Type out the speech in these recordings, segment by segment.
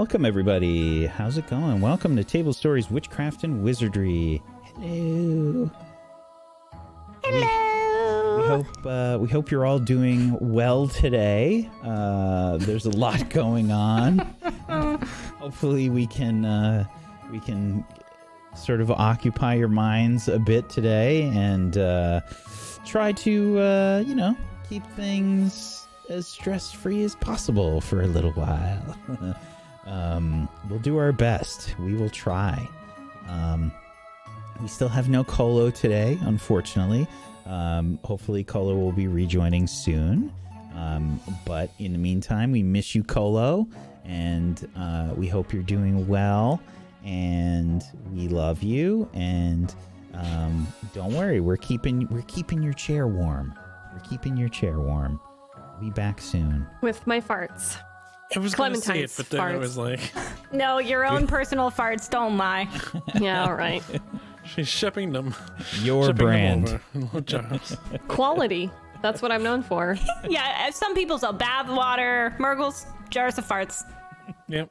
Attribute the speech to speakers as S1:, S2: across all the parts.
S1: welcome everybody. How's it going? Welcome to Table Stories Witchcraft and Wizardry. Hello. Hello. We hope you're all doing well today. There's a lot going on. Hopefully we can sort of occupy your minds a bit today and try to keep things as stress-free as possible for a little while. We'll do our best. We will try. We still have no Colo today, unfortunately. Hopefully Colo will be rejoining soon. But in the meantime, we miss you, Colo, and we hope you're doing well, and we love you, and don't worry, we're keeping your chair warm. We're keeping your chair warm. Be back soon.
S2: With my farts.
S3: I was going to say it, but then I was like...
S4: No, your own personal farts, don't lie.
S2: Yeah, all right.
S3: She's shipping them.
S1: Your brand.
S2: Quality. That's what I'm known for.
S4: Yeah, some people sell bath water, Murgles, jars of farts.
S3: Yep.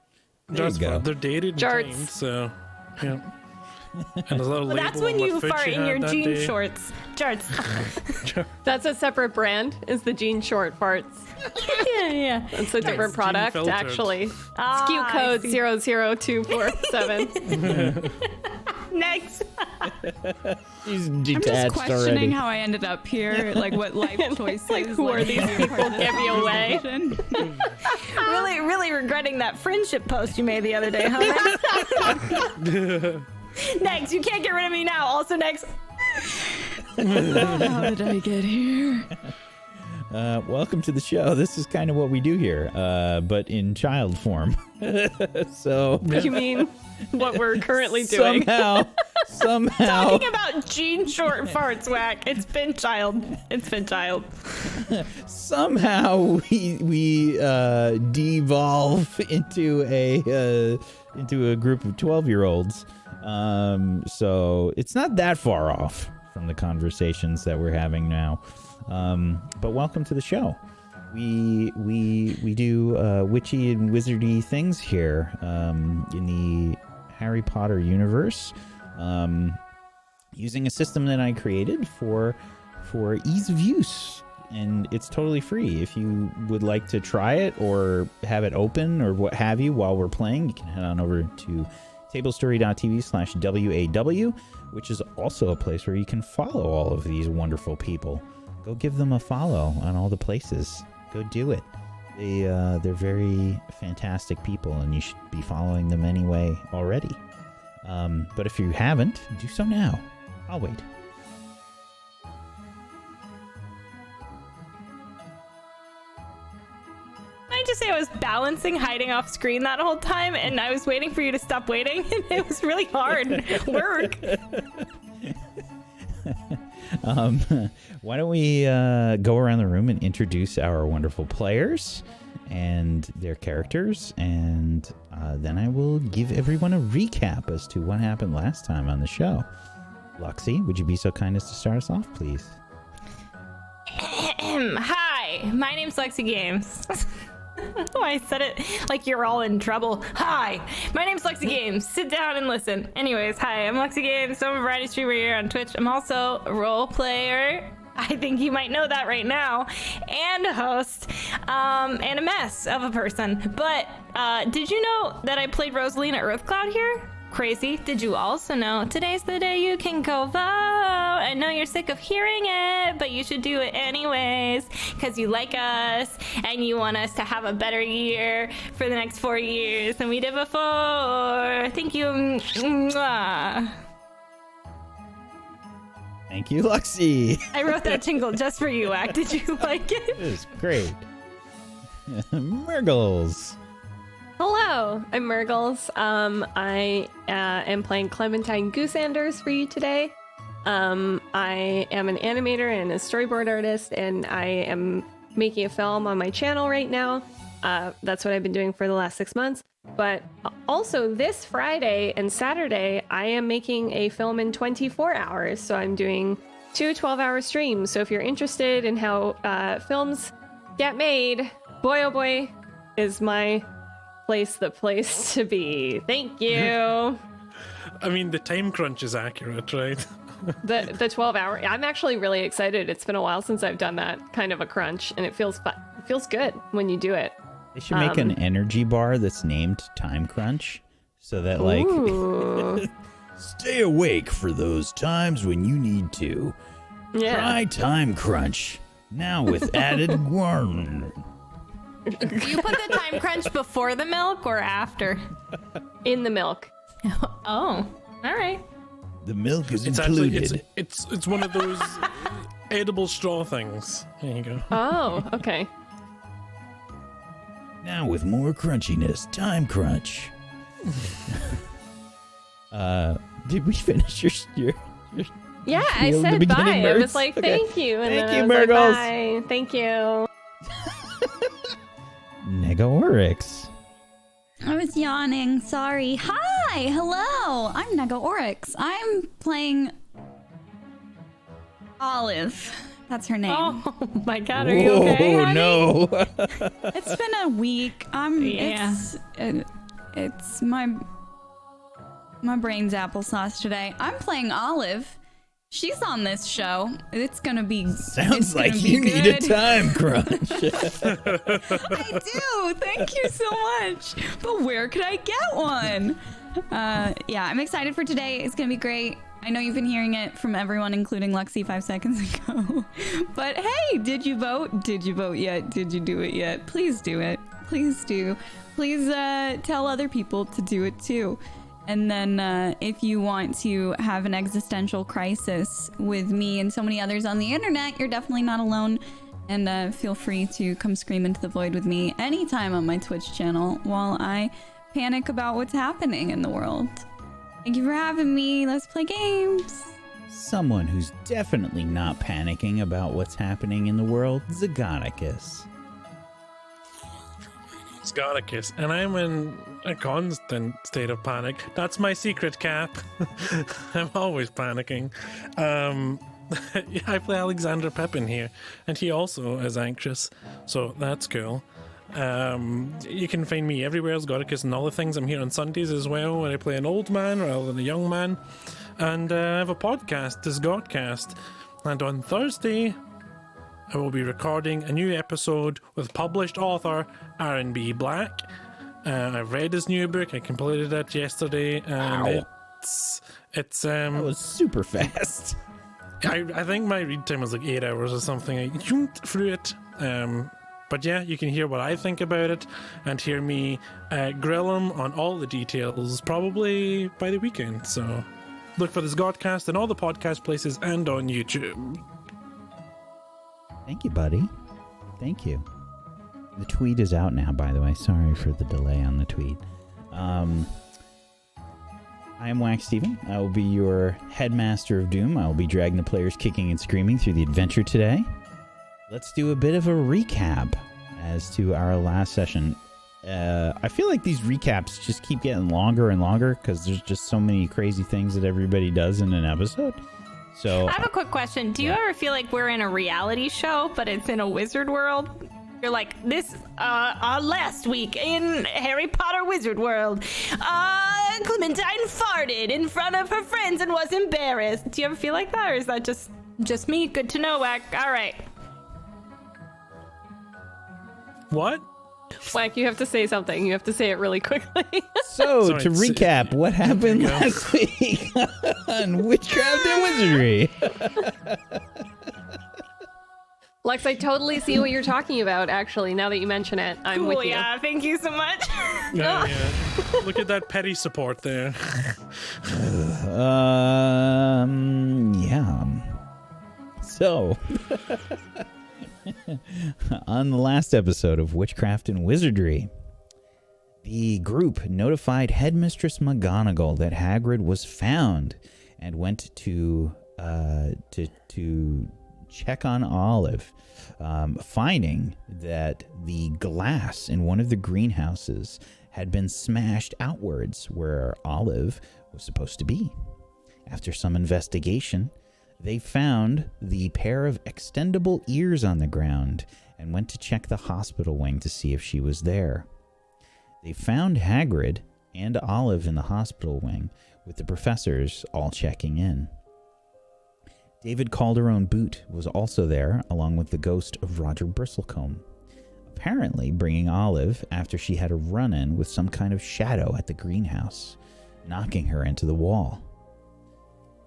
S1: There you go.
S3: They're dated and
S2: Jarts.
S3: tamed, so... Yeah. And a little
S4: Well, that's
S3: label
S4: when
S3: on what
S4: you
S3: food
S4: fart
S3: she
S4: in
S3: had
S4: your
S3: that
S4: jean
S3: day.
S4: shorts. Jarts.
S2: That's a separate brand, is the jean short farts.
S4: yeah.
S2: It's a different
S3: Jean
S2: product,
S3: filtered.
S2: actually.
S4: Ah,
S2: SKU
S4: I
S2: code
S4: see.
S2: 00247.
S4: Next.
S1: She's
S5: I'm
S1: detached
S5: just questioning
S1: already.
S5: how I ended up here, like what life choices.
S2: Like, who are these people? Give me away.
S4: Really regretting that friendship post you made the other day, huh? Next, you can't get rid of me now. Also next.
S5: How did I get here?
S1: Welcome to the show. This is kind of what we do here, but in child form. So
S2: You mean what we're currently doing?
S1: somehow,
S4: Talking about jean short farts, Whack. It's been child.
S1: somehow we devolve into a group of 12-year-olds. So it's not that far off from the conversations that we're having now. But welcome to the show. We do witchy and wizardy things here in the Harry Potter universe, using a system that I created for ease of use, and it's totally free. If you would like to try it or have it open or what have you while we're playing, you can head on over to tablestory.tv/WAW, which is also a place where you can follow all of these wonderful people. Go give them a follow on all the places. Go do it. They're very fantastic people, and you should be following them anyway already. But if you haven't, do so now. I'll wait.
S4: I just say I was balancing, hiding off screen that whole time, and I was waiting for you to stop waiting, and it was really hard work.
S1: Why don't we go around the room and introduce our wonderful players and their characters, and then I will give everyone a recap as to what happened last time on the show. Luxie, would you be so kind as to start us off, please?
S4: Hi, my name's Lexi Games. Oh, I said it like you're all in trouble. Hi, my name's Lexi Games. Sit down and listen. Anyways, hi, I'm Lexi Games. I'm a variety streamer here on Twitch. I'm also a role player. I think you might know that right now. And a host. And a mess of a person. But did you know that I played Rosalina Earthcloud here? Crazy. Did you also know today's the day you can go vote? I know you're sick of hearing it, but you should do it anyways because you like us and you want us to have a better year for the next 4 years than we did before. Thank you. Mwah.
S1: Thank you, Luxie.
S4: I wrote that jingle just for you, Ack. Did you like it?
S1: It is great. Murgles.
S2: Hello, I'm Murgles. I am playing Clementine Goosanders for you today. I am an animator and a storyboard artist, and I am making a film on my channel right now. That's what I've been doing for the last 6 months. But also this Friday and Saturday, I am making a film in 24 hours. So I'm doing 2 12-hour streams. So if you're interested in how films get made, boy oh boy, is my the place to be. Thank you.
S3: I mean, the time crunch is accurate, right?
S2: The 12-hour. I'm actually really excited. It's been a while since I've done that kind of a crunch, and it feels good when you do it.
S1: They should make an energy bar that's named Time Crunch, so that stay awake for those times when you need to.
S2: Yeah.
S1: Try Time Crunch now with added guarn.
S4: Do you put the time crunch before the milk or after?
S2: In the milk.
S4: Oh, all right.
S1: The milk is
S3: It's
S1: included.
S3: actually it's one of those edible straw things. There you go.
S2: Oh, okay.
S1: Now with more crunchiness, Time Crunch. Did we finish your
S2: Yeah, I
S1: spiel in the
S2: said
S1: beginning,
S2: bye. I
S1: Mertz?
S2: was like,
S1: Okay.
S2: thank you. And
S1: Thank
S2: then
S1: you,
S2: I was like,
S1: Murgles.
S2: bye. Thank you.
S1: Negaorix?
S6: I was yawning. Sorry. Hi. Hello. I'm Nega Oryx. I'm playing Olive. That's her name.
S4: Oh my God, are you okay, honey?
S1: No.
S6: It's been a week.
S4: Yeah.
S6: It's my brain's applesauce today. I'm playing Olive. She's on this show. It's gonna be.
S1: Sounds like you need a time crunch.
S6: I do. Thank you so much. But where could I get one? Yeah, I'm excited for today. It's gonna be great. I know you've been hearing it from everyone, including Lexi 5 seconds ago. But hey, did you vote? Did you vote yet? Did you do it yet? Please do it. Please do. Please tell other people to do it too. And then if you want to have an existential crisis with me and so many others on the internet, you're definitely not alone. And feel free to come scream into the void with me anytime on my Twitch channel while I panic about what's happening in the world. Thank you for having me. Let's play games.
S1: Someone who's definitely not panicking about what's happening in the world, Zagonicus.
S3: Scoticus, and I'm in a constant state of panic. That's my secret, Cap. I'm always panicking. I play Alexander Pepin here, and he also is anxious, so that's cool. You can find me everywhere as Scoticus and all the things. I'm here on Sundays as well, where I play an old man rather than a young man, and I have a podcast, the Scottcast, and on Thursday I will be recording a new episode with published author R&B Black. I've read his new book. I completed it yesterday, and
S1: Wow.
S3: it's
S1: That was super fast.
S3: I think my read time was like 8 hours or something. I jumped through it. But yeah, you can hear what I think about it and hear me grill him on all the details probably by the weekend. So look for the Scottcast in all the podcast places and on YouTube.
S1: Thank you, buddy. Thank you. The tweet is out now, by the way. Sorry for the delay on the tweet. I am Wax Steven. I will be your Headmaster of Doom. I will be dragging the players kicking and screaming through the adventure today. Let's do a bit of a recap as to our last session. I feel like these recaps just keep getting longer and longer because there's just so many crazy things that everybody does in an episode. So
S4: I have a quick question. Do you ever feel like we're in a reality show, but it's in a wizard world? You're like, this, last week in Harry Potter Wizard World, Clementine farted in front of her friends and was embarrassed. Do you ever feel like that, or is that just me? Good to know, Wack. All right.
S3: What?
S2: Wack, you have to say something. You have to say it really quickly.
S1: So,
S3: Sorry,
S1: to recap, what happened
S3: go.
S1: last week on Witchcraft and Wizardry?
S2: Lex, I totally see what you're talking about, actually, now that you mention it. I'm
S4: Cool,
S2: with you.
S4: yeah. Thank you so much.
S3: Yeah. Look at that petty support there.
S1: Yeah. So, on the last episode of Witchcraft and Wizardry, the group notified Headmistress McGonagall that Hagrid was found and went to check on Olive, finding that the glass in one of the greenhouses had been smashed outwards where Olive was supposed to be. After some investigation, they found the pair of extendable ears on the ground and went to check the hospital wing to see if she was there. They found Hagrid and Olive in the hospital wing, with the professors all checking in. David Calderon Boot was also there, along with the ghost of Roger Bristlecombe, apparently bringing Olive after she had a run-in with some kind of shadow at the greenhouse, knocking her into the wall.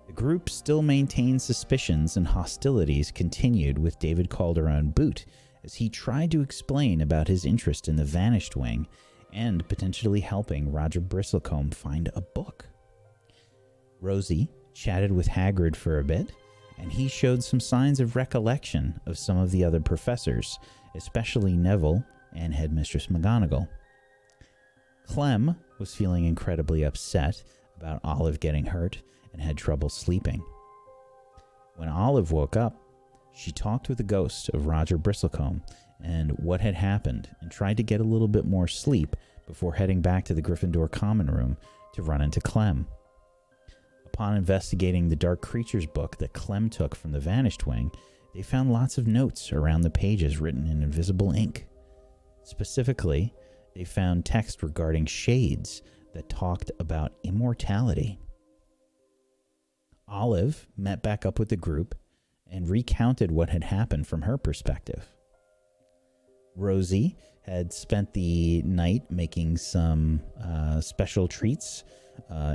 S1: The group still maintained suspicions, and hostilities continued with David Calderon Boot as he tried to explain about his interest in the Vanished Wing and potentially helping Roger Bristlecombe find a book. Rosie chatted with Hagrid for a bit, and he showed some signs of recollection of some of the other professors, especially Neville and Headmistress McGonagall. Clem was feeling incredibly upset about Olive getting hurt and had trouble sleeping. When Olive woke up, she talked with the ghost of Roger Bristlecombe and what had happened and tried to get a little bit more sleep before heading back to the Gryffindor common room to run into Clem. Upon investigating the Dark Creatures book that Clem took from the Vanished Wing, they found lots of notes around the pages written in invisible ink. Specifically, they found text regarding shades that talked about immortality. Olive met back up with the group and recounted what had happened from her perspective. Rosie had spent the night making some special treats,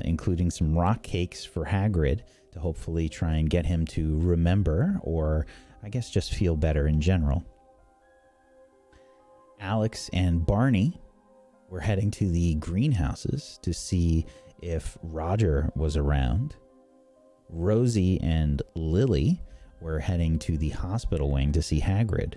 S1: including some rock cakes for Hagrid to hopefully try and get him to remember, or I guess just feel better in general. Alex and Barney were heading to the greenhouses to see if Roger was around. Rosie and Lily were heading to the hospital wing to see Hagrid.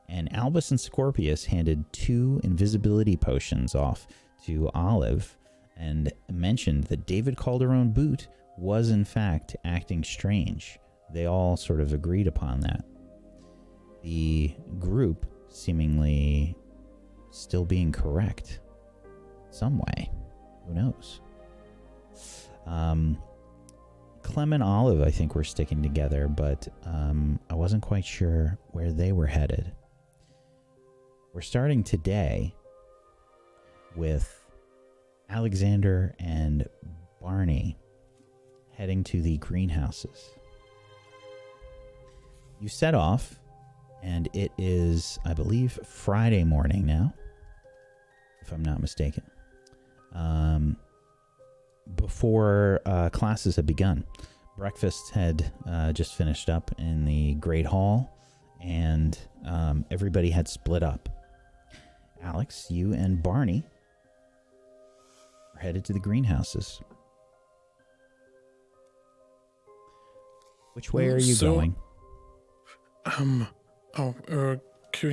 S1: And Albus and Scorpius handed 2 invisibility potions off to Olive and mentioned that David Calderon Boot was in fact acting strange. They all sort of agreed upon that. The group seemingly still being correct some way. Who knows? Clem and Olive, I think, were sticking together, but I wasn't quite sure where they were headed. We're starting today with Alexander and Barney heading to the greenhouses. You set off, and it is, I believe, Friday morning now, if I'm not mistaken. Before classes had begun. Breakfast had just finished up in the Great Hall, and everybody had split up. Alex, you and Barney are headed to the greenhouses. Which way are you going?
S3: Queuing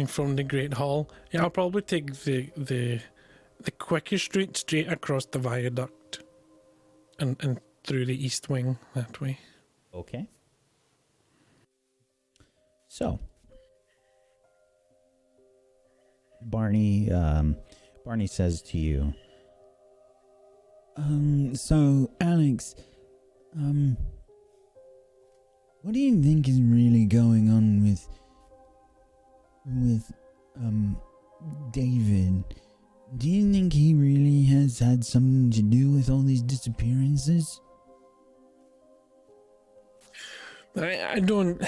S3: from the Great Hall. Yeah, I'll probably take the quickest route straight across the viaduct and through the East Wing that way.
S1: Okay. So, Barney says to you,
S5: So Alex, what do you think is really going on with David? Do you think he really has had something to do with all these disappearances?
S3: I don't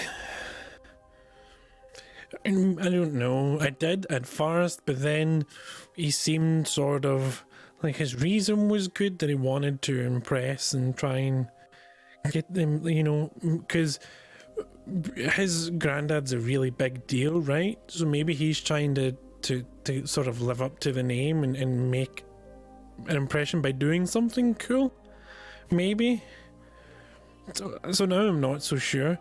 S3: know. I did at first, but then he seemed sort of like his reason was good, that he wanted to impress and try and get them, because his granddad's a really big deal, right? So maybe he's trying to sort of live up to the name and make an impression by doing something cool, maybe. So now I'm not so sure.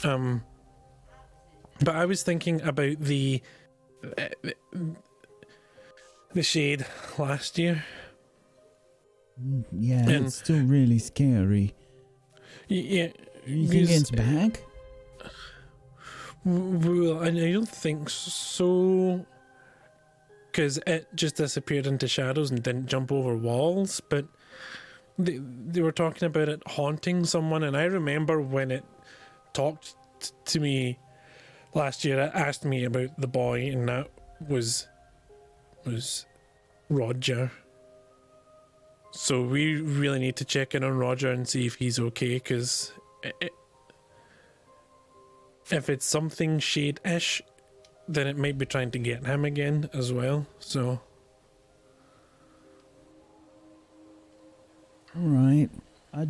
S3: But I was thinking about the shade last year.
S5: Yeah, it's still really scary.
S3: Yeah.
S5: You think it's back?
S3: Well, I don't think so. Because it just disappeared into shadows and didn't jump over walls. But they were talking about it haunting someone. And I remember when it talked to me last year, it asked me about the boy. And that was Roger. So we really need to check in on Roger and see if he's okay, because if it's something shade-ish, then it might be trying to get him again as well, so...
S5: Alright. I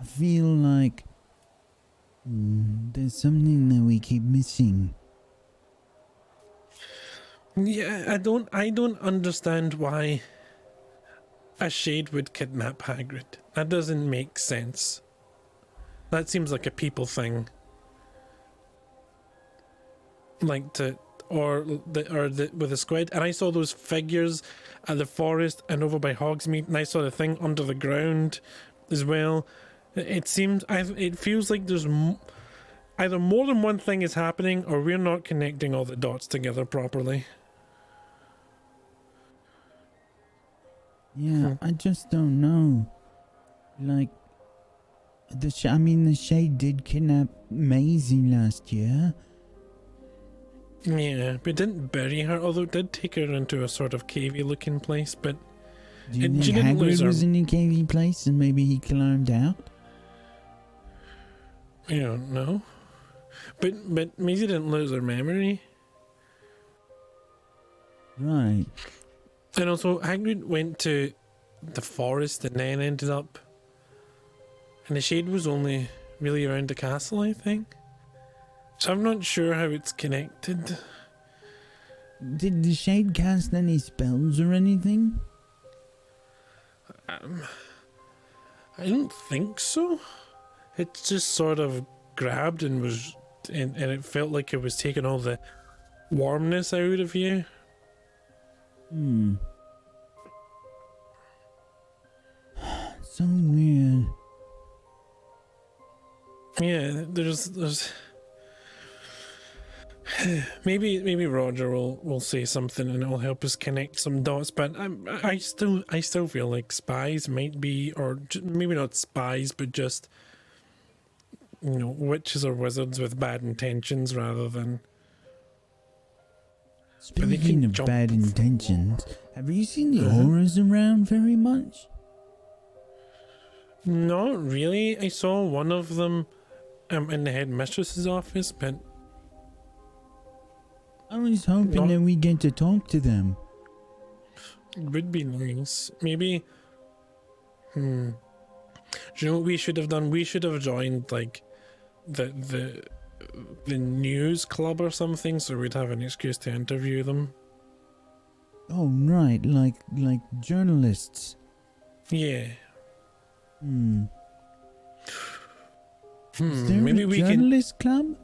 S5: feel like there's something that we keep missing.
S3: Yeah, I don't understand why a shade would kidnap Hagrid. That doesn't make sense. That seems like a people thing. Like with the squid. And I saw those figures at the forest and over by Hogsmeade, and I saw the thing under the ground as well. It feels like there's either more than one thing is happening, or we're not connecting all the dots together properly.
S5: Yeah, I just don't know. Like, the Shade did kidnap Maisie last year.
S3: Yeah, we didn't bury her, although it did take her into a sort of cavey looking place, but
S5: Do you think
S3: she didn't lose
S5: Hagrid
S3: her.
S5: was in a cavey place and maybe he climbed out?
S3: I don't know. But Maisie didn't lose her memory.
S5: Right.
S3: And also, Hagrid went to the forest and then ended up... And the shade was only really around the castle, I think. So I'm not sure how it's connected.
S5: Did the Shade cast any spells or anything?
S3: I don't think so. It just sort of grabbed and was... And it felt like it was taking all the warmness out of you.
S5: So weird.
S3: Yeah, there's maybe Roger will say something and it'll help us connect some dots. But I still feel like spies might be, or maybe not spies, but just witches or wizards with bad intentions rather than.
S5: Speaking of bad intentions, have you seen the
S3: Uh-huh.
S5: auras around very much?
S3: Not really. I saw one of them in the headmistress's office, but
S5: I was hoping
S3: Not-
S5: that we get to talk to them.
S3: it would be nice. Maybe. Do you know what we should have done? We should have joined like the news club or something, so we'd have an excuse to interview them.
S5: Oh, right, like journalists.
S3: Yeah.
S5: Is there
S3: Maybe
S5: a
S3: we can.
S5: journalist club?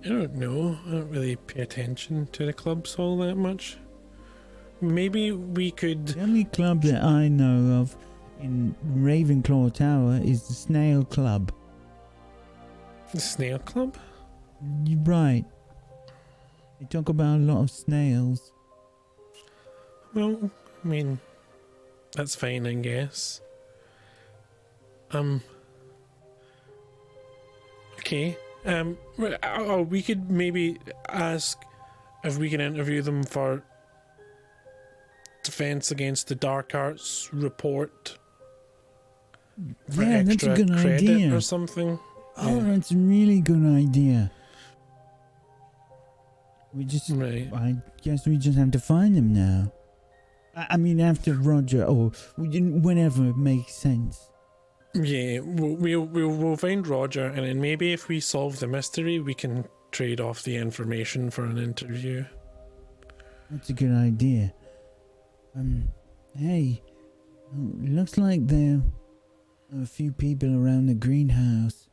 S3: I don't know. I don't really pay attention to the clubs all that much. Maybe we could.
S5: The only club that I know of in Ravenclaw Tower is the Snail Club.
S3: The snail club?
S5: You're right. They talk about a lot of snails.
S3: Well, I mean, that's fine, I guess. Okay. We could maybe ask if we can interview them for Defense Against the Dark Arts report. For
S5: Yeah, that's a
S3: extra
S5: good
S3: credit
S5: idea.
S3: or something.
S5: Oh,
S3: Yeah.
S5: that's a really good idea.
S3: Right.
S5: I guess we just have to find them now. I mean, after Roger, or whenever it makes sense.
S3: Yeah, we'll find Roger, and then maybe if we solve the mystery, we can trade off the information for an interview.
S5: That's a good idea. Hey, looks like there are a few people around the greenhouse.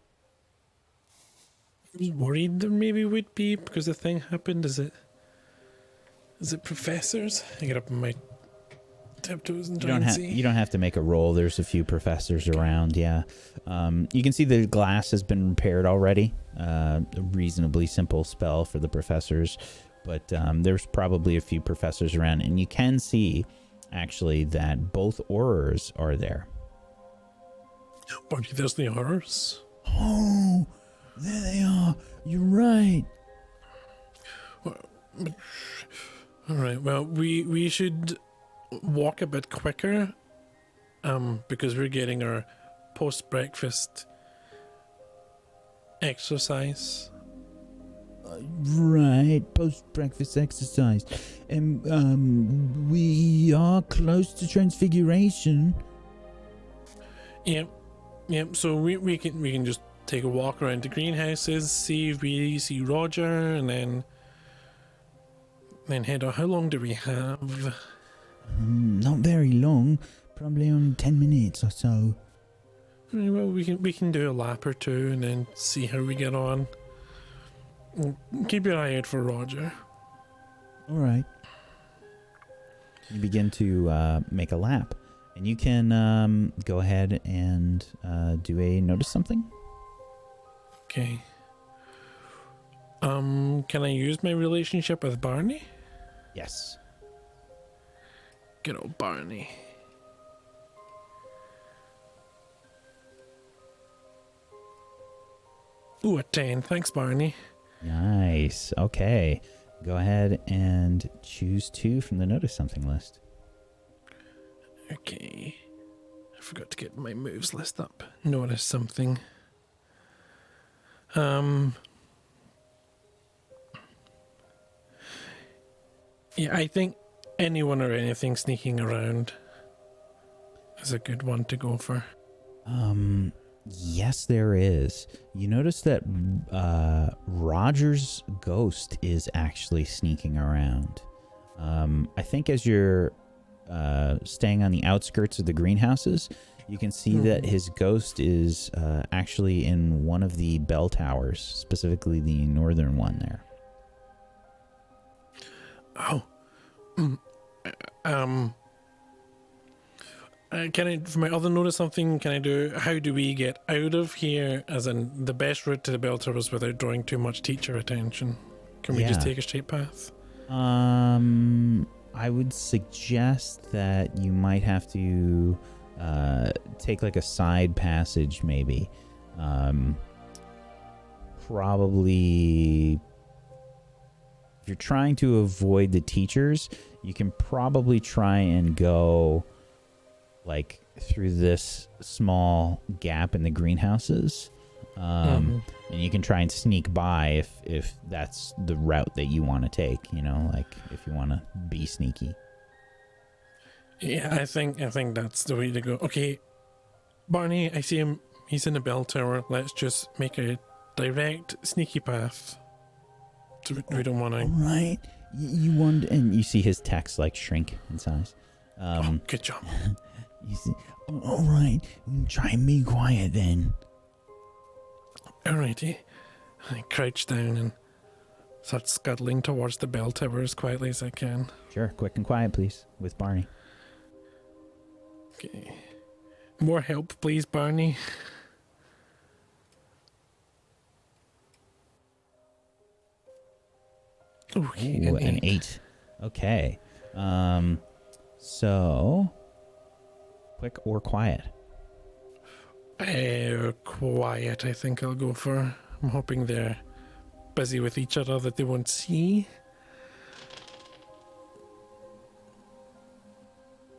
S3: I was worried there maybe would be because the thing happened. Is it professors? I get up on my tiptoes and try and see.
S1: You don't have to make a roll. There's a few professors around. Yeah, you can see the glass has been repaired already. A reasonably simple spell for the professors, but there's probably a few professors around, and you can see actually that both Aurors are there.
S3: Barney, there's the horrors.
S5: Oh, there they are. You're right.
S3: All right. Well, we should walk a bit quicker, because we're getting our post-breakfast exercise.
S5: Right, post-breakfast exercise. And we are close to transfiguration.
S3: Yep. So we can just take a walk around the greenhouses, see if we see Roger, and then head on. How long do we have?
S5: Not very long. Probably only 10 minutes or so.
S3: Well, we can do a lap or two and then see how we get on. Keep your eye out for Roger.
S5: All right.
S1: You begin to make a lap, and you can go ahead and do a notice something.
S3: Okay. Can I use my relationship with Barney?
S1: Yes.
S3: Good old Barney. Ooh, a 10. Thanks, Barney.
S1: Nice. Okay. Go ahead and choose 2 from the notice something list.
S3: Okay. I forgot to get my moves list up. Notice something. Yeah, I think anyone or anything sneaking around is a good one to go for.
S1: Yes, there is. You notice that Roger's ghost is actually sneaking around. I think as you're staying on the outskirts of the greenhouses, you can see that his ghost is actually in one of the bell towers, specifically the northern one there.
S3: Oh. Can I, for my other notice something, can I do, how do we get out of here, as in the best route to the bell towers without drawing too much teacher attention? Can we just take a straight path?
S1: I would suggest that you might have to take like a side passage, maybe. Probably, if you're trying to avoid the teachers, you can probably try and go like through this small gap in the greenhouses. And you can try and sneak by if that's the route that you want to take, you know, like if you want to be sneaky.
S3: Yeah, I think that's the way to go. Okay, Barney, I see him. He's in the bell tower. Let's just make a direct sneaky path. So we don't want to.
S5: All right. You want,
S1: And you see his text like shrink in size.
S3: Good job.
S5: you see, all right. Try and be quiet then.
S3: Alrighty. I crouch down and start scuttling towards the bell tower as quietly as I can.
S1: Sure, quick and quiet, please, with Barney.
S3: Okay. More help, please, Barney. Okay,
S1: Ooh, an 8. Okay. So, quick or quiet?
S3: Quiet, I think I'll go for. I'm hoping they're busy with each other that they won't see.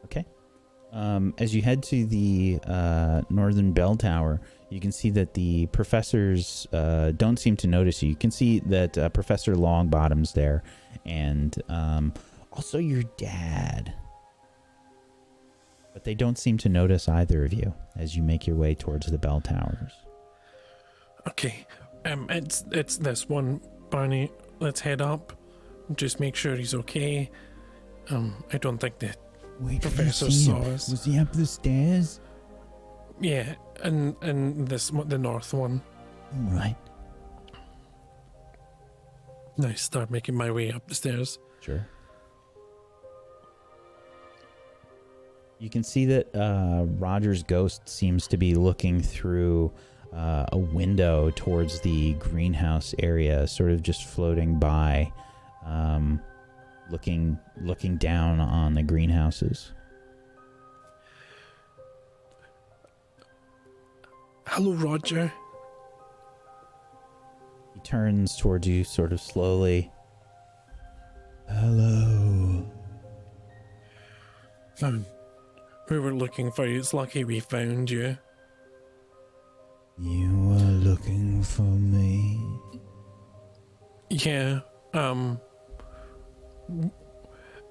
S1: Okay. As you head to the northern bell tower, you can see that the professors don't seem to notice you. You can see that Professor Longbottom's there, and also your dad. But they don't seem to notice either of you as you make your way towards the bell towers.
S3: Okay, it's this one, Barney. Let's head up. Just make sure he's okay. I don't think the professor saw us.
S5: Was he up the stairs?
S3: Yeah, and the north one.
S5: All right.
S3: Now start making my way up the stairs.
S1: Sure. You can see that Roger's ghost seems to be looking through a window towards the greenhouse area, sort of just floating by, looking down on the greenhouses.
S3: Hello, Roger.
S1: He turns towards you sort of slowly.
S5: Hello.
S3: We were looking for you. It's lucky we found you.
S5: You were looking for me?
S3: Yeah,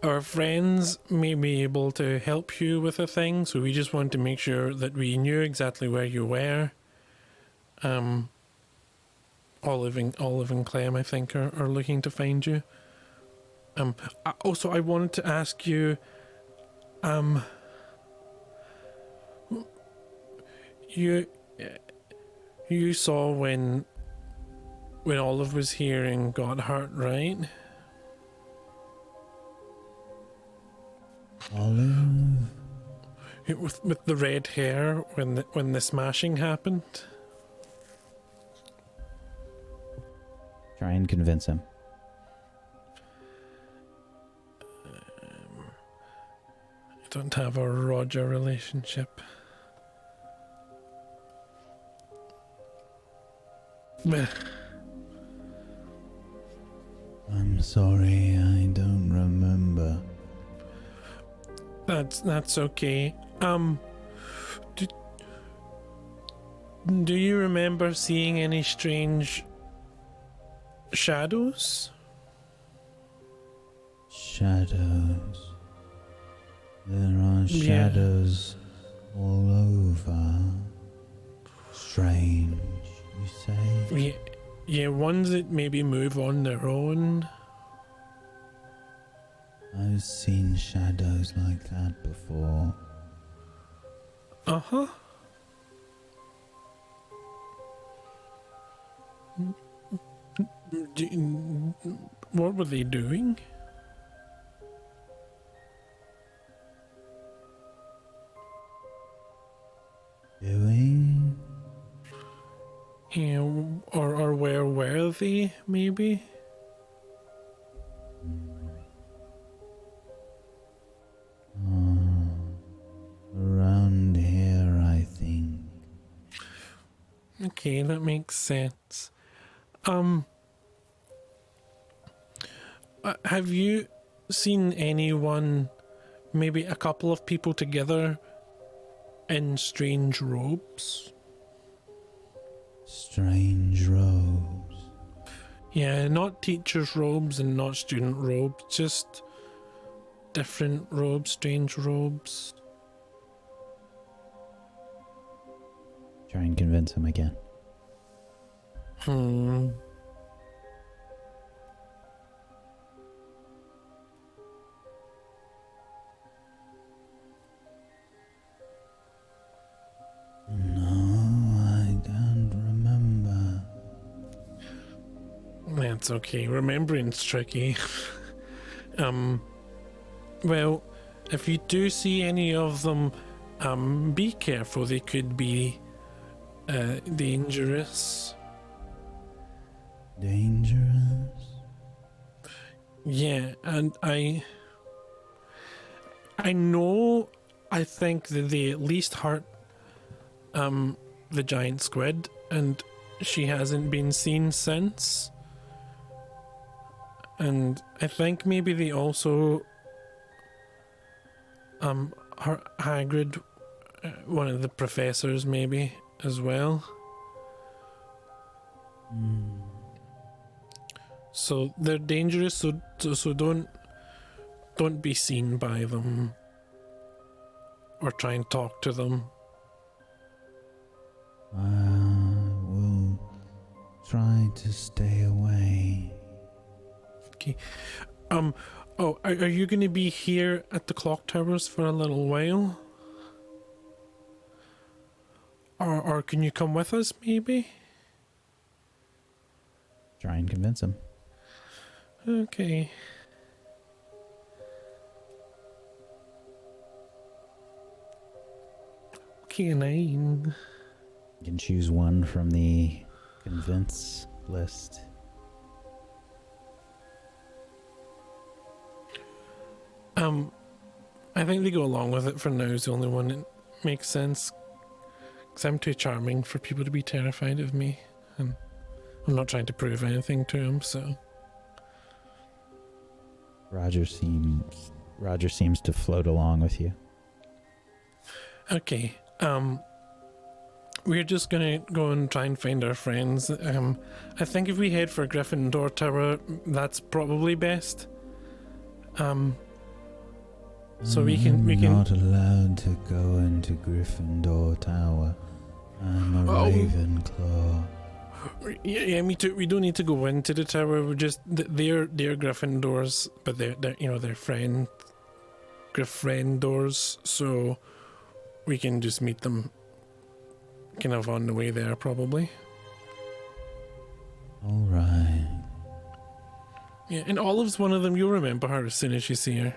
S3: our friends may be able to help you with a thing, so we just wanted to make sure that we knew exactly where you were. Olive and Clem, I think, are looking to find you. Also, I wanted to ask you, you saw when Olive was here and got hurt, right?
S5: Olive?
S3: With the red hair when the smashing happened.
S1: Try and convince him.
S3: I don't have a Roger relationship.
S5: I'm sorry, I don't remember.
S3: That's okay. Do you remember seeing any strange shadows?
S5: Shadows. There are shadows all over. Strange, you say?
S3: Yeah, ones that maybe move on their own.
S5: I've seen shadows like that before.
S3: Uh-huh. What were they doing?
S5: Doing?
S3: Yeah, or where were they, maybe?
S5: Around here, I think.
S3: Okay, that makes sense. Have you seen anyone, maybe a couple of people together in strange robes?
S5: Strange robes.
S3: Yeah, not teacher's robes and not student robes, just different robes, strange robes.
S1: Try and convince him again.
S5: No, I don't remember.
S3: That's okay. Remembering's tricky. Well, if you do see any of them, be careful. They could be dangerous.
S5: Dangerous?
S3: Yeah, and I know, I think that they at least hurt the giant squid, and she hasn't been seen since. And I think maybe they also hurt Hagrid, one of the professors, maybe as well. So they're dangerous, so don't be seen by them or try and talk to them.
S5: We'll try to stay away.
S3: Okay. Oh, are you going to be here at the clock towers for a little while? Or can you come with us, maybe?
S1: Try and convince him.
S3: Okay. Okay, 9.
S1: You can choose one from the convince list.
S3: I think they go along with it for now is the only one that makes sense. Because I'm too charming for people to be terrified of me. And I'm not trying to prove anything to them, so...
S1: Roger seems Roger seems to float along with you.
S3: Okay. We're just gonna go and try and find our friends. I think if we head for Gryffindor Tower, that's probably best. So we
S5: I'm
S3: can.
S5: not allowed to go into Gryffindor Tower. I'm a Ravenclaw.
S3: Yeah, me too. We don't need to go into the tower. We're just they're Gryffindors, but they're friend Gryffindors. So we can just meet them, kind of on the way there, probably.
S5: All right.
S3: Yeah, and Olive's one of them. You'll remember her as soon as you see her.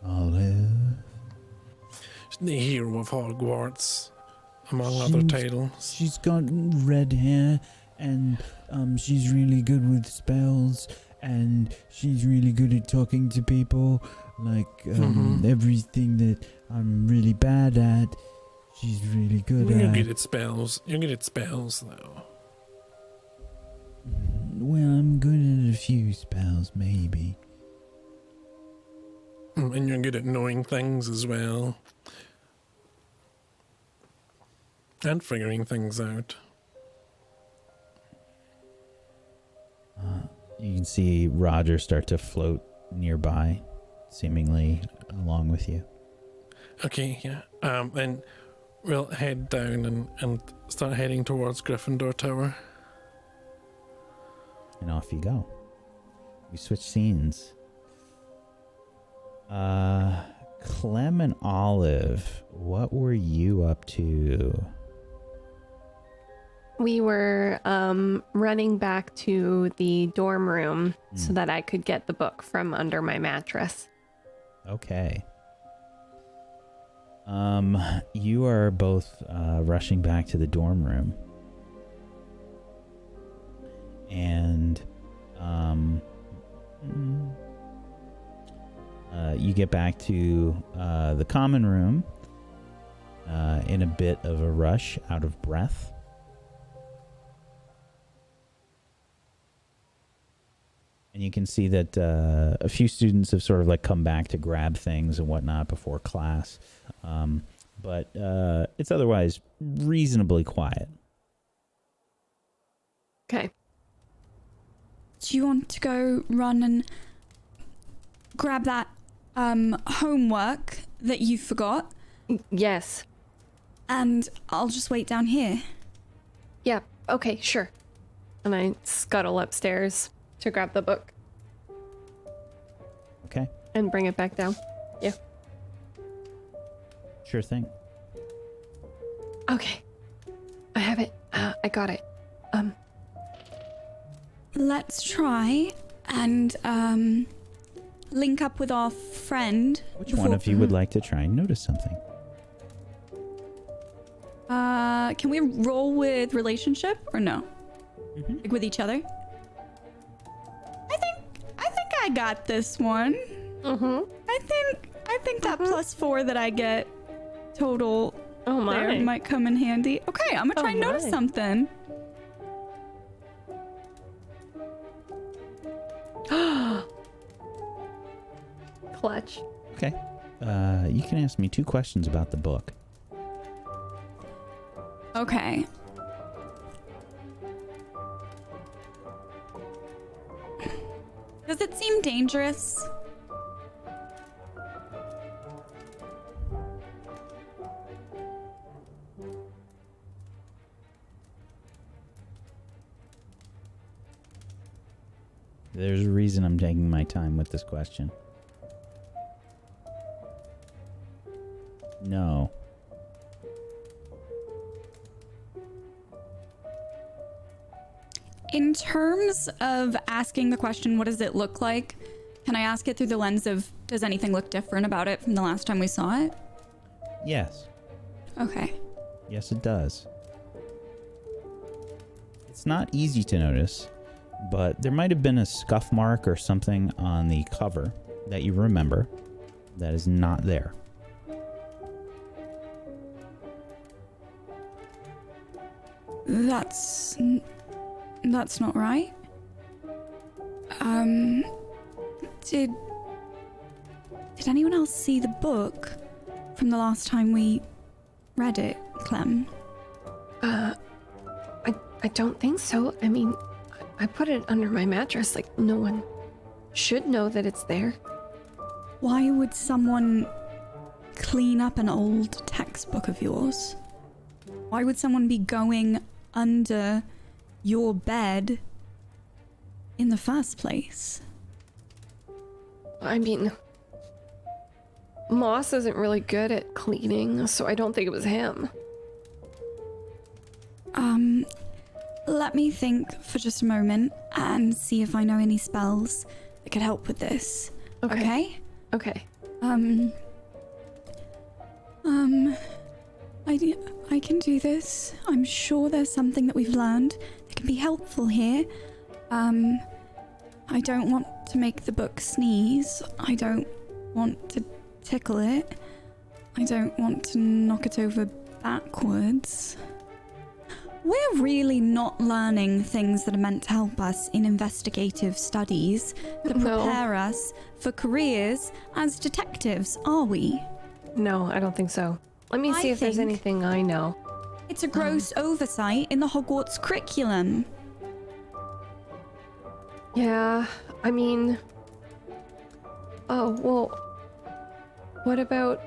S5: Olive.
S3: She's the hero of Hogwarts, among other titles.
S5: She's got red hair, and she's really good with spells, and she's really good at talking to people. Like everything that I'm really bad at, she's really good
S3: You're
S5: at.
S3: good at spells. You're good at spells, though.
S5: Well, I'm good at a few spells, maybe.
S3: And you're good at knowing things as well. And figuring things out.
S1: You can see Roger start to float nearby, seemingly along with you.
S3: Okay, yeah. And we'll head down and start heading towards Gryffindor Tower.
S1: And off you go. We switch scenes. Clem and Olive, what were you up to?
S2: We were running back to the dorm room so that I could get the book from under my mattress.
S1: Okay. You are both rushing back to the dorm room. And you get back to the common room in a bit of a rush, out of breath. And you can see that a few students have sort of like come back to grab things and whatnot before class. But it's otherwise reasonably quiet.
S2: Okay.
S6: Do you want to go run and grab that homework that you forgot?
S2: Yes.
S6: And I'll just wait down here.
S2: Yeah. Okay, sure. And I scuttle upstairs to grab the book
S1: Okay,
S2: and bring it back down. Yeah.
S1: sure thing.
S2: Okay. I have it. I got it.
S6: Let's try and link up with our friend.
S1: Which one of you would like to try and notice something?
S6: Can we roll with relationship or no? Like with each other? I think I got this one. I think that +4 that I get total
S2: Oh my.
S6: there might come in handy. Okay, I'm gonna try and notice
S2: my.
S6: something.
S2: Clutch.
S1: Okay. You can ask me 2 questions about the book.
S6: Okay. Does it seem dangerous?
S1: There's a reason I'm taking my time with this question. No.
S6: In terms of asking the question, what does it look like? Can I ask it through the lens of, does anything look different about it from the last time we saw it?
S1: Yes.
S6: Okay.
S1: Yes, it does. It's not easy to notice, but there might have been a scuff mark or something on the cover that you remember that is not there.
S6: That's not right. Did anyone else see the book from the last time we read it, Clem?
S2: I don't think so. I mean, I put it under my mattress. Like, no one should know that it's there.
S6: Why would someone clean up an old textbook of yours? Why would someone be going under your bed in the first place?
S2: I mean, Moss isn't really good at cleaning, so I don't think it was him.
S6: Let me think for just a moment and see if I know any spells that could help with this. Okay?
S2: Okay.
S6: I can do this. I'm sure there's something that we've learned that can be helpful here. I don't want to make the book sneeze. I don't want to tickle it. I don't want to knock it over backwards. We're really not learning things that are meant to help us in investigative studies that prepare us for careers as detectives, are we?
S2: No, I don't think so. Let me see if there's anything I know.
S6: It's a gross oversight in the Hogwarts curriculum.
S2: Yeah, I mean... Oh, well... What about...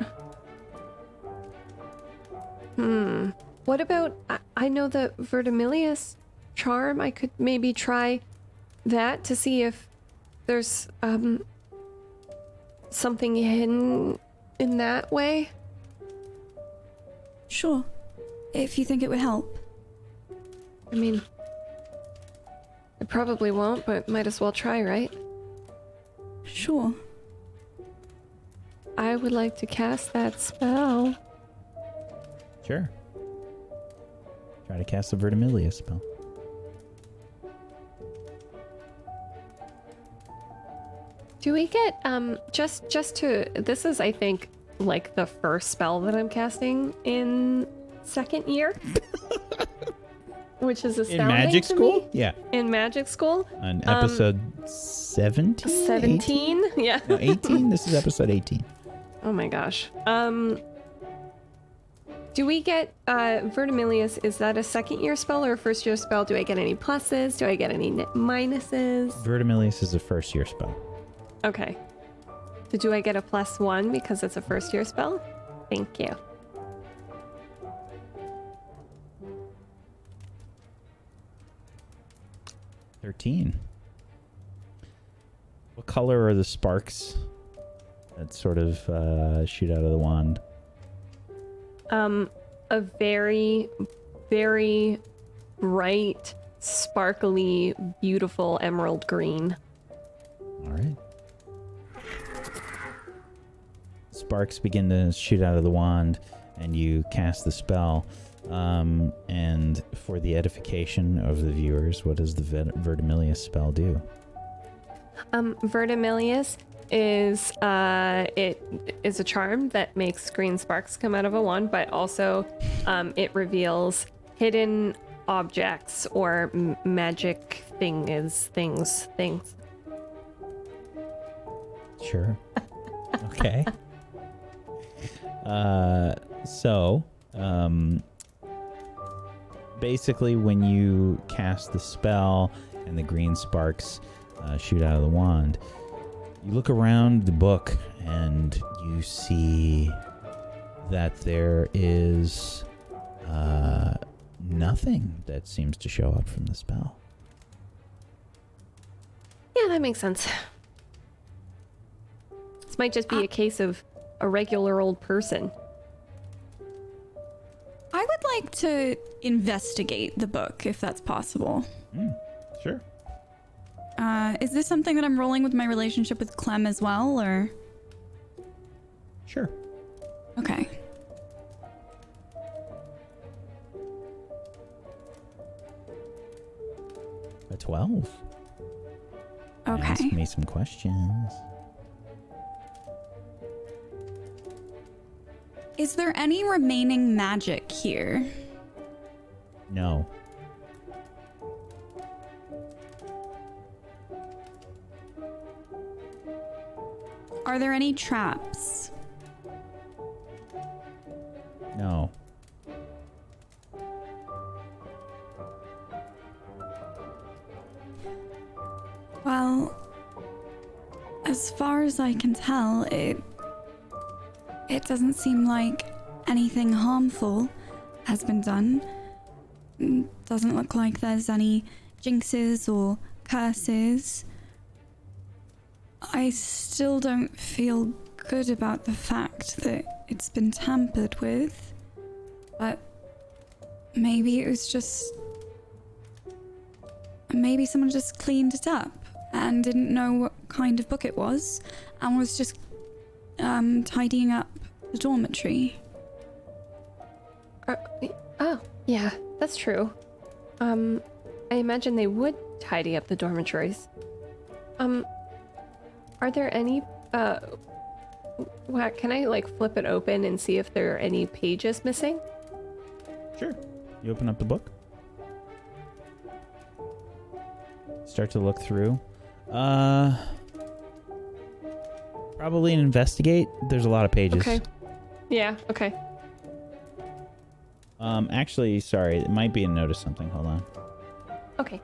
S2: What about... I know the Verdimillious charm. I could maybe try that to see if there's, something hidden in that way.
S6: Sure. If you think it would help.
S2: I mean... It probably won't, but might as well try, right?
S6: Sure.
S2: I would like to cast that spell.
S1: Sure. Try to cast the Verdimillious spell.
S2: Do we get, just to... This is, I think, like the first spell that I'm casting in second year. Which is astounding.
S1: In magic
S2: to
S1: school?
S2: me.
S1: Yeah.
S2: In magic school.
S1: On episode 17?
S2: 17?
S1: 18?
S2: Yeah.
S1: No, 18? This is episode 18.
S2: Oh my gosh. Do we get Verdimillious? Is that a second year spell or a first year spell? Do I get any pluses? Do I get any minuses?
S1: Verdimillious is a first year spell.
S2: Okay. So do I get a +1 because it's a first year spell? Thank you.
S1: $13. What color are the sparks that sort of shoot out of the wand?
S2: A very, very bright, sparkly, beautiful emerald green.
S1: All right. Sparks begin to shoot out of the wand, and you cast the spell. And for the edification of the viewers, what does the Verdimillious spell do?
S2: Verdimillious is it is a charm that makes green sparks come out of a wand, but also it reveals hidden objects or magic things.
S1: Sure. Okay. Basically, when you cast the spell and the green sparks shoot out of the wand, you look around the book and you see that there is nothing that seems to show up from the spell.
S2: Yeah, that makes sense. This might just be a case of a regular old person.
S6: I would like to investigate the book, if that's possible.
S1: Sure.
S6: Is this something that I'm rolling with my relationship with Clem as well, or?
S1: Sure.
S6: Okay.
S1: A 12.
S6: Okay.
S1: Ask me some questions.
S6: Is there any remaining magic here?
S1: No.
S6: Are there any traps?
S1: No.
S6: Well, as far as I can tell, it doesn't seem like anything harmful has been done. Doesn't look like there's any jinxes or curses. I still don't feel good about the fact that it's been tampered with, but maybe it was just... Maybe someone just cleaned it up and didn't know what kind of book it was and was just tidying up the dormitory.
S2: Oh, yeah, that's true. I imagine they would tidy up the dormitories. Are there any, can I, like, flip it open and see if there are any pages missing?
S1: Sure. You open up the book. Start to look through. Probably an investigate. There's a lot of pages.
S2: Okay. Yeah, okay.
S1: Actually, sorry, it might be a notice something. Hold on.
S2: Okay.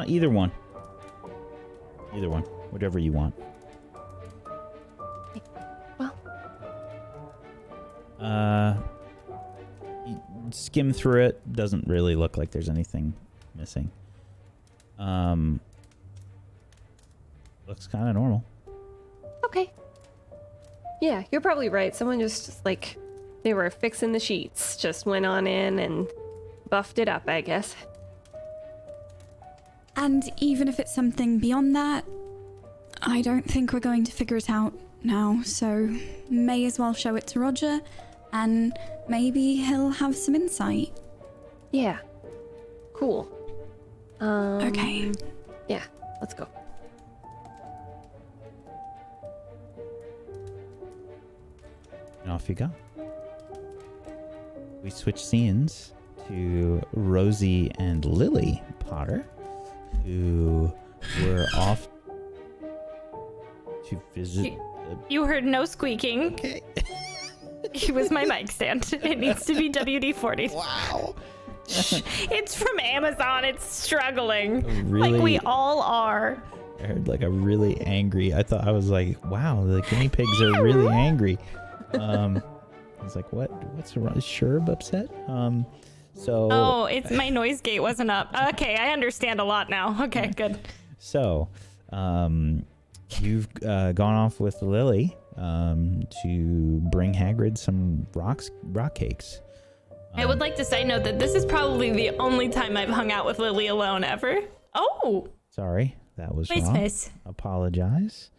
S1: Either one. Either one. Whatever you want.
S2: Well.
S1: You skim through it. Doesn't really look like there's anything missing. Looks kind of normal.
S2: Okay. Yeah, you're probably right. Someone just, like, they were fixing the sheets. Just went on in and buffed it up, I guess.
S6: And even if it's something beyond that, I don't think we're going to figure it out now, so may as well show it to Roger, and maybe he'll have some insight.
S2: Yeah. Cool.
S6: Okay.
S2: Yeah, let's go.
S1: And off you go. We switch scenes to Rosie and Lily Potter, who were off to visit.
S4: You heard no squeaking.
S1: Okay.
S4: It was my mic stand. It needs to be WD-40.
S1: Wow.
S4: It's from Amazon. It's struggling.
S1: Really,
S4: Like we all are.
S1: I heard like a really angry. I thought I was like, wow, the guinea pigs are really angry. I was like, what's wrong? Is Sherb upset? So.
S4: Oh, it's my noise gate wasn't up. Okay, I understand a lot now. Okay, good.
S1: So, you've gone off with Lily to bring Hagrid some rock cakes.
S4: I would like to side note that this is probably the only time I've hung out with Lily alone ever. Oh,
S1: Sorry, that was
S4: nice,
S1: wrong.
S4: nice.
S1: Apologize.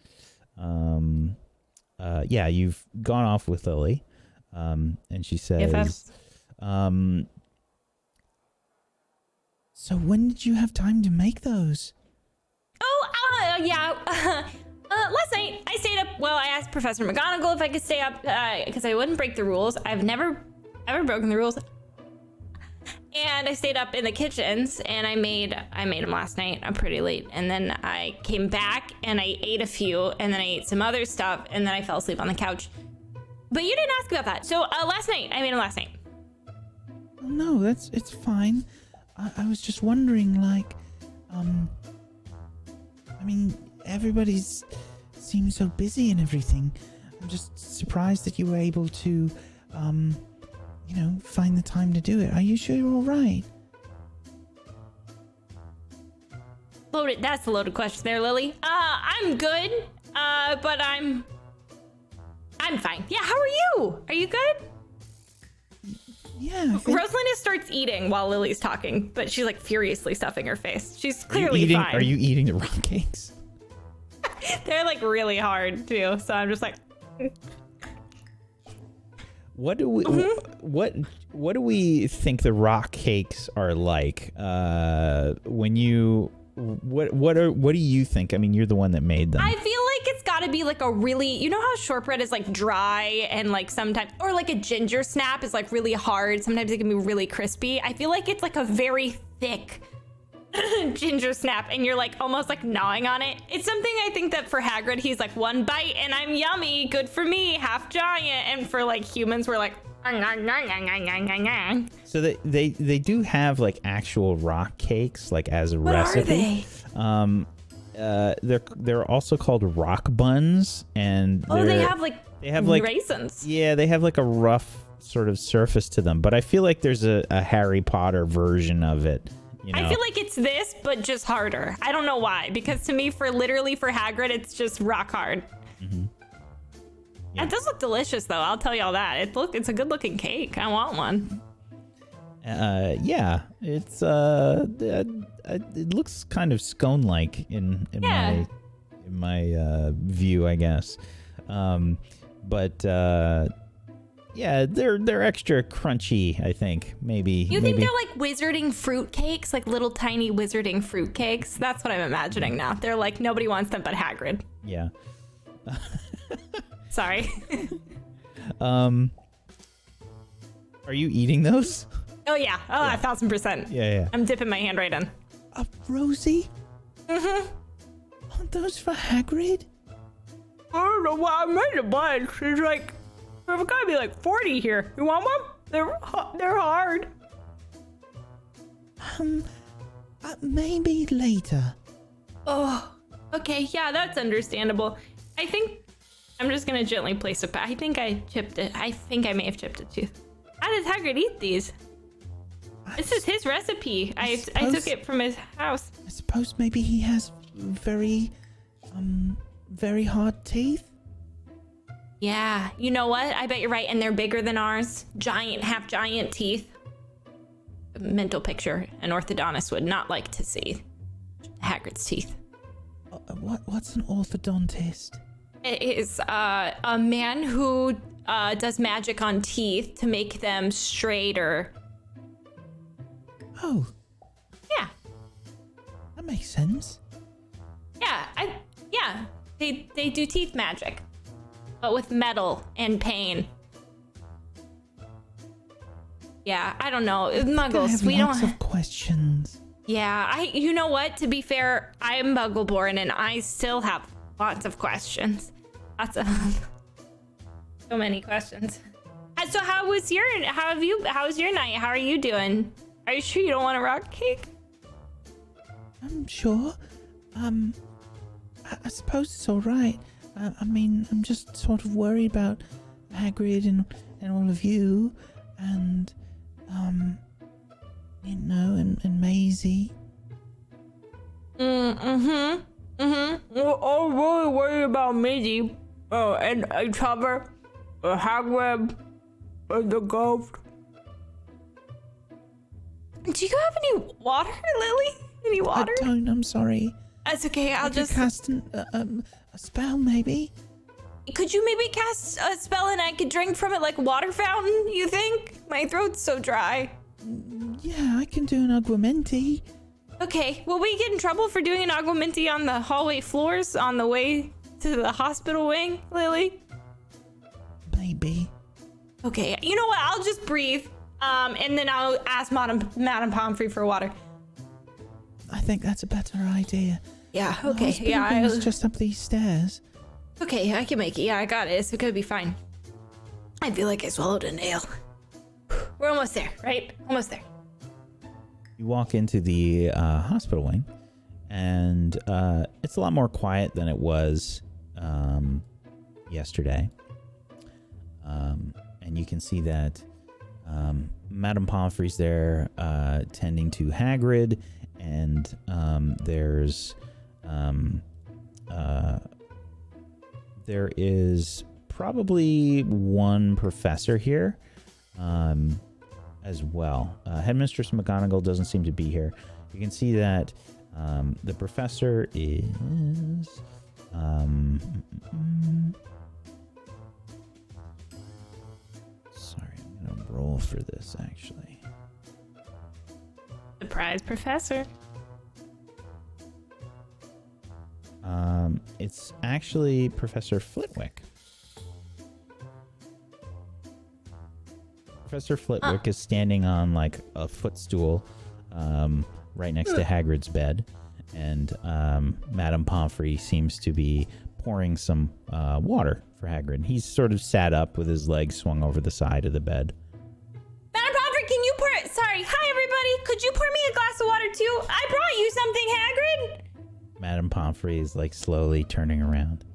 S1: Yeah, you've gone off with Lily, and she says, so when did you have time to make those?
S4: Oh, yeah. Last night I stayed up. Well, I asked Professor McGonagall if I could stay up because I wouldn't break the rules. I've never ever broken the rules. And I stayed up in the kitchens and I made them last night. I'm pretty late. And then I came back and I ate a few and then I ate some other stuff and then I fell asleep on the couch. But you didn't ask about that. So last night, I made them last night.
S5: Oh, no, it's fine. I was just wondering, like, I mean, everybody's seems so busy and everything. I'm just surprised that you were able to, find the time to do it. Are you sure you're all right?
S4: Loaded. That's a loaded question there, Lily. I'm good. But I'm fine. Yeah, how are you? Are you good?
S5: Yeah. I think...
S4: Rosalinda starts eating while Lily's talking, but she's like furiously stuffing her face. She's clearly fine.
S1: Are you eating the rock cakes?
S4: They're like really hard too, so I'm just like.
S1: What do we what do we think the rock cakes are like? When you what do you think? I mean, you're the one that made them.
S4: I feel like it's got to be like a really, you know how shortbread is like dry and like sometimes, or like a ginger snap is like really hard. Sometimes it can be really crispy. I feel like it's like a very thick ginger snap, and you're like almost like gnawing on it. It's something I think that for Hagrid, he's like, one bite and I'm yummy, good for me, half giant. And for like humans, we're like,
S1: So they do have like actual rock cakes, like as a
S4: what
S1: recipe.
S4: are they?
S1: They're also called rock buns, and
S4: They have like raisins.
S1: Yeah, they have like a rough sort of surface to them, but I feel like there's a Harry Potter version of it. You know?
S4: I feel like it's this, but just harder. I don't know why, because to me, for Hagrid, it's just rock hard.
S1: Mm-hmm. Yeah.
S4: It does look delicious, though. I'll tell you all that. It's a good looking cake. I want one.
S1: Yeah, it's it looks kind of scone-like in my view, I guess. But yeah, they're extra crunchy, I think. Maybe.
S4: You think they're like wizarding fruit cakes, like little tiny wizarding fruit cakes? That's what I'm imagining now. They're like, nobody wants them but Hagrid.
S1: Yeah.
S4: Sorry.
S1: Are you eating those?
S4: Oh yeah. Oh, yeah. 1,000%.
S1: Yeah.
S4: I'm dipping my hand right in.
S5: Rosie?
S4: Mm-hmm.
S5: Aren't those for Hagrid?
S4: I don't know why I made a bunch. It's like, there's gotta be like 40 here. You want one? They're hard.
S5: Maybe later.
S4: Oh, okay. Yeah, that's understandable. I think I'm just gonna gently place it back. I think I chipped it. I think I may have chipped a tooth. How does Hagrid eat these? This is his recipe. I took it from his house.
S5: I suppose maybe he has very hard teeth.
S4: Yeah, you know what? I bet you're right, and they're bigger than ours. Giant, half giant teeth. Mental picture an orthodontist would not like to see. Hagrid's teeth.
S5: What's an orthodontist?
S4: It is a man who does magic on teeth to make them straighter.
S5: Oh,
S4: Yeah,
S5: that makes sense.
S4: yeah. They do teeth magic, but with metal and pain. Yeah, I don't know. Muggles, we
S5: lots
S4: don't.
S5: of questions.
S4: Yeah, you know what? To be fair, I am Muggle-born, and I still have lots of questions. So many questions. So how was your night? How are you doing? Are you sure you don't want a rock cake?
S5: I'm sure. I suppose it's all right. I mean, I'm just sort of worried about Hagrid and all of you, and and Maisie.
S4: Well, I'm really worried about Maisie. And Trevor, Hagrid, and the ghost. Do you have any water, Lily? Any water?
S5: I don't. I'm sorry.
S4: That's okay. I'll just
S5: cast a spell, maybe.
S4: Could you maybe cast a spell and I could drink from it like a water fountain, you think? My throat's so dry.
S5: Yeah, I can do an aguamenti.
S4: Okay, will we get in trouble for doing an aguamenti on the hallway floors on the way to the hospital wing, Lily?
S5: Maybe.
S4: Okay, you know what? I'll just breathe, and then I'll ask Madame Pomfrey for water.
S5: I think that's a better idea.
S4: Yeah, okay,
S5: It's just up these stairs.
S4: Okay, I can make it. Yeah, I got it. It's gonna be fine. I feel like I swallowed a nail. We're almost there, right? Almost there.
S1: You walk into the hospital wing, and it's a lot more quiet than it was yesterday. And you can see that Madame Pomfrey's there tending to Hagrid, and there is probably one professor here as well. Headmistress McGonagall doesn't seem to be here. You can see that the professor is... sorry, I'm going to roll for this, actually.
S4: Surprise, Professor.
S1: It's actually Professor Flitwick. Professor Flitwick is standing on like a footstool right next to Hagrid's bed, and Madame Pomfrey seems to be pouring some water for Hagrid. He's sort of sat up with his legs swung over the side of the bed.
S4: Madam Pomfrey, can you pour? Sorry, hi everybody. Could you pour me a glass of water too? I brought you something, Hagrid.
S1: Madame Pomfrey is like slowly turning around.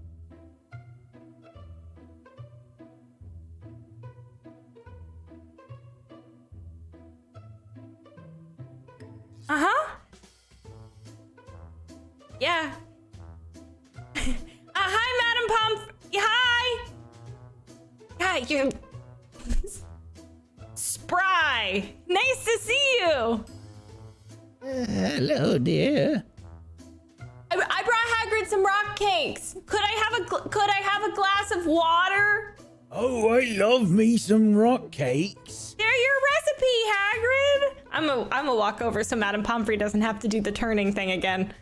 S4: Uh-huh. Yeah. Hi, Madam Pomfrey. Hi. Hi, you're spry. Nice to see you.
S1: Hello, dear.
S4: I brought Hagrid some rock cakes. Could I have a glass of water?
S5: Oh, I love me some rock cakes.
S4: They're your recipe, Hagrid. I'm a walk over so Madame Pomfrey doesn't have to do the turning thing again.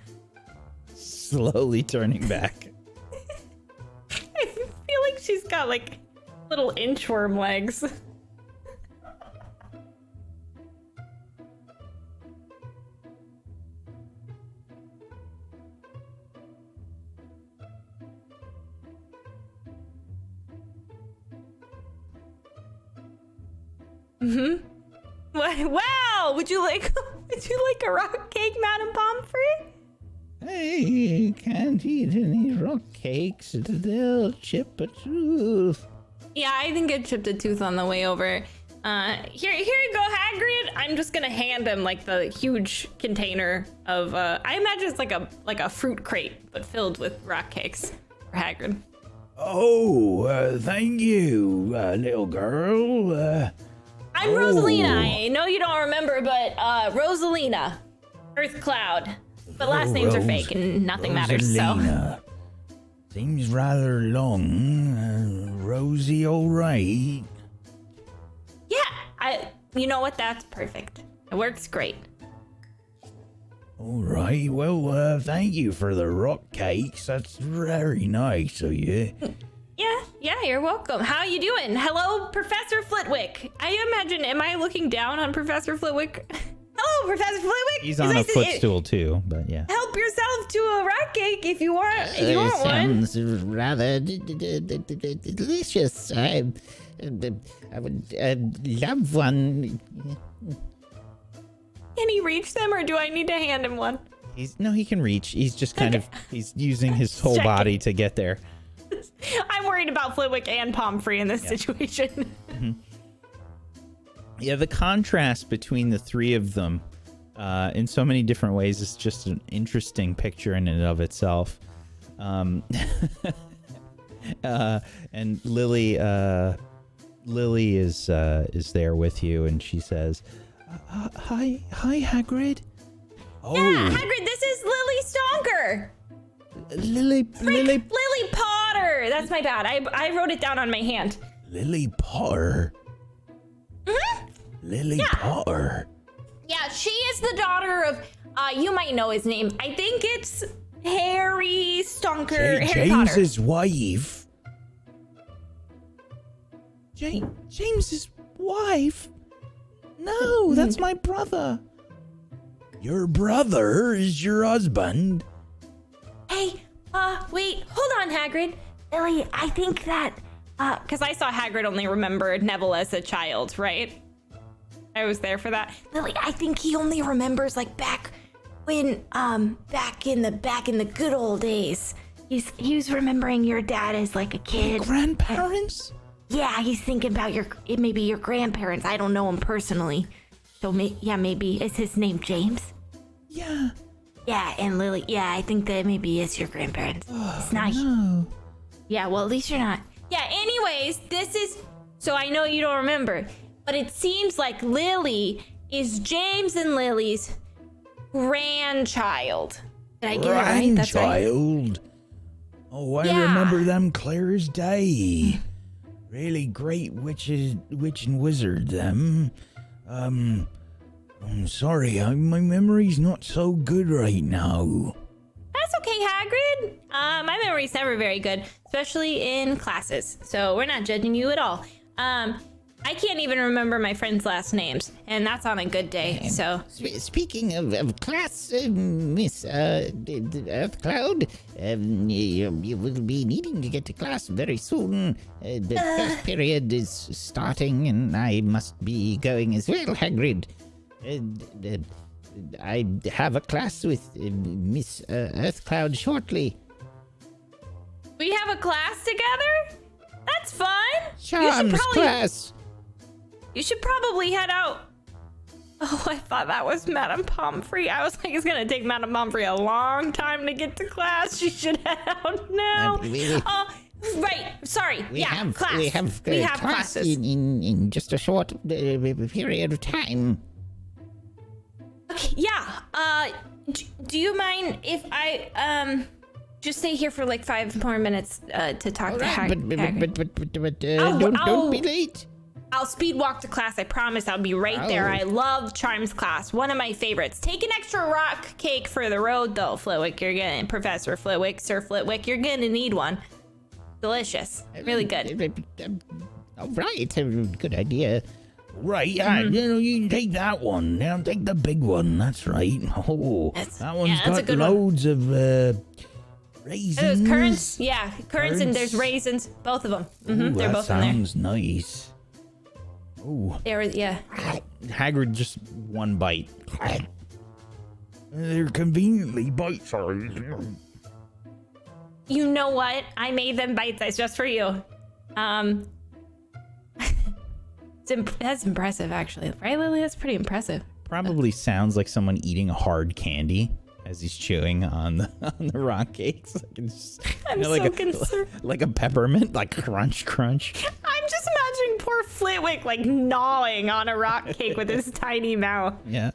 S1: Slowly turning back.
S4: I feel like she's got like little inchworm legs. Mm-hmm. Wow! Would you like a rock cake, Madame Pomfrey?
S1: Hey, can't eat any rock cakes. They'll chip a tooth.
S4: Yeah, I think I chipped a tooth on the way over. Here you go, Hagrid. I'm just gonna hand him like the huge container of. I imagine it's like a fruit crate, but filled with rock cakes for Hagrid.
S5: Oh, thank you, little girl.
S4: I'm Rosalina. I know you don't remember, but Rosalina, Earth Cloud. But last names are fake and nothing matters. So.
S5: Rosalina. Seems rather long. Rosie, all right.
S4: Yeah, you know what? That's perfect. It works great.
S5: All right. Well, thank you for the rock cakes. That's very nice of you.
S4: Yeah, you're welcome. How you doing? Hello, Professor Flitwick. I imagine, am I looking down on Professor Flitwick? Hello, Professor Flitwick.
S1: He's on a footstool too, but yeah.
S4: Help yourself to a rock cake if you want. If you want one.
S7: Sounds rather delicious. I would love one.
S4: Can he reach them, or do I need to hand him one?
S1: He can reach. He's just kind of he's using his whole
S4: Checking.
S1: body to get there.
S4: I'm worried about Flitwick and Pomfrey in this situation.
S1: Mm-hmm. Yeah, the contrast between the three of them in so many different ways is just an interesting picture in and of itself. And Lily is there with you, and she says, "Hi, Hagrid."
S5: Oh,
S4: Yeah, Hagrid, this is Lily Stonker.
S1: Lily
S4: Potter. That's my bad. I wrote it down on my hand.
S5: Lily Potter.
S4: Mm-hmm.
S5: Lily Potter.
S4: Yeah, she is the daughter of, you might know his name. I think it's Harry Stonker. Harry Potter.
S5: James's wife.
S1: James's wife? No, that's my brother.
S5: Your brother is your husband.
S4: Hey, wait, hold on, Hagrid. Lily, I think that, because I saw Hagrid only remember Neville as a child, right? I was there for that. Lily, I think he only remembers like back when, back in the good old days. He's remembering your dad as like a kid.
S1: Grandparents?
S4: Yeah, he's thinking about maybe your grandparents. I don't know him personally. So maybe is his name James?
S1: Yeah.
S4: Yeah, and Lily, yeah, I think that maybe it's your grandparents. It's not.
S1: No.
S4: Yeah, well, at least you're not. Yeah, anyways, so I know you don't remember, but it seems like Lily is James and Lily's grandchild. Did I get it right? That's right.
S5: Grandchild? Oh, I
S4: Yeah.
S5: remember them clear as day. Really great witch and wizard, them. I'm sorry, my memory's not so good right now.
S4: That's okay, Hagrid. My memory's never very good, especially in classes. So we're not judging you at all. I I can't even remember my friends' last names, and that's on a good day. So,
S7: Speaking of class, Miss Earth Cloud, you will be needing to get to class very soon. The first period is starting, and I must be going as well, Hagrid. I have a class with Miss Earth Cloud shortly.
S4: we have a class together? That's fun.
S7: Charms class.
S4: You should probably head out. Oh, I thought that was Madame Pomfrey. I was like, it's gonna take Madame Pomfrey a long time to get to class. She should head out now. Right. Sorry.
S7: We
S4: yeah,
S7: have
S4: class.
S7: We have class
S4: classes.
S7: in just a short period of time.
S4: Okay, yeah. Do you mind if I just stay here for like 5 more minutes to talk to Hagrid?
S7: But don't be late.
S4: I'll speed walk to class. I promise I'll be right there. I love Charms class. One of my favorites. Take an extra rock cake for the road, though, Flitwick. You're gonna, Professor Flitwick, Sir Flitwick, you're gonna need one. Delicious. Really good.
S7: All right, good idea.
S5: Right, yeah, you can take that one. Now take the big one. That's right. Oh, that one's
S4: that's a
S5: got
S4: good one.
S5: loads of raisins.
S4: There's currants. Yeah, currants and there's raisins. Both of them.
S5: Ooh,
S4: They're
S5: that
S4: both in there.
S5: sounds nice. Oh,
S4: Yeah.
S1: Hagrid just one bite.
S5: they're conveniently bite-sized.
S4: You know what? I made them bite-sized just for you. That's impressive, actually. Right, Lily? That's pretty impressive.
S1: Probably sounds like someone eating a hard candy as he's chewing on the rock cakes. Like it's just,
S4: I'm
S1: like
S4: so concerned.
S1: like a peppermint, like crunch, crunch.
S4: I'm just imagining poor Flitwick like gnawing on a rock cake with his tiny mouth.
S1: Yeah.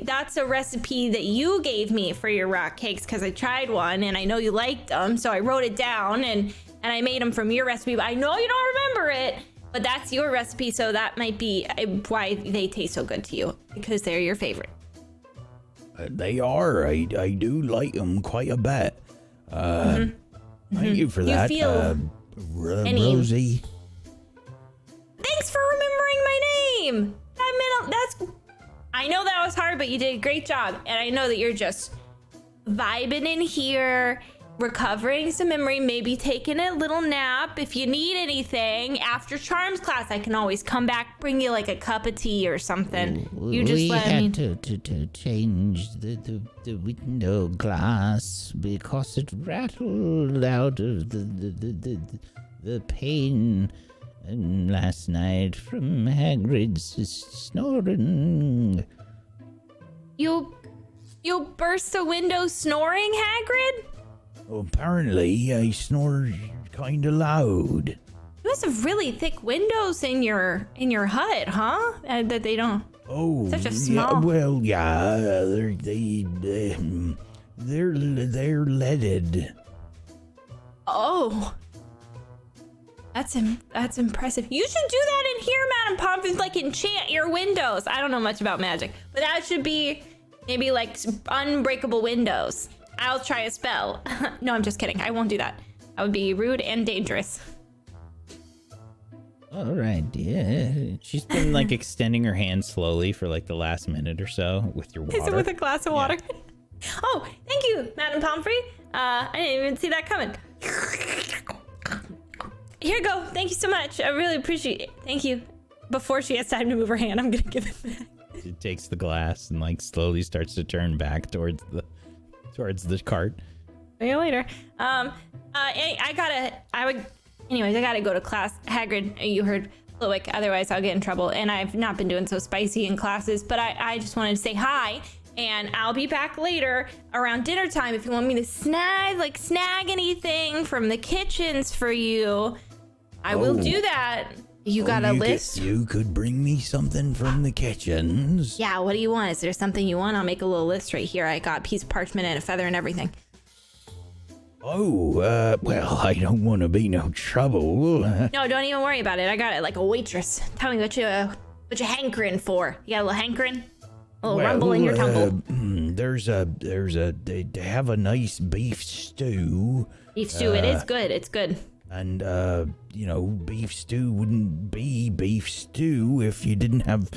S4: That's a recipe that you gave me for your rock cakes because I tried one and I know you liked them, so I wrote it down and I made them from your recipe, but I know you don't remember it, but that's your recipe, so that might be why they taste so good to you, because they're your favorite.
S5: They are. I do like them quite a bit. Thank you for that, Rosie.
S4: Thanks for remembering my name. I know that was hard, but you did a great job. And I know that you're just vibing in here, recovering some memory, maybe taking a little nap. If you need anything after Charms class, I can always come back, bring you like a cup of tea or something. You just let me.
S7: We had to change the window glass because it rattled out of the pane. And last night from Hagrid's snoring.
S4: You burst the window snoring, Hagrid?
S5: Well, apparently, I snore kind of loud.
S4: You have really thick windows in your hut, huh? That they don't.
S5: Oh,
S4: Such a small.
S5: Yeah, well, yeah, they're leaded.
S4: Oh. That's impressive. You should do that in here, Madam Pomfrey, like enchant your windows. I don't know much about magic, but that should be maybe like unbreakable windows. I'll try a spell. No, I'm just kidding. I won't do that. That would be rude and dangerous.
S7: All right, dear.
S1: She's been like extending her hand slowly for like the last minute or so with your water.
S4: Is it with a glass of water? Oh, thank you, Madam Pomfrey. I didn't even see that coming. Here you go. Thank you so much. I really appreciate it. Thank you. Before she has time to move her hand, I'm gonna give it back.
S1: She takes the glass and like slowly starts to turn back towards the cart.
S4: See you later. I gotta go to class. Hagrid, you heard Flitwick, otherwise I'll get in trouble. And I've not been doing so spicy in classes, but I just wanted to say hi. And I'll be back later around dinner time if you want me to snag anything from the kitchens for you. I will do that. You got a list?
S5: You could bring me something from the kitchens.
S4: Yeah, what do you want? Is there something you want? I'll make a little list right here. I got a piece of parchment and a feather and everything.
S5: Oh, well, I don't want to be no trouble.
S4: No, don't even worry about it. I got it like a waitress. Tell me what you hankering for. You got a little hankering? A little rumble in your tumble.
S5: they have a nice beef stew.
S4: Beef stew, it is good. It's good.
S5: And, beef stew wouldn't be beef stew if you didn't have,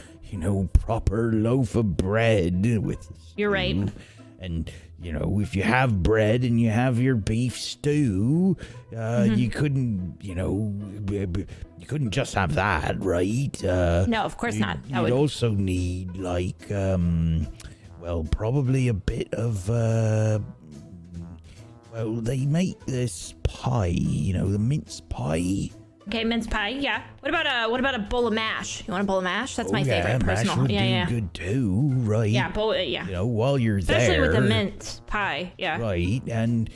S5: proper loaf of bread with
S4: You're right.
S5: And, if you have bread and you have your beef stew, you couldn't, you couldn't just have that, right?
S4: No, of course not.
S5: You'd also need, probably a bit of, they make this pie, the mince pie.
S4: Okay, mince pie. Yeah. What about a bowl of mash? You want a bowl of mash? That's my favorite.
S5: Mash
S4: Personal.
S5: would
S4: Yeah.
S5: do good too, right?
S4: Yeah. Bowl. Yeah.
S5: While you're
S4: Especially
S5: there,
S4: with the mince pie. Yeah.
S5: right? And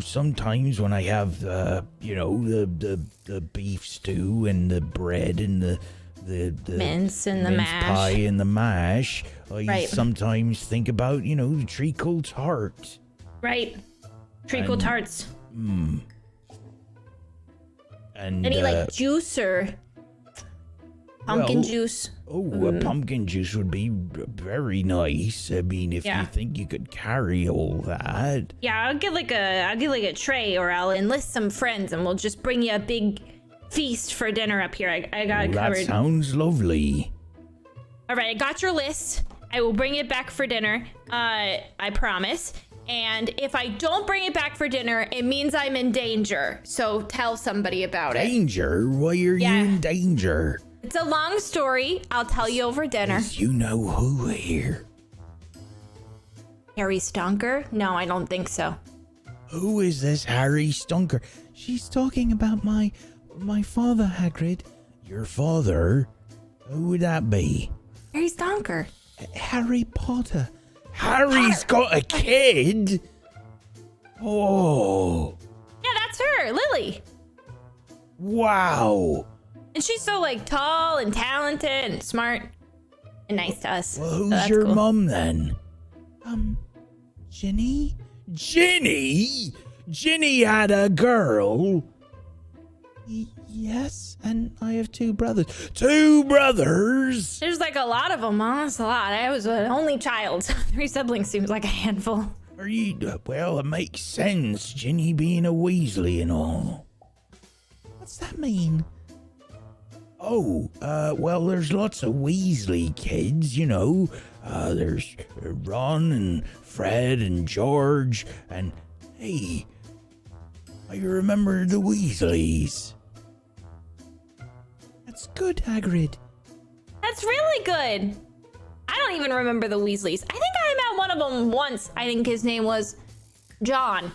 S5: sometimes when I have the beef stew and the bread and the
S4: mince and the
S5: mince
S4: mash.
S5: pie and the mash, I
S4: Right.
S5: sometimes think about the treacle tart.
S4: Right. Treacle
S5: And-
S4: tarts.
S5: And
S4: Any juice or pumpkin juice?
S5: a pumpkin juice would be very nice. I mean, if
S4: Yeah.
S5: you think you could carry all that.
S4: Yeah, I'll get like a tray, or I'll enlist some friends, and we'll just bring you a big feast for dinner up here. I got it
S5: That
S4: covered.
S5: sounds lovely.
S4: All right, I got your list. I will bring it back for dinner. I promise. And if I don't bring it back for dinner, it means I'm in danger. So tell somebody about it.
S5: Danger? Why are
S4: Yeah.
S5: you in danger?
S4: It's a long story. I'll tell you over dinner.
S5: Is you know who here?
S4: Harry Stonker? No, I don't think so.
S5: Who is this Harry Stonker?
S1: She's talking about my father, Hagrid.
S5: Your father? Who would that be?
S4: Harry Stonker.
S1: Harry Potter.
S5: Harry's got a kid? Oh,
S4: Yeah, that's her, Lily.
S5: wow.
S4: And she's so tall and talented and smart and nice to us.
S5: Well,
S4: So
S5: who's
S4: that's
S5: your
S4: cool.
S5: mum then?
S1: Ginny?
S5: Ginny? Ginny had a girl?
S1: Yes, and I have two brothers.
S5: 2 brothers?
S4: There's a lot of them, huh? That's a lot. I was an only child. 3 siblings seems like a handful.
S5: Are you? Well, it makes sense, Ginny being a Weasley and all.
S1: What's that mean?
S5: Oh, well, there's lots of Weasley kids, there's Ron and Fred and George, and hey, I remember the Weasleys.
S1: That's good, Hagrid.
S4: That's really good. I don't even remember the Weasleys. I think I met one of them once. I think his name was John.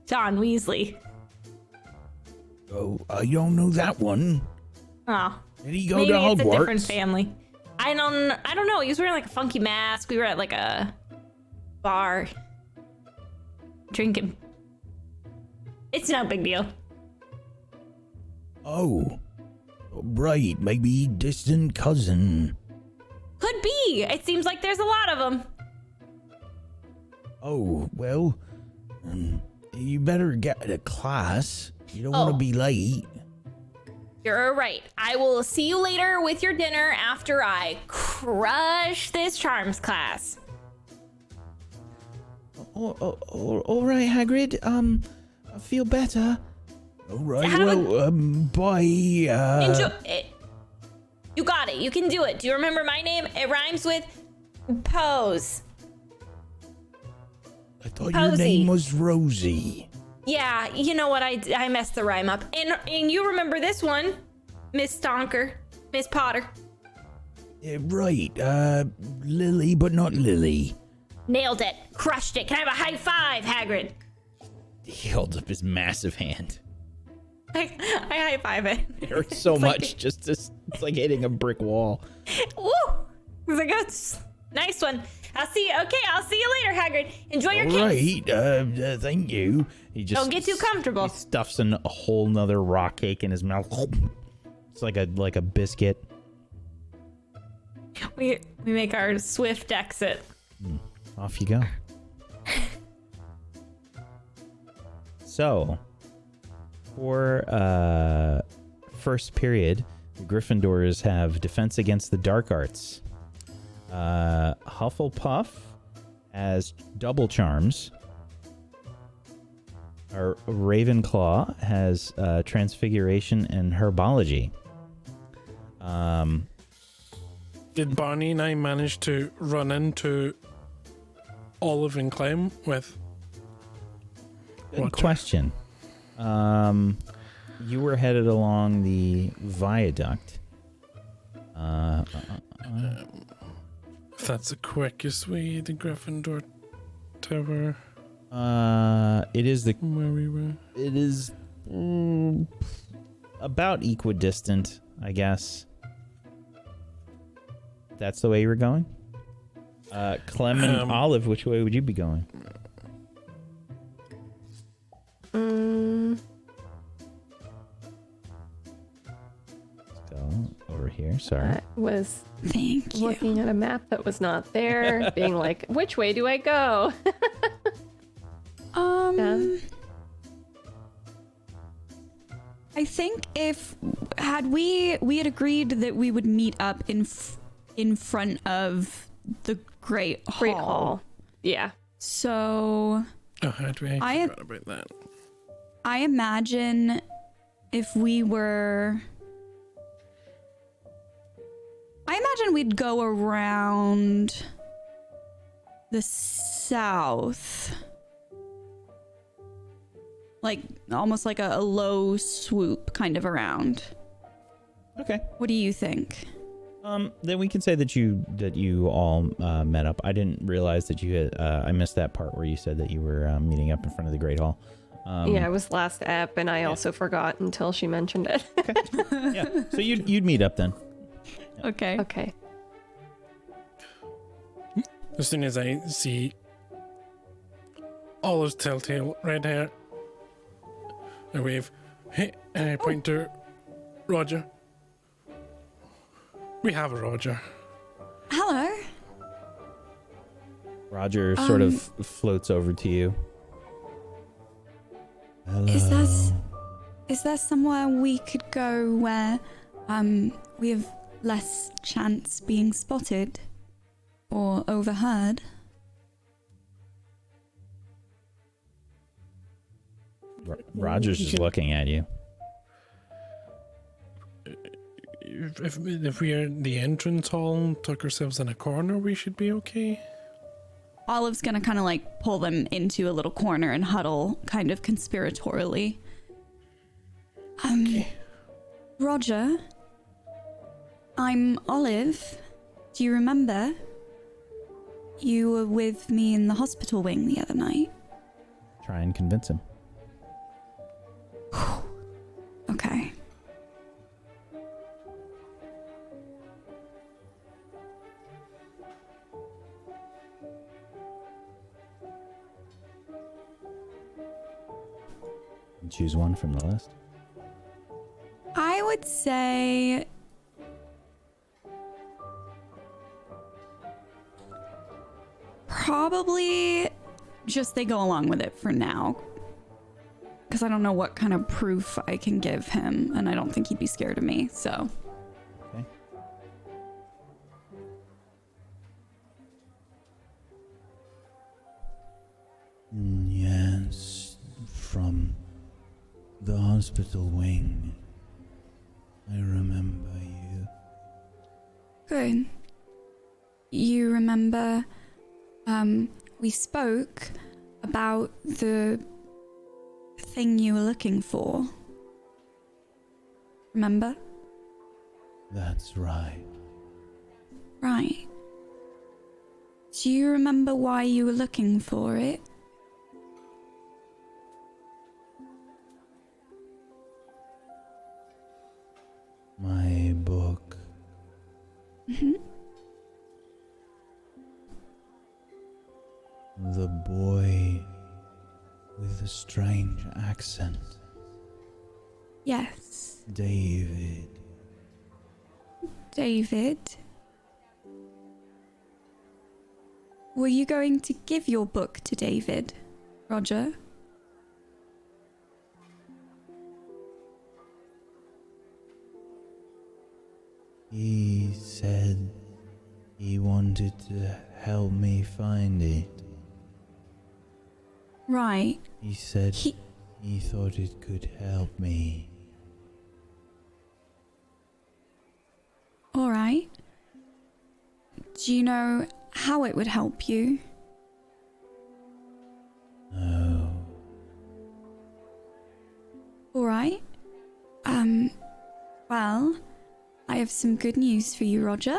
S4: John Weasley.
S5: Oh, I don't know that one.
S4: Oh.
S5: Did he go
S4: Maybe
S5: to
S4: it's
S5: Hogwarts?
S4: a different family. I don't know. He was wearing a funky mask. We were at a bar drinking. It's no big deal.
S5: Oh, right, maybe distant cousin.
S4: Could be. It seems like there's a lot of them.
S5: Oh, well, you better get to class. You don't want to be late.
S4: You're right. I will see you later with your dinner after I crush this charms class.
S1: All right, Hagrid. I feel better.
S5: All right,
S4: Have a-
S5: well, bye.
S4: Enjoy it. You got it. You can do it. Do you remember my name? It rhymes with pose.
S5: I thought
S4: Posey.
S5: your name was Rosie.
S4: Yeah, you know what? I messed the rhyme up. And you remember this one, Miss Stonker, Miss Potter.
S5: Right, Lily, but not Lily.
S4: Nailed it. Crushed it. Can I have a high five, Hagrid?
S1: He holds up his massive hand.
S4: I high five it.
S1: It hurts so much. It's like hitting a brick wall.
S4: Woo! It was a good, nice one. I'll see you later, Hagrid. Enjoy your
S5: All
S4: cake.
S5: right, thank you.
S1: He just
S4: Don't get too comfortable.
S1: He stuffs a whole nother rock cake in his mouth. It's like a biscuit.
S4: We make our swift exit.
S1: Off you go. So, for first period, the Gryffindors have defense against the dark arts. Hufflepuff has double charms. Our Ravenclaw has transfiguration and herbology.
S3: Did Barney and I manage to run into Olive and Clem with
S1: Good
S3: Roger?
S1: question. You were headed along the viaduct.
S3: If that's the quickest way to Gryffindor Tower,
S1: It is the.
S3: where we were.
S1: It is about equidistant, I guess. That's the way you were going. Clem and Olive, which way would you be going? Let's go over here. Sorry.
S2: I was
S6: Thank you.
S2: looking at a map that was not there, being like, which way do I go? Yeah.
S6: I think if we had agreed that we would meet up in front of the Great Hall.
S2: Great Hall. Yeah.
S6: So
S3: Oh, had we? I forgot about that.
S6: I imagine if we were, I imagine we'd go around the south. Like almost like a low swoop kind of around.
S1: Okay.
S6: What do you think?
S1: Then we can say that you all met up. I didn't realize that you had. I missed that part where you said that you were meeting up in front of the Great Hall.
S2: Yeah, it was last ep, and I also forgot until she mentioned it.
S1: Yeah. So you'd meet up then.
S6: Okay.
S2: Okay.
S3: As soon as I see Olive's telltale red hair, I wave, hey, and I point to Roger. We have a Roger.
S6: Hello.
S1: Roger sort of floats over to you.
S5: Hello.
S6: Is there somewhere we could go where we have less chance being spotted or overheard?
S1: Roger's just looking at you.
S3: If we're in the entrance hall and tuck ourselves in a corner, we should be okay.
S6: Olive's gonna kind of like pull them into a little corner and huddle kind of conspiratorially. Roger, I'm Olive. Do you remember? You were with me in the hospital wing the other night.
S1: Try and convince him.
S6: Okay.
S1: Choose one from the list.
S6: I would say probably just they go along with it for now. Because I don't know what kind of proof I can give him, and I don't think he'd be scared of me, so.
S1: Okay.
S5: Yes, from the hospital wing. I remember you.
S6: Good. You remember, we spoke about the thing you were looking for. Remember?
S5: That's right.
S6: Right. Do you remember why you were looking for it?
S5: My book.
S6: Mm-hmm.
S5: The boy with the strange accent.
S6: Yes.
S5: David.
S6: David. Were you going to give your book to David, Roger?
S5: He said he wanted to help me find it.
S6: Right.
S5: He said
S6: He...
S5: he thought it could help me.
S6: All right. Do you know how it would help you?
S5: No.
S6: All right. Well, I have some good news for you, Roger.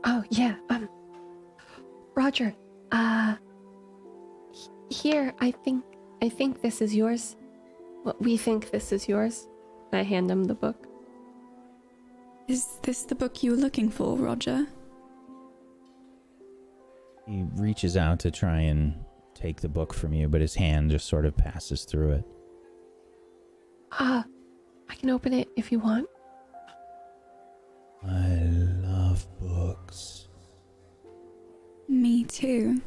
S2: Oh, yeah. Roger, here, I think this is yours. Well, we think this is yours. I hand him the book.
S6: Is this the book you were looking for, Roger?
S1: He reaches out to try and take the book from you, but his hand just sort of passes through it.
S2: I can open it if you want.
S5: I love books.
S6: Me too.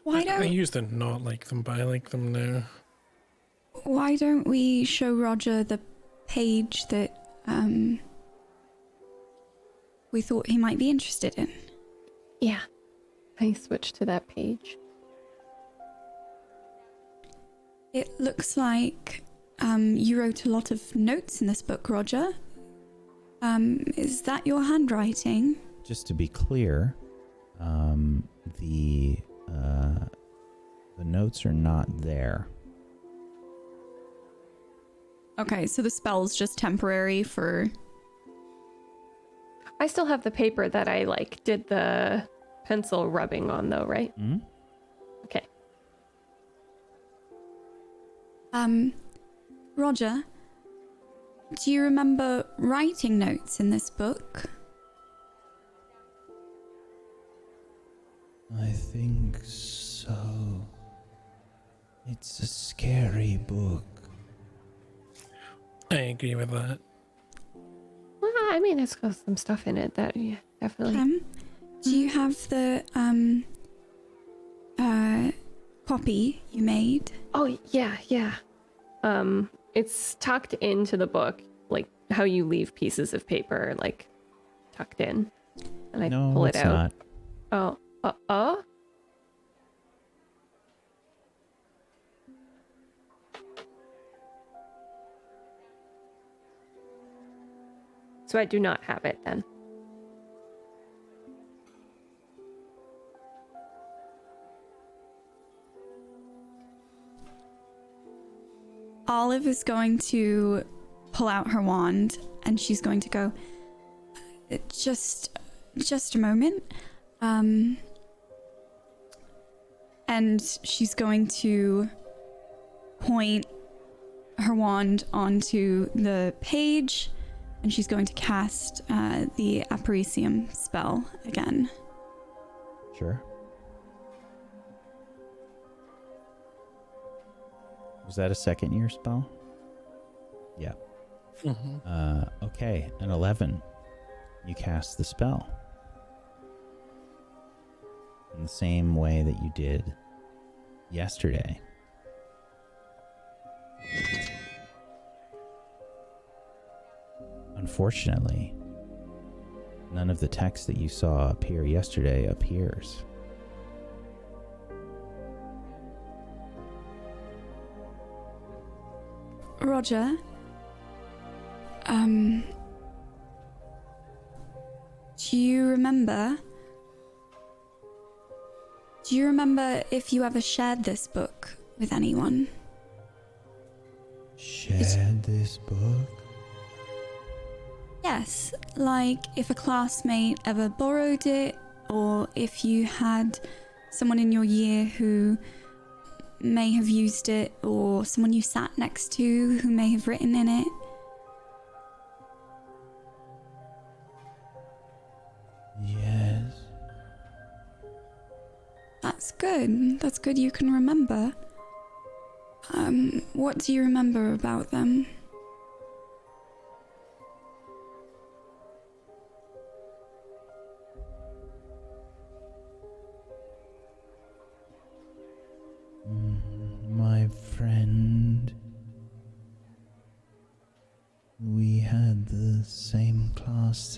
S6: Why
S3: I
S6: don't
S3: used to not like them, but I like them now.
S6: Why don't we show Roger the page that we thought he might be interested in?
S2: Yeah. I switch to that page.
S6: It looks like you wrote a lot of notes in this book, Roger. Is that your handwriting?
S1: Just to be clear, the notes are not there.
S6: Okay, so the spell's just temporary for...
S2: I still have the paper that I did the pencil rubbing on though, right?
S1: Hmm?
S2: Okay.
S6: Roger, do you remember writing notes in this book?
S5: I think so. It's a scary book.
S3: I agree with that.
S2: Well, I mean, it's got some stuff in it that, yeah, definitely.
S6: Do you have the copy you made?
S2: Oh, yeah. It's tucked into the book, like how you leave pieces of paper, tucked in. And I
S1: No,
S2: pull it
S1: it's
S2: out.
S1: not.
S2: Oh. So I do not have it then.
S6: Olive is going to pull out her wand and she's going to go, just a moment. And she's going to point her wand onto the page and she's going to cast the Aparicium spell again.
S1: Sure. Was that a second year spell? Yeah. Okay, an 11. You cast the spell. In the same way that you did yesterday. Unfortunately, none of the text that you saw appear yesterday appears.
S6: Roger, do you remember if you ever shared this book with anyone?
S5: Shared this book?
S6: Yes, like if a classmate ever borrowed it, or if you had someone in your year who may have used it, or someone you sat next to who may have written in it.
S5: Yes.
S6: That's good. That's good you can remember. What do you remember about them?
S5: My friend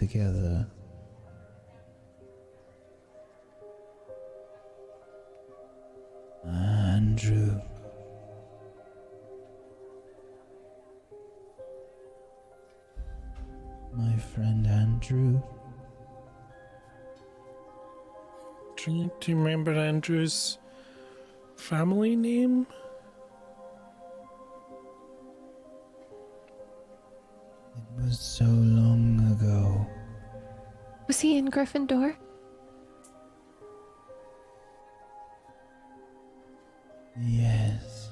S5: together. Andrew. My friend Andrew.
S3: Do you remember Andrew's family name?
S5: It was so long ago.
S2: Was he in Gryffindor?
S5: Yes.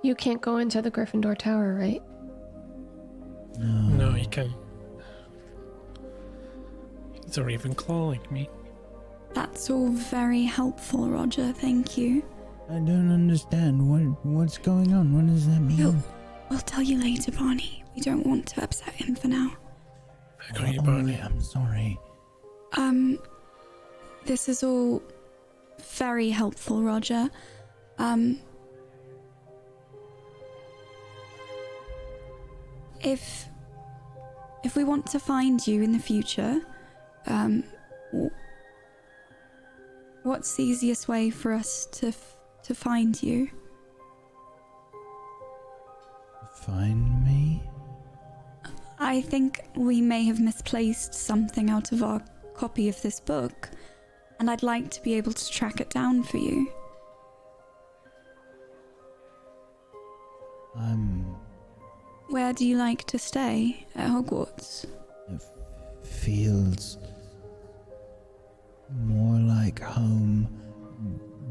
S2: You can't go into the Gryffindor Tower, right?
S3: No, he can't. He's a Ravenclaw like me.
S6: That's all very helpful, Roger. Thank you.
S5: I don't understand. What's going on? What does that mean?
S6: We'll tell you later, Barney. We don't want to upset him for now.
S3: I got you, Barney.
S5: I'm sorry.
S6: This is all very helpful, Roger. If we want to find you in the future, what's the easiest way for us to find you?
S5: Find me?
S6: I think we may have misplaced something out of our copy of this book, and I'd like to be able to track it down for you. Where do you like to stay at Hogwarts?
S5: It feels more like home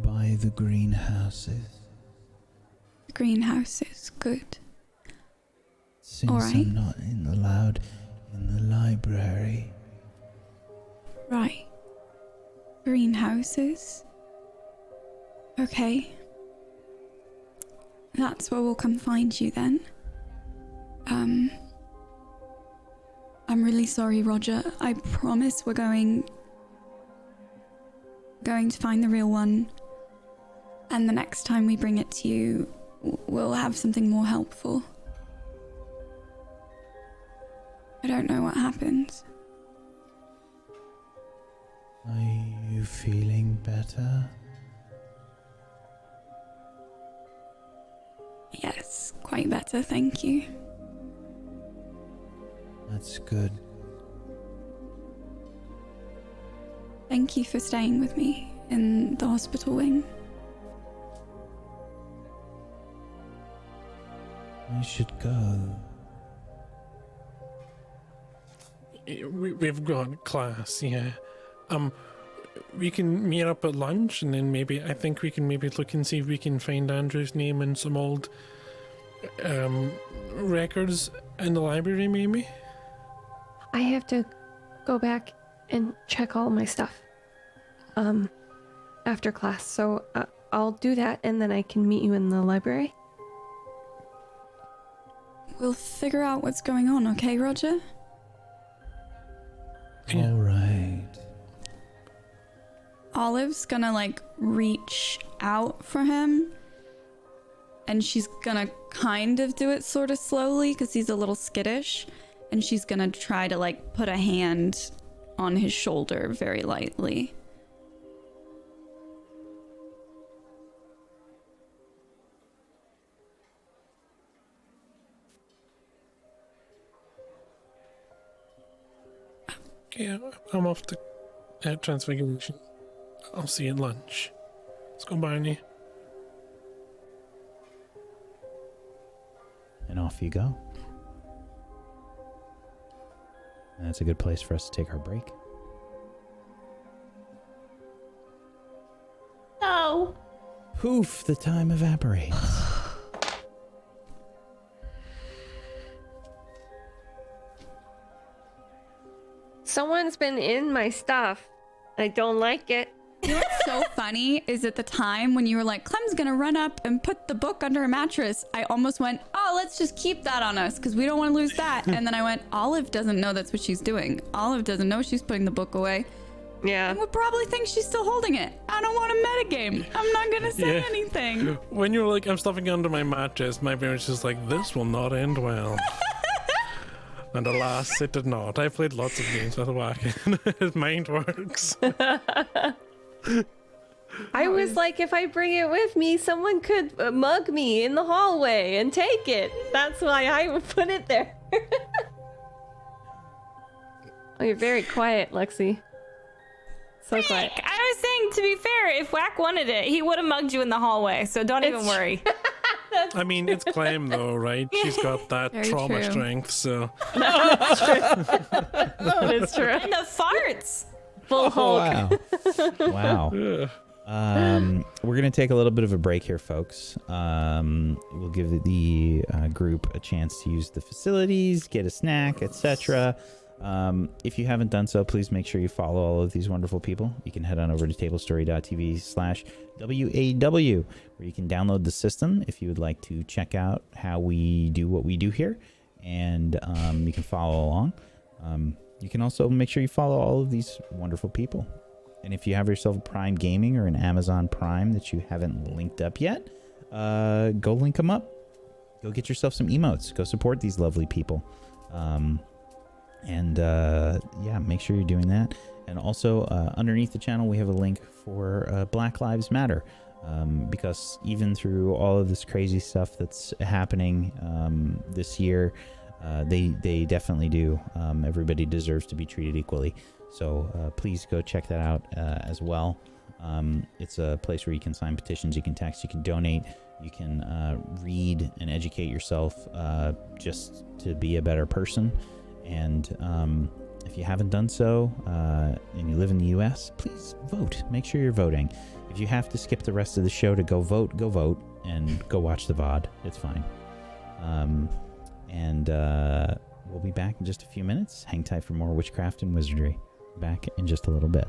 S5: by the greenhouses.
S6: The greenhouses, good.
S5: Since
S6: All right.
S5: I'm not allowed in the library.
S6: Right. Greenhouses. Okay. That's where we'll come find you then. I'm really sorry, Roger. I promise we're going to find the real one. And the next time we bring it to you, we'll have something more helpful. I don't know what happened.
S5: Are you feeling better?
S6: Yes, quite better, thank you.
S5: That's good.
S6: Thank you for staying with me in the hospital wing.
S5: I should go.
S3: We've got class, yeah. We can meet up at lunch, and then I think we can maybe look and see if we can find Andrew's name in some old records in the library, maybe.
S2: I have to go back and check all my stuff after class, so I'll do that and then I can meet you in the library.
S6: We'll figure out what's going on, okay, Roger?
S3: Yeah.
S5: All right.
S6: Olive's gonna reach out for him, and she's gonna kind of do it sort of slowly because he's a little skittish, and she's gonna try to put a hand on his shoulder very lightly.
S3: Yeah, I'm off to Transfiguration. I'll see you at lunch. Let's go, Barney.
S1: And off you go. And that's a good place for us to take our break.
S4: No.
S1: Poof, the time evaporates.
S2: Someone's been in my stuff. I don't like it.
S6: You know what's so funny is at the time when you were like, Clem's gonna run up and put the book under a mattress, I almost went, oh, let's just keep that on us because we don't want to lose that. And then I went, Olive doesn't know that's what she's doing. Olive doesn't know she's putting the book away.
S2: Yeah.
S6: And would probably think she's still holding it. I don't want a metagame. I'm not gonna say anything.
S3: When you were like, I'm stuffing it under my mattress, my parents just like, this will not end well. And alas, it did not. I played lots of games with Whack. His mind works.
S2: I was like, if I bring it with me, someone could mug me in the hallway and take it. That's why I would put it there. Oh, you're very quiet, Lexi. So quiet.
S4: I was saying, to be fair, if Whack wanted it, he would have mugged you in the hallway, so don't even worry.
S3: I mean, it's Clem, though, right? She's got that
S6: Very
S3: trauma
S6: true.
S3: strength, so...
S2: That is true.
S4: And the farts!
S2: Full Hulk.
S1: Wow. We're going to take a little bit of a break here, folks. We'll give the group a chance to use the facilities, get a snack, etc. If you haven't done so, please make sure you follow all of these wonderful people. You can head on over to tablestory.tv/WAW, where you can download the system if you would like to check out how we do what we do here. And you can follow along. You can also make sure you follow all of these wonderful people. And if you have yourself a Prime Gaming or an Amazon Prime that you haven't linked up yet, go link them up. Go get yourself some emotes. Go support these lovely people. Yeah, make sure you're doing that. And also, underneath the channel, we have a link for Black Lives Matter. Because even through all of this crazy stuff that's happening this year, they definitely do. Everybody deserves to be treated equally. So please go check that out as well. It's a place where you can sign petitions, you can text, you can donate, you can read and educate yourself just to be a better person. And if you haven't done so and you live in the U.S., please vote. Make sure you're voting. If you have to skip the rest of the show to go vote, and go watch the VOD. It's fine. We'll be back in just a few minutes. Hang tight for more Witchcraft and Wizardry. Back in just a little bit.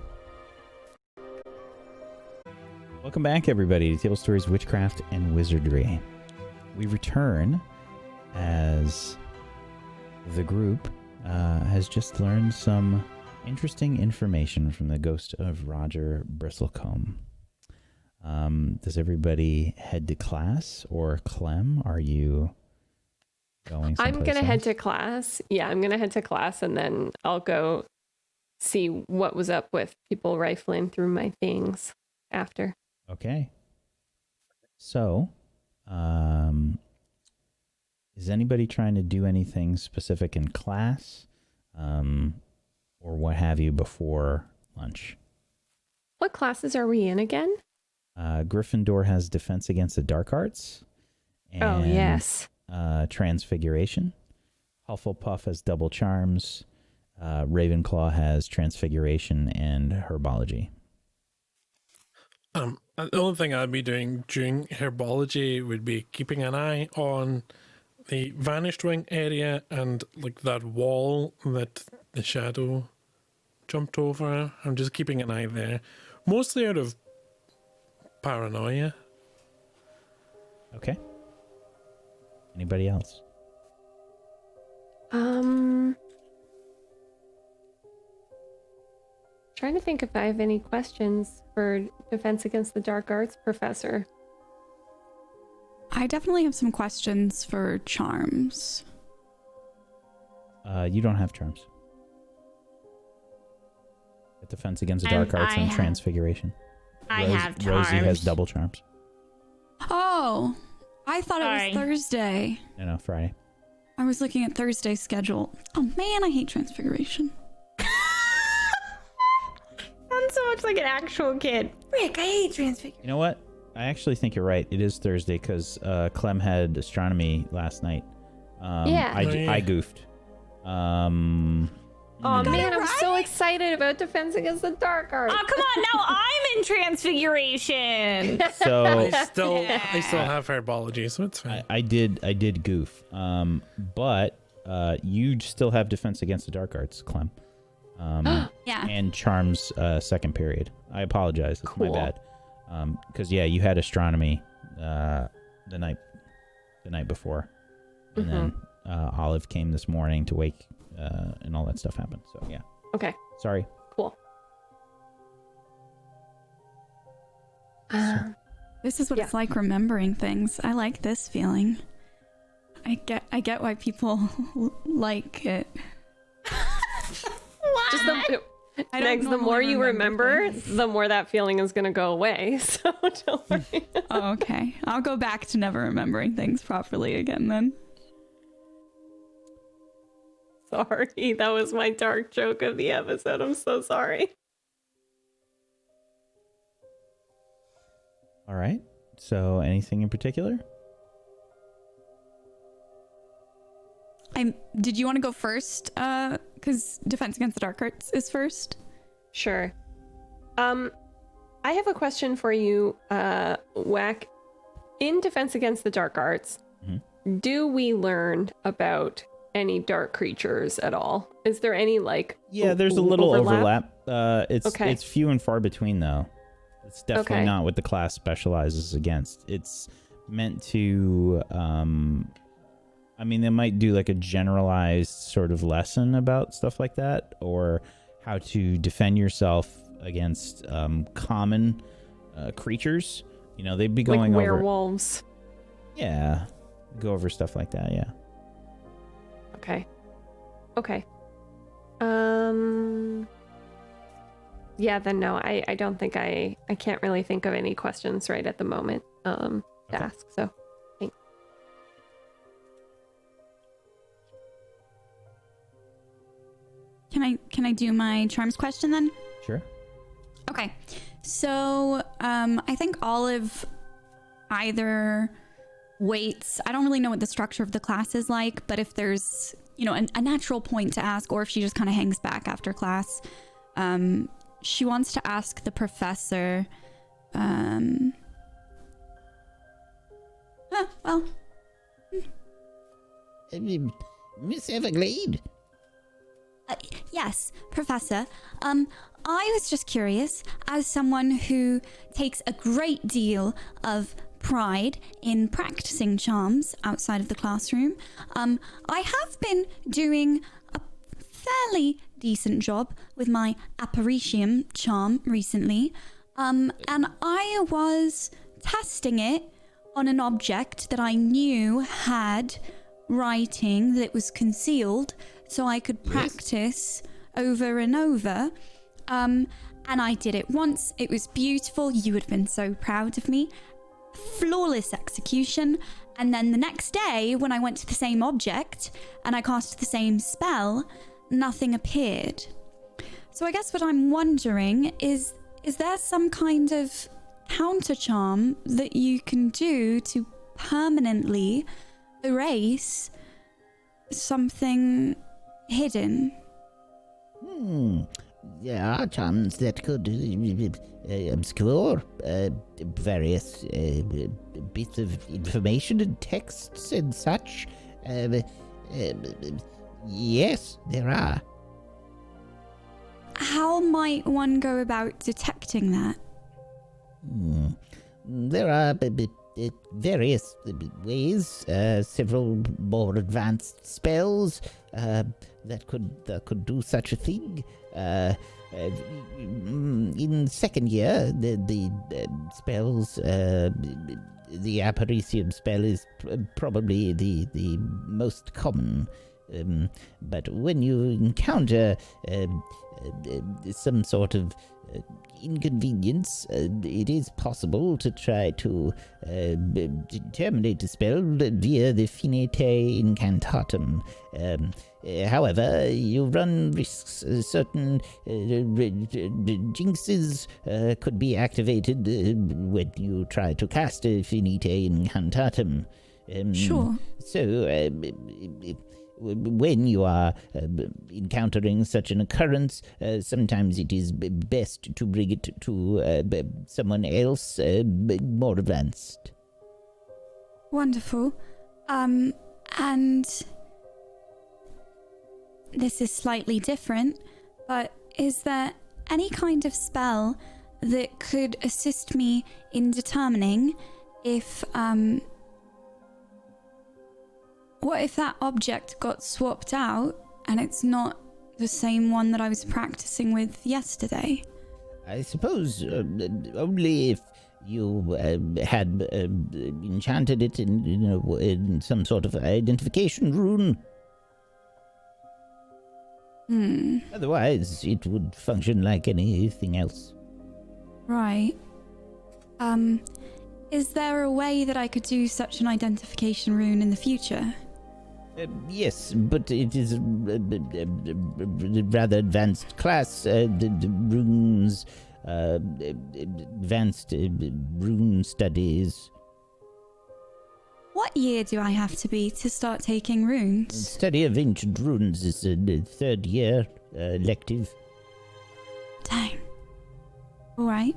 S1: Welcome back, everybody, to Table Stories Witchcraft and Wizardry. We return as the group has just learned some interesting information from the ghost of Roger Bristlecombe. Does everybody head to class, or Clem, are you going someplace
S2: I'm going to
S1: else?
S2: head to class. Yeah, I'm going to head to class, and then I'll go see what was up with people rifling through my things after.
S1: Okay. So, is anybody trying to do anything specific in class, or what have you, before lunch?
S2: What classes are we in again?
S1: Gryffindor has Defense Against the Dark Arts. And,
S2: Oh, yes.
S1: Transfiguration. Hufflepuff has Double Charms. Ravenclaw has Transfiguration and Herbology.
S3: The only thing I'd be doing during Herbology would be keeping an eye on the Vanished Wing area and like that wall that the shadow jumped over. I'm just keeping an eye there, mostly out of paranoia.
S1: Okay. Anybody else?
S2: Trying to think if I have any questions for Defense Against the Dark Arts professor.
S6: I definitely have some questions for charms.
S1: You don't have charms. Defense Against the Dark Arts and Transfiguration.
S4: I have charms.
S1: Rosie has double charms.
S6: Oh, I thought
S4: Sorry.
S6: it was Thursday.
S1: No, Friday.
S6: I was looking at Thursday's schedule. Oh man, I hate Transfiguration.
S4: Sounds so much like an actual kid. Rick, I hate Transfiguration.
S1: You know what? I actually think you're right. It is Thursday because Clem had astronomy last night.
S2: Yeah.
S1: I goofed.
S2: Oh man, I'm so excited about Defense Against the Dark Arts.
S4: Oh, come on. Now I'm in Transfiguration.
S1: So
S3: I still have Herbology, so it's fine.
S1: I did goof. But you still have Defense Against the Dark Arts, Clem.
S6: Yeah.
S1: And Charms second period. I apologize. It's my bad. Because you had astronomy the night before, and then Olive came this morning to wake, and all that stuff happened. So yeah.
S2: Okay,
S1: Sorry.
S2: cool.
S6: This is what it's like remembering things. I like this feeling. I get why people like it.
S2: Just
S6: I don't
S2: Megs, the
S6: normally
S2: more you remember,
S6: things.
S2: the more that feeling is going to go away. So don't worry.
S6: Oh, okay. I'll go back to never remembering things properly again then.
S2: Sorry, that was my dark joke of the episode. I'm so sorry.
S1: All right. So, anything in particular?
S6: Did you want to go first? Because Defense Against the Dark Arts is first.
S2: Sure. I have a question for you, Whack. In Defense Against the Dark Arts, do we learn about any dark creatures at all? Is there any
S1: Yeah, there's a little overlap.
S2: Okay.
S1: It's few and far between though. It's definitely not what the class specializes against. It's meant to they might do like a generalized sort of lesson about stuff like that, or how to defend yourself against common creatures. You know, they'd be going
S2: like
S1: over
S2: werewolves.
S1: Yeah, go over stuff like that. Yeah.
S2: Okay. Yeah, then no, I don't think I can't really think of any questions right at the moment to ask. So thanks.
S6: Can I do my charms question then?
S1: Sure.
S6: Okay. So I think Olive either waits. I don't really know what the structure of the class is like, but if there's, a natural point to ask, or if she just kind of hangs back after class, she wants to ask the professor.
S7: Miss Everglade?
S6: Yes, Professor. I was just curious, as someone who takes a great deal of pride in practicing charms outside of the classroom, I have been doing a fairly decent job with my Apparitium charm recently, and I was testing it on an object that I knew had writing that was concealed, so I could practice over and over. And I did it once. It was beautiful. You would have been so proud of me. Flawless execution. And then the next day, when I went to the same object and I cast the same spell, nothing appeared. So I guess what I'm wondering is there some kind of counter charm that you can do to permanently erase something hidden?
S7: There are charms that could obscure various bits of information and texts and such. Yes, there are.
S6: How might one go about detecting that?
S7: There are various ways, several more advanced spells that could do such a thing. In second year, the spells, the Apparitium spell is probably the most common. But when you encounter some sort of inconvenience, it is possible to try to terminate the spell via the Finite Incantatum. However, you run risks. Certain jinxes could be activated when you try to cast a Finite Incantatum.
S6: Sure.
S7: So, when you are encountering such an occurrence, sometimes it is best to bring it to someone else more advanced.
S6: Wonderful. And this is slightly different, but is there any kind of spell that could assist me in determining if what if that object got swapped out and it's not the same one that I was practicing with yesterday?
S7: I suppose only you had enchanted it in some sort of identification rune. Otherwise, it would function like anything else.
S6: Right. Is there a way that I could do such an identification rune in the future?
S7: Yes, but it is a rather advanced class. The runes, advanced rune studies.
S6: What year do I have to be to start taking runes?
S7: Study of ancient runes is a third year elective.
S6: Dang. All right.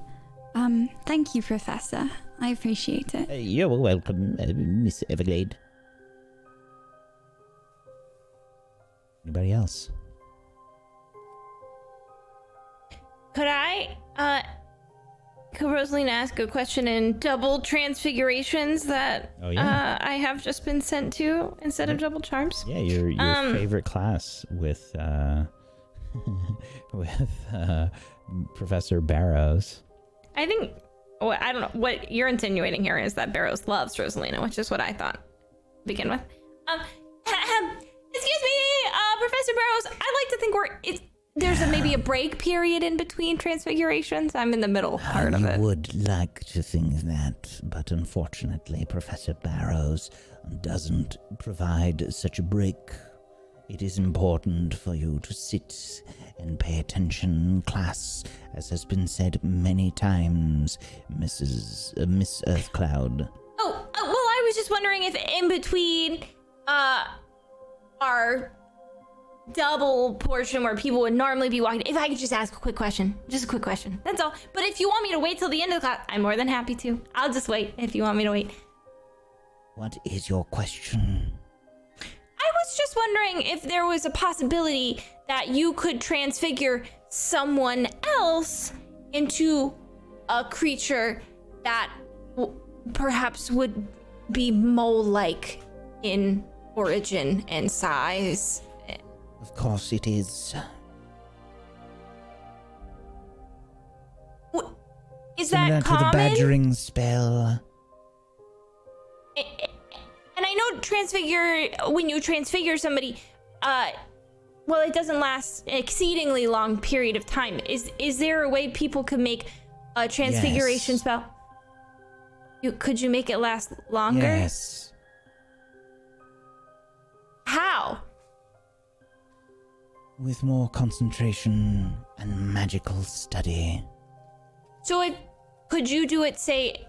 S6: Thank you, Professor. I appreciate it.
S7: You're welcome, Miss Everglade.
S1: Anybody else?
S4: Could Rosalina ask a question in double transfigurations that I have just been sent to instead of double charms?
S1: Yeah, your favorite class with Professor Barrows.
S4: I think, I don't know, what you're insinuating here is that Barrows loves Rosalina, which is what I thought to begin with. Excuse me, Professor Barrows, I like to think there's maybe a break period in between transfigurations. I'm in the middle part of it.
S7: I would like to think that, but unfortunately, Professor Barrows doesn't provide such a break. It is important for you to sit and pay attention in class, as has been said many times, Miss Earthcloud.
S4: Well, I was just wondering if in between our double portion where people would normally be walking, if I could just ask a quick question. Just a quick question. That's all. But if you want me to wait till the end of the class, I'm more than happy to. I'll just wait if you want me to wait.
S7: What is your question?
S4: I was just wondering if there was a possibility that you could transfigure someone else into a creature that perhaps would be mole-like in origin and size.
S7: Of course it is.
S4: Is
S7: Similar
S4: that common?
S7: to the badgering spell.
S4: And I know when you transfigure somebody, it doesn't last an exceedingly long period of time. Is there a way people could make a transfiguration spell? Could you make it last longer?
S7: Yes.
S4: How?
S7: With more concentration and magical study.
S4: So could you do it, say,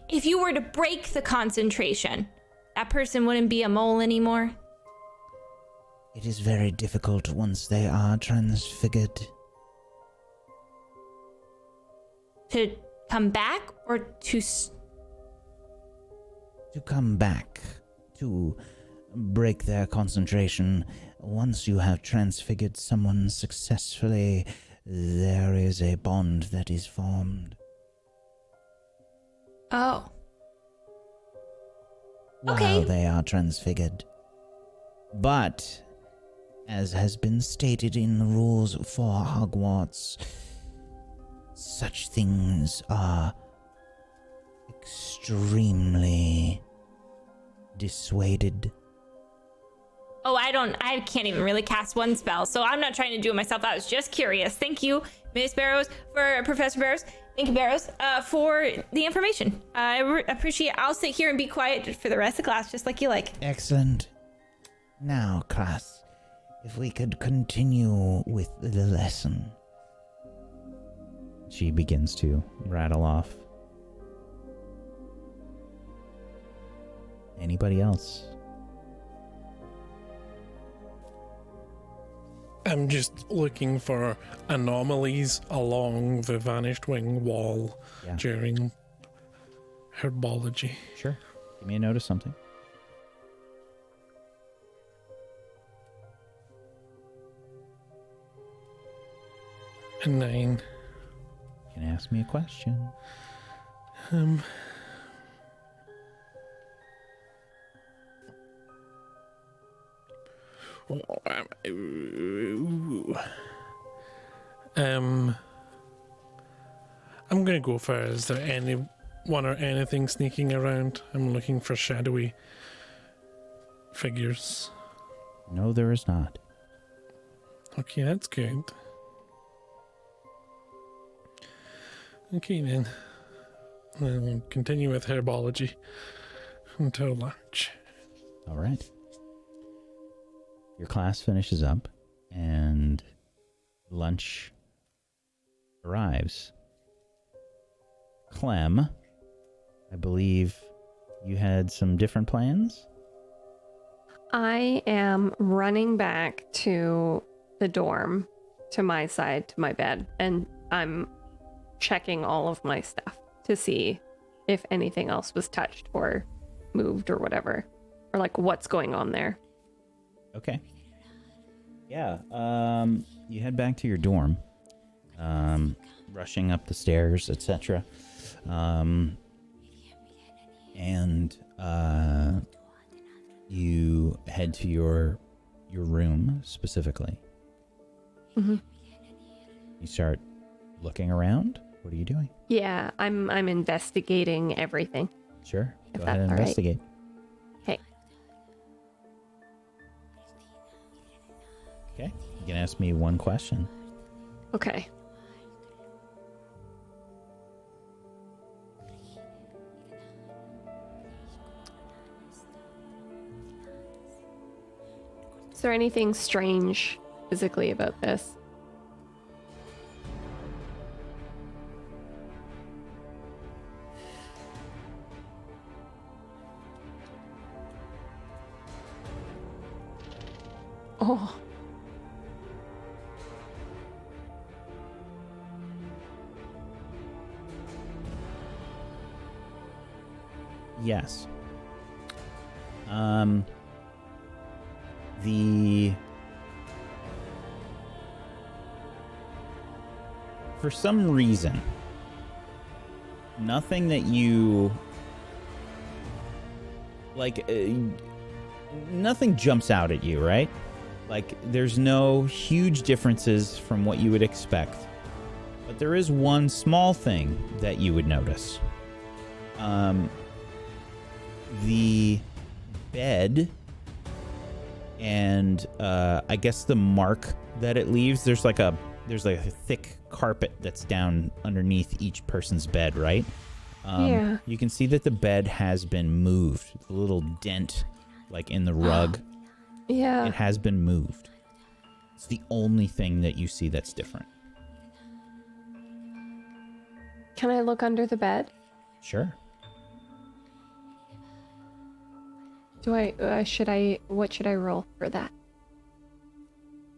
S4: if you were to break the concentration, that person wouldn't be a mole anymore?
S7: It is very difficult once they are transfigured.
S4: To come back or to
S7: come back, to break their concentration. Once you have transfigured someone successfully, there is a bond that is formed.
S4: Oh.
S7: While they are transfigured. But, as has been stated in the rules for Hogwarts, such things are extremely dissuaded.
S4: Oh, I can't even really cast one spell, so I'm not trying to do it myself. I was just curious. Thank you, Miss Barrows, Professor Barrows. Thank you, Barrows, for the information. I appreciate it. I'll sit here and be quiet for the rest of the class, just like you like.
S7: Excellent. Now, class, if we could continue with the lesson.
S1: She begins to rattle off. Anybody else?
S3: I'm just looking for anomalies along the Vanished Wing wall during herbology.
S1: Sure. Give me a note of something.
S3: A 9.
S1: Can ask me a question.
S3: I'm gonna go for, is there any one or anything sneaking around. I'm looking for shadowy figures.
S1: No, there is not.
S3: Okay, that's good. Okay, then. I'll continue with herbology until lunch.
S1: All right. Your class finishes up, and lunch arrives. Clem, I believe you had some different plans?
S2: I am running back to the dorm, to my side, to my bed, and I'm checking all of my stuff to see if anything else was touched or moved or whatever, or like what's going on there.
S1: Okay. Yeah, you head back to your dorm, rushing up the stairs, etc. And you head to your room specifically.
S2: Mm-hmm.
S1: You start looking around. What are you doing?
S2: Yeah, I'm investigating everything.
S1: Sure.
S2: If
S1: Go ahead
S2: that's
S1: and
S2: all right.
S1: investigate.
S2: Okay.
S1: Okay. You can ask me one question.
S2: Okay. Is there anything strange physically about this? Oh.
S1: Yes. For some reason, nothing that you like, nothing jumps out at you, right? Like, there's no huge differences from what you would expect, but there is one small thing that you would notice. The bed and I guess the mark that it leaves, there's like a thick carpet that's down underneath each person's bed, right?
S2: Yeah.
S1: You can see that the bed has been moved. A little dent like in the rug.
S2: Yeah.
S1: It has been moved. It's the only thing that you see that's different.
S2: Can I look under the bed?
S1: Sure.
S2: What should I roll for that?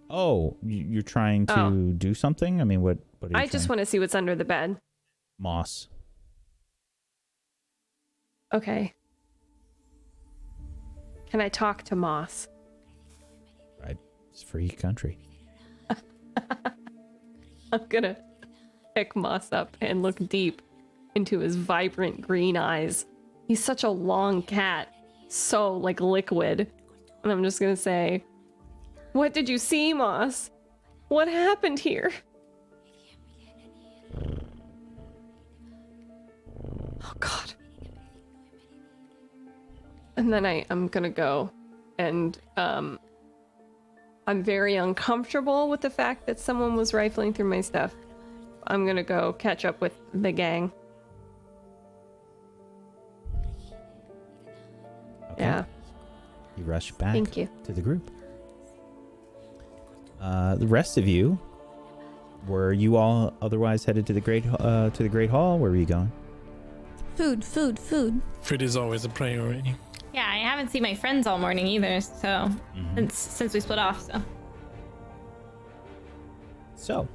S1: Oh, you're trying to do something? I mean, what are you
S2: I just want to see what's under the bed.
S1: Moss.
S2: Okay. Can I talk to Moss?
S1: Right. It's free country.
S2: I'm gonna pick Moss up and look deep into his vibrant green eyes. He's such a long cat, so like liquid. And I'm just gonna say, what did you see, Moss? What happened here? Oh God. And then I'm gonna go, and I'm very uncomfortable with the fact that someone was rifling through my stuff. I'm gonna go catch up with the gang.
S1: Okay.
S2: Yeah.
S1: You rush back
S2: Thank you.
S1: to the group. The rest of you, were you all otherwise headed to the Great Hall? Where were you going?
S6: Food.
S3: Food is always a priority.
S4: Yeah, I haven't seen my friends all morning either, so since we split off, so.
S1: So,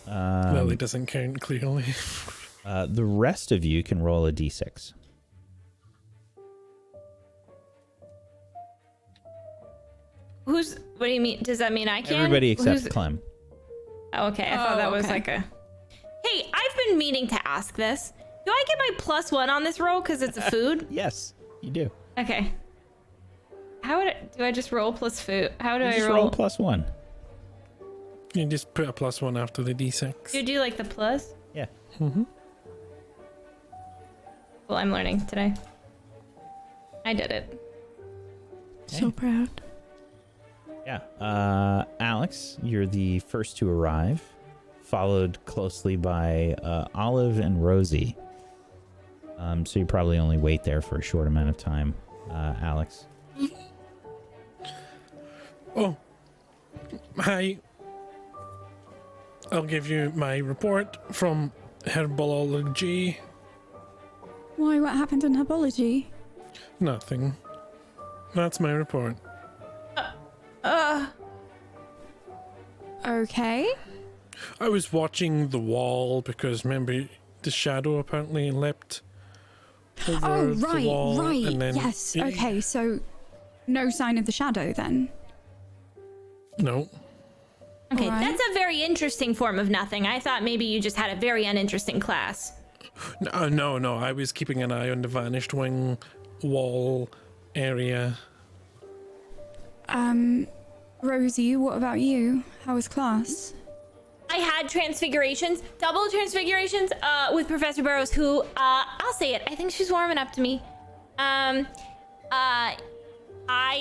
S3: Lily doesn't count clearly.
S1: the rest of you can roll a d6.
S4: What do you mean? Does that mean I can?
S1: Everybody except Clem.
S4: Oh, okay, I thought that was
S6: okay.
S4: like a... Hey, I've been meaning to ask this. Do I get my +1 on this roll because it's a food?
S1: Yes, you do.
S4: Okay. Do I just roll plus food? How do
S1: You
S4: I
S1: just
S4: roll?
S1: roll +1.
S3: You just put a +1 after the d6.
S4: Do you do like the plus?
S1: Yeah.
S2: +1
S4: Well, I'm learning today. I did it.
S6: So proud.
S1: Yeah. Alex, you're the first to arrive, followed closely by Olive and Rosie. So you probably only wait there for a short amount of time, Alex.
S3: Oh, hi. I'll give you my report from herbology.
S6: Why? What happened in herbology?
S3: Nothing. That's my report.
S6: Okay.
S3: I was watching the wall because remember the shadow apparently leapt over
S6: Oh,
S3: the
S6: right,
S3: wall.
S6: right.
S3: And then
S6: Yes. Okay. So, no sign of the shadow then.
S3: No.
S4: Okay,
S6: Alright.
S4: that's a very interesting form of nothing. I thought maybe you just had a very uninteresting class.
S3: No. I was keeping an eye on the vanished wing wall area.
S6: Rosie, what about you? How was class?
S4: I had transfigurations, double transfigurations, with Professor Burrows, who, I'll say it, I think she's warming up to me. I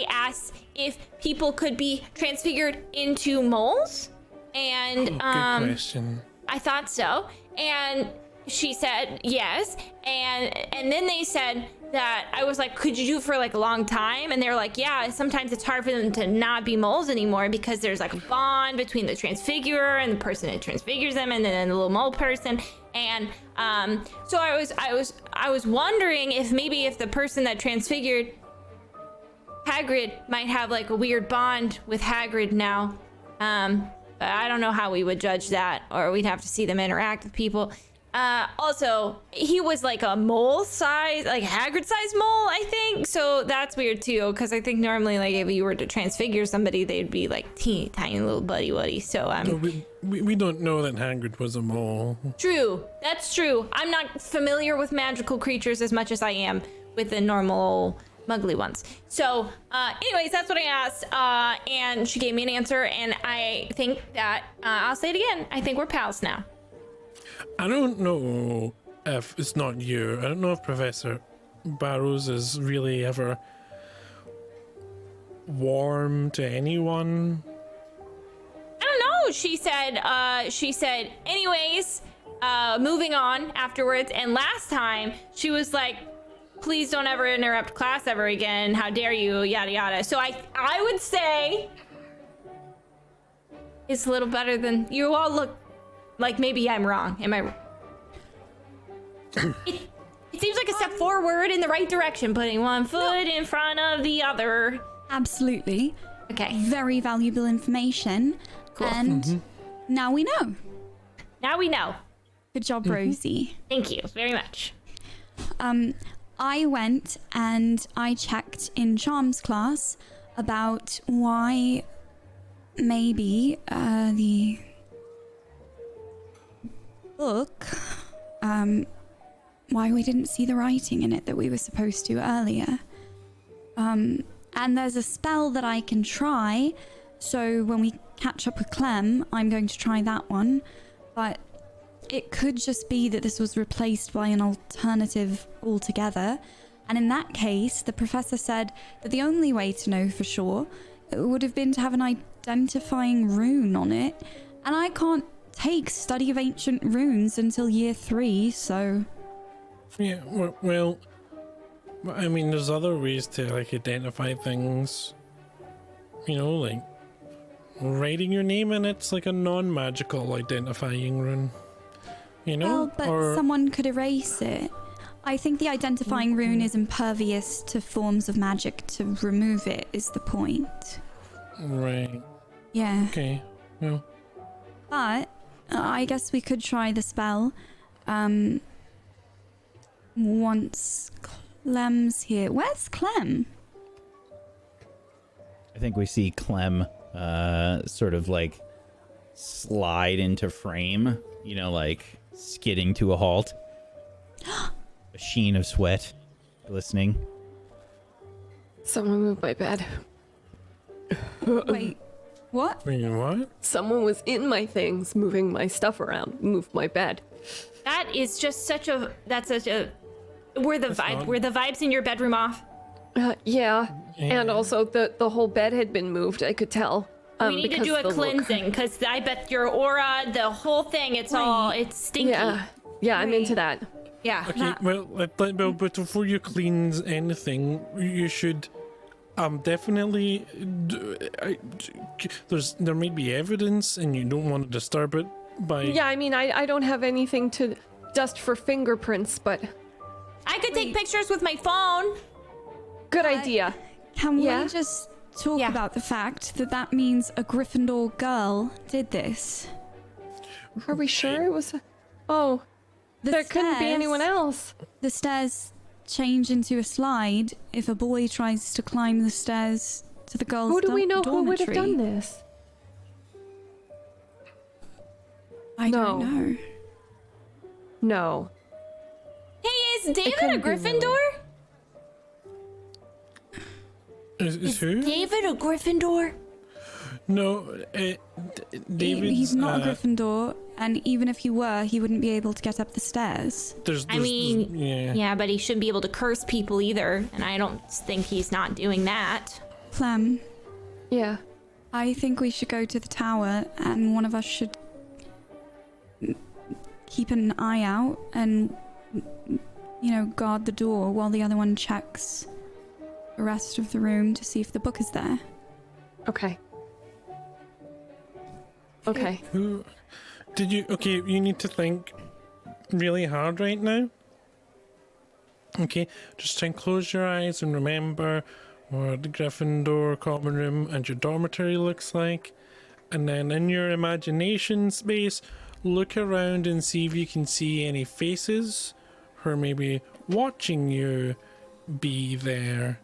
S4: asked if people could be transfigured into moles, and,
S3: Good question.
S4: I thought so, and she said yes, and then they said that I was like, could you do it for like a long time? And they're like, yeah, sometimes it's hard for them to not be moles anymore because there's like a bond between the transfigurer and the person that transfigures them, and then the little mole person. And so I was wondering if maybe if the person that transfigured Hagrid might have like a weird bond with Hagrid now. But I don't know how we would judge that, or we'd have to see them interact with people. Also, he was like a mole size, like Hagrid size mole, I think. So that's weird too, because I think normally, like if you were to transfigure somebody, they'd be like teeny tiny little buddy woody. So
S3: No, we don't know that Hagrid was a mole.
S4: true. That's true. I'm not familiar with magical creatures as much as I am with the normal muggly ones. So, anyways, that's what I asked, and she gave me an answer, and I think that I'll say it again. I think we're pals now.
S3: I don't know if it's not you. I don't know if Professor Barrows is really ever warm to anyone.
S4: I don't know. She said, anyways, moving on afterwards. And last time she was like, please don't ever interrupt class ever again. How dare you? Yada, yada. So I would say it's a little better than you all look like. Maybe I'm wrong. Am I wrong? It seems like a step forward in the right direction, putting one foot in front of the other.
S6: Absolutely.
S4: Okay.
S6: Very valuable information.
S4: Cool.
S6: And now we know.
S4: Now we know.
S6: Good job, Rosie.
S4: Thank you very much.
S6: I went and I checked in Charms class about why maybe the book, why we didn't see the writing in it that we were supposed to earlier. And there's a spell that I can try, so when we catch up with Clem, I'm going to try that one. But it could just be that this was replaced by an alternative altogether. And in that case, the professor said that the only way to know for sure would have been to have an identifying rune on it. And I can't take study of ancient runes until year 3, so...
S3: Yeah, well, I mean, there's other ways to like identify things. You know, like writing your name in it's like a non-magical identifying rune. You know,
S6: Well, but someone could erase it. I think the identifying rune is impervious to forms of magic. To remove it is the point.
S3: Right.
S6: Yeah.
S3: Okay. Well.
S6: But I guess we could try the spell. Once Clem's here. Where's Clem?
S1: I think we see Clem sort of like slide into frame, you know, like skidding to a halt. A sheen of sweat glistening.
S2: Someone moved my bed.
S6: Wait, what?
S3: Wait, what?
S2: Someone was in my things, moving my stuff around, moved my bed.
S4: That is just such a Were the vibes in your bedroom off?
S2: Yeah. And also the whole bed had been moved. I could tell.
S4: We need to do a cleansing because I bet your aura, the whole thing, it's stinky.
S2: Yeah, I'm into that.
S4: Yeah.
S3: Okay, well, but before you cleanse anything, you should definitely. There may be evidence, and you don't want to disturb it by.
S2: Yeah, I mean, I don't have anything to dust for fingerprints, but
S4: I could take pictures with my phone.
S2: good idea.
S6: Can we
S2: Yeah?
S6: just talk about the fact that that means a Gryffindor girl did this?
S2: Are we sure it was? Oh, there couldn't be anyone else.
S6: The stairs change into a slide if a boy tries to climb the stairs to the girls'
S2: Who do we know who would have
S6: dormitory.
S2: done this?
S6: I don't know.
S2: No.
S4: Hey, is David a
S2: couldn't be
S4: Gryffindor?
S3: Is who?
S4: David a Gryffindor?
S3: No, David.
S6: He's not a Gryffindor, and even if he were, he wouldn't be able to get up the stairs.
S4: Yeah, but he shouldn't be able to curse people either, and I don't think he's not doing that.
S6: Clem,
S2: Yeah.
S6: I think we should go to the tower, and one of us should keep an eye out and, guard the door while the other one checks the rest of the room to see if the book is there.
S2: Okay. Okay.
S3: Who did you? Okay, you need to think really hard right now. Okay, just try and close your eyes and remember what the Gryffindor common room and your dormitory looks like, and then in your imagination space, look around and see if you can see any faces who are maybe watching you be there.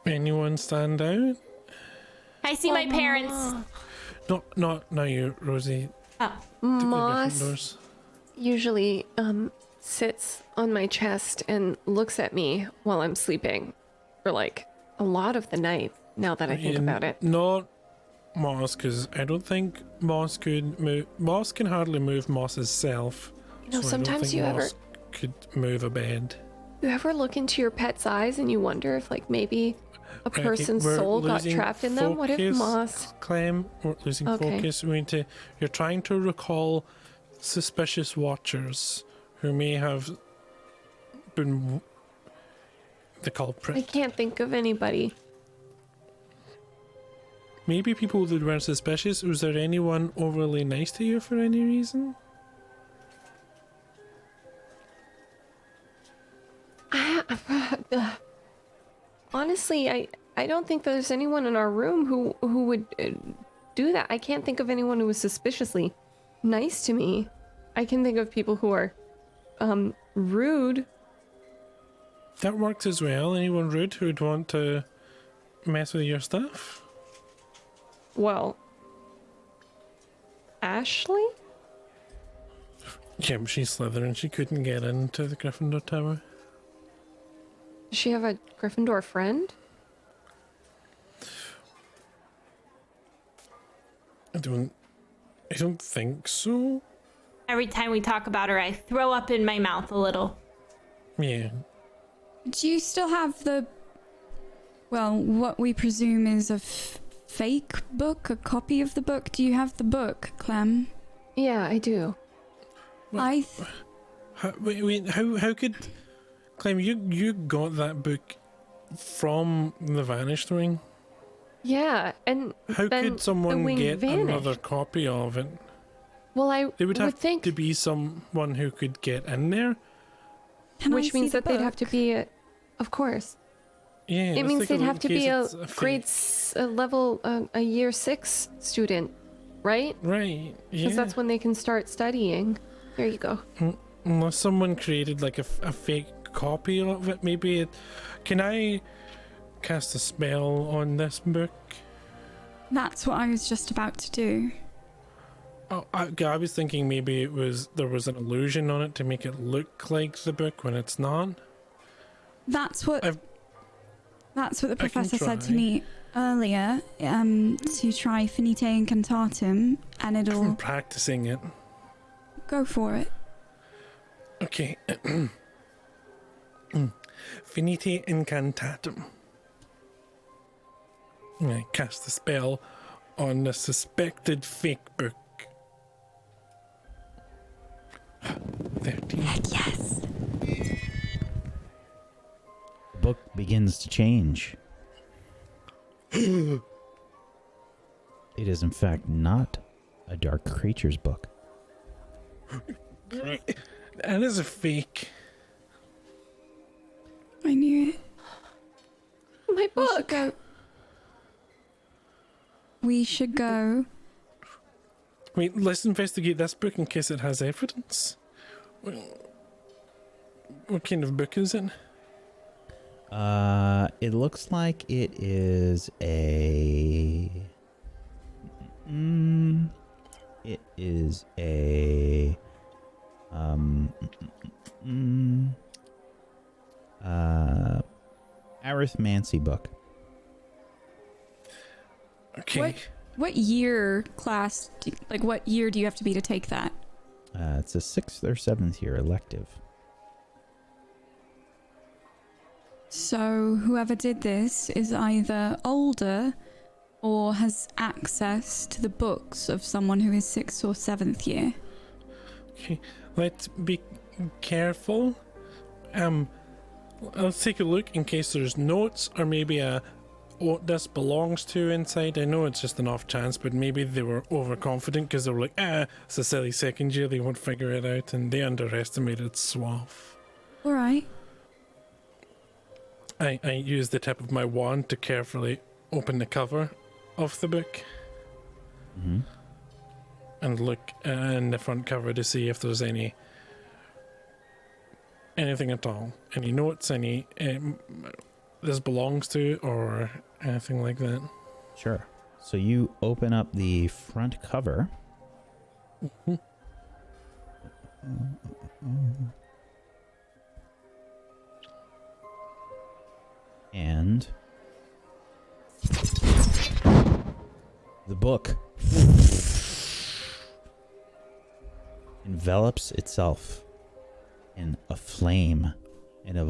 S3: Anyone stand out?
S4: I see my parents.
S3: Not you, Rosie.
S4: Oh.
S2: Moss
S3: Gryffindors.
S2: usually sits on my chest and looks at me while I'm sleeping for like a lot of the night, now that I think about it.
S3: Not Moss, because I don't think Moss could move. Moss can hardly move Moss's self.
S2: No,
S3: so
S2: sometimes
S3: I don't think
S2: you
S3: Moss could move a bed.
S2: You ever look into your pet's eyes and you wonder if like maybe a
S3: Right, okay,
S2: person's
S3: we're
S2: soul got
S3: losing
S2: trapped in them? What if
S3: focus,
S2: Moss...
S3: Clem, we're losing
S2: Okay.
S3: focus. You're trying to recall suspicious watchers who may have been the culprit.
S2: I can't think of anybody.
S3: Maybe people that were suspicious. Was there anyone overly nice to you for any reason?
S2: Honestly, I don't think there's anyone in our room who would do that. I can't think of anyone who was suspiciously nice to me. I can think of people who are rude.
S3: That works as well. Anyone rude who'd want to mess with your stuff?
S2: Well, Ashley?
S3: Yeah, but she's Slytherin. She couldn't get into the Gryffindor Tower.
S2: Does she have a Gryffindor friend?
S3: I don't think so.
S4: Every time we talk about her, I throw up in my mouth a little.
S3: Yeah.
S6: Do you still have what we presume is a fake book, a copy of the book? Do you have the book, Clem?
S2: Yeah, I do.
S3: How could... Clem, you got that book from the Vanished Ring?
S2: Yeah, and
S3: How
S2: then
S3: could
S2: the
S3: someone
S2: wing
S3: get
S2: vanished.
S3: another copy of it?
S2: Well, I
S3: They would have
S2: think,
S3: to be someone who could get in there.
S2: which means that they'd have to be of course.
S3: Yeah,
S2: It means they'd have to be a
S3: grade.
S2: level, a year 6 student, right?
S3: Right, yeah.
S2: Because that's when they can start studying. There you go.
S3: Unless someone created like a fake copy of it, maybe can I cast a spell on this book?
S6: That's what I was just about to do.
S3: Oh, I was thinking maybe there was an illusion on it to make it look like the book when it's not.
S6: That's what the professor said to
S3: try.
S6: me earlier, to try Finite Incantatem, and
S3: I'm
S6: it'll
S3: practicing it.
S6: go for it.
S3: Okay. Finite incantatum. I cast the spell on the suspected fake book. 13.
S6: Yes.
S1: The book begins to change. It is, in fact, not a Dark Creatures book.
S3: That is a fake.
S6: I knew it.
S2: My book.
S6: We should go.
S3: Wait, let's investigate this book in case it has evidence. What kind of book is it?
S1: It looks like it is a... it is a... arithmancy book.
S3: Okay.
S6: What year class? What year do you have to be to take that?
S1: It's a 6th or 7th year elective.
S6: So whoever did this is either older or has access to the books of someone who is 6th or 7th year.
S3: Okay. Let's be careful. Let's take a look in case there's notes or maybe what this belongs to inside. I know it's just an off chance, but maybe they were overconfident because they were like, it's a silly second year, they won't figure it out, and they underestimated Swath.
S6: Alright.
S3: I used the tip of my wand to carefully open the cover of the book.
S1: Mm-hmm.
S3: And look in the front cover to see if there's anything at all. Any notes, any this belongs to, or anything like that.
S1: Sure. So you open up the front cover.
S3: Mm-hmm.
S1: And the book envelops itself in a flame, and a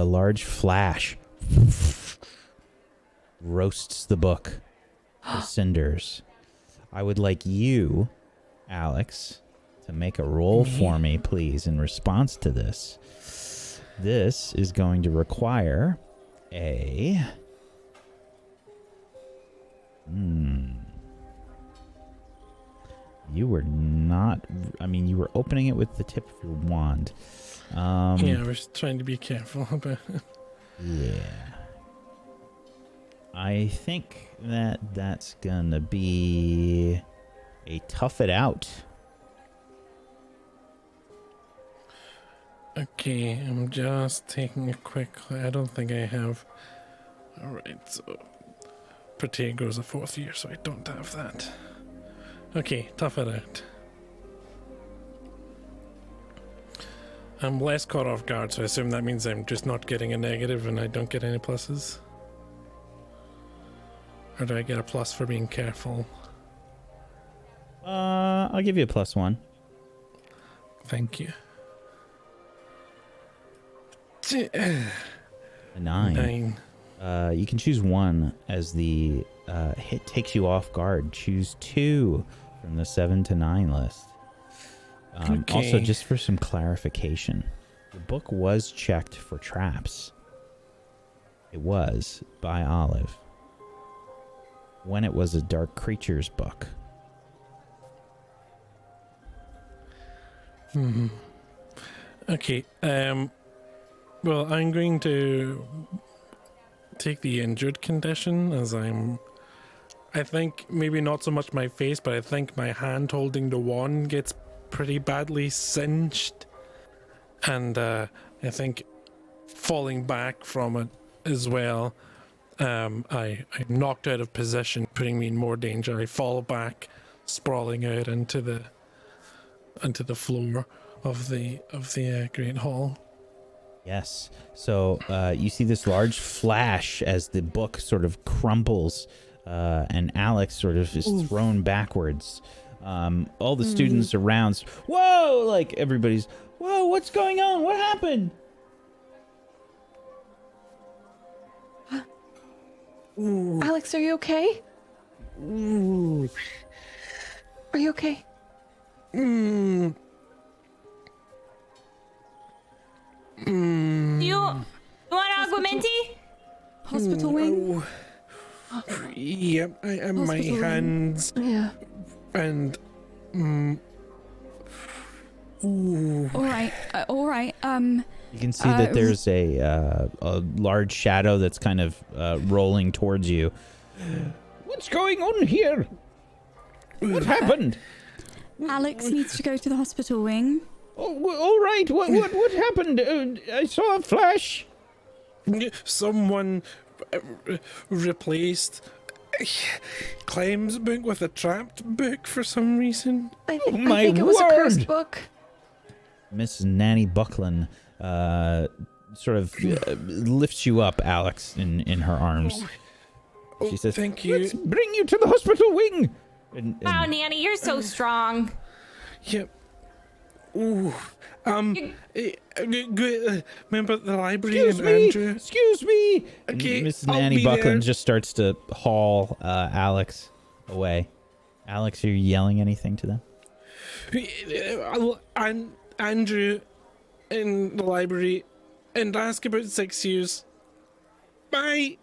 S1: large flash roasts the book to cinders. I would like you, Alex, to make a roll for me, please, in response to this. This is going to require a... You were not... I mean, you were opening it with the tip of your wand.
S3: Yeah, I was trying to be careful about it.
S1: Yeah. I think that's gonna be a tough it out.
S3: Okay, I'm just taking a quick... I don't think I have... Alright, so... Protego's a 4th year, so I don't have that. Okay, tough it out. I'm less caught off guard, so I assume that means I'm just not getting a negative and I don't get any pluses. Or do I get a plus for being careful?
S1: I'll give you a +1.
S3: Thank you.
S1: A 9.
S3: 9.
S1: You can choose 1 as the hit takes you off guard. Choose 2 from the 7 to 9 list.
S3: Okay.
S1: Also, just for some clarification, the book was checked for traps. It was by Olive when it was a Dark Creatures book.
S3: Okay. Well, I'm going to take the injured condition as I think maybe not so much my face, but I think my hand holding the wand gets pretty badly singed. And I think falling back from it as well, I knocked out of position, putting me in more danger. I fall back, sprawling out into the floor of the Great Hall.
S1: Yes. So you see this large flash as the book sort of crumbles, and Alex sort of is thrown backwards. All the students around, whoa, like everybody's, whoa, what's going on? What happened?
S2: Alex, are you okay?
S3: Ooh.
S2: Are you okay?
S3: Mm.
S4: You want aguamenti?
S6: Hospital wing.
S3: Oh. Yep, I have my
S6: Hospital room.
S3: hands
S2: Yeah.
S3: and. Ooh.
S6: All right. All right.
S1: You can see that there's a large shadow that's kind of rolling towards you. What's going on here? What happened?
S6: Alex needs to go to the hospital wing.
S1: Oh, all right. What happened? I saw a flash.
S3: Someone replaced Clem's book with a trapped book for some reason.
S2: I
S1: my
S2: think it was a cursed
S1: word.
S2: book.
S1: Mrs. Nanny Buckland sort of lifts you up, Alex, in her arms.
S3: Oh,
S1: She says,
S3: thank you.
S1: "Let's bring you to the hospital wing."
S4: Wow, Nanny, you're so strong.
S3: Yep. Ooh. Remember the library
S1: Excuse
S3: and
S1: me.
S3: Andrew?
S1: Excuse me. And
S3: Okay,
S1: Mrs.
S3: I'll
S1: Nanny
S3: be
S1: Buckland
S3: there.
S1: just starts to haul Alex away. Alex, are you yelling anything to them?
S3: And Andrew in the library and ask about 6 years. Bye.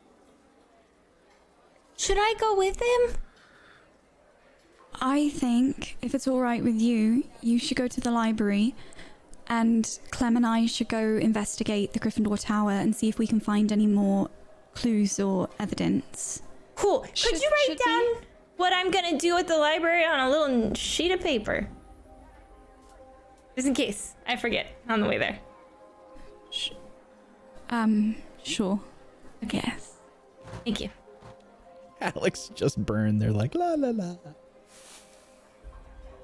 S4: Should I go with him?
S6: I think, if it's all right with you, you should go to the library, and Clem and I should go investigate the Gryffindor Tower and see if we can find any more clues or evidence.
S4: Cool. Could
S2: Should-
S4: you write
S2: should we?
S4: down what I'm gonna do at the library on a little sheet of paper? Just in case I forget on the way there.
S6: Sure.
S4: Yes. Thank you.
S1: Alex just burned. They're like, la la la.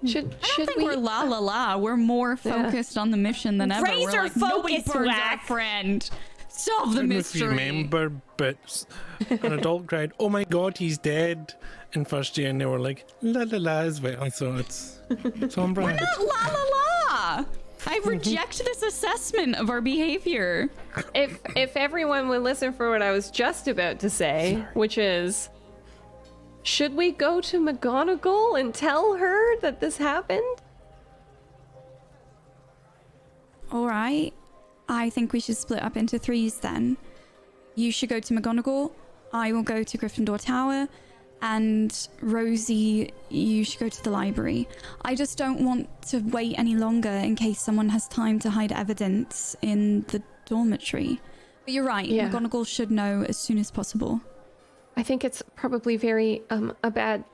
S2: Should
S6: I don't think
S2: we?
S6: we're la la la. We're more focused on the mission than ever. We're
S4: Razor
S6: like, nobody
S4: focus,
S6: burns our
S4: Whack.
S6: friend. Solve the
S3: I don't know if you
S6: mystery.
S3: remember, but an adult cried, "Oh my God, he's dead!" in first year, and they were like, "La la la" as well. So it's on brand.
S6: Not la la la. I reject this assessment of our behavior.
S2: If everyone would listen for what I was just about to say, which is, should we go to McGonagall and tell her that this happened?
S6: All right. I think we should split up into threes then. You should go to McGonagall. I will go to Gryffindor Tower. And Rosie, you should go to the library. I just don't want to wait any longer in case someone has time to hide evidence in the dormitory. But you're right.
S2: Yeah.
S6: McGonagall should know as soon as possible.
S2: I think it's probably very a bad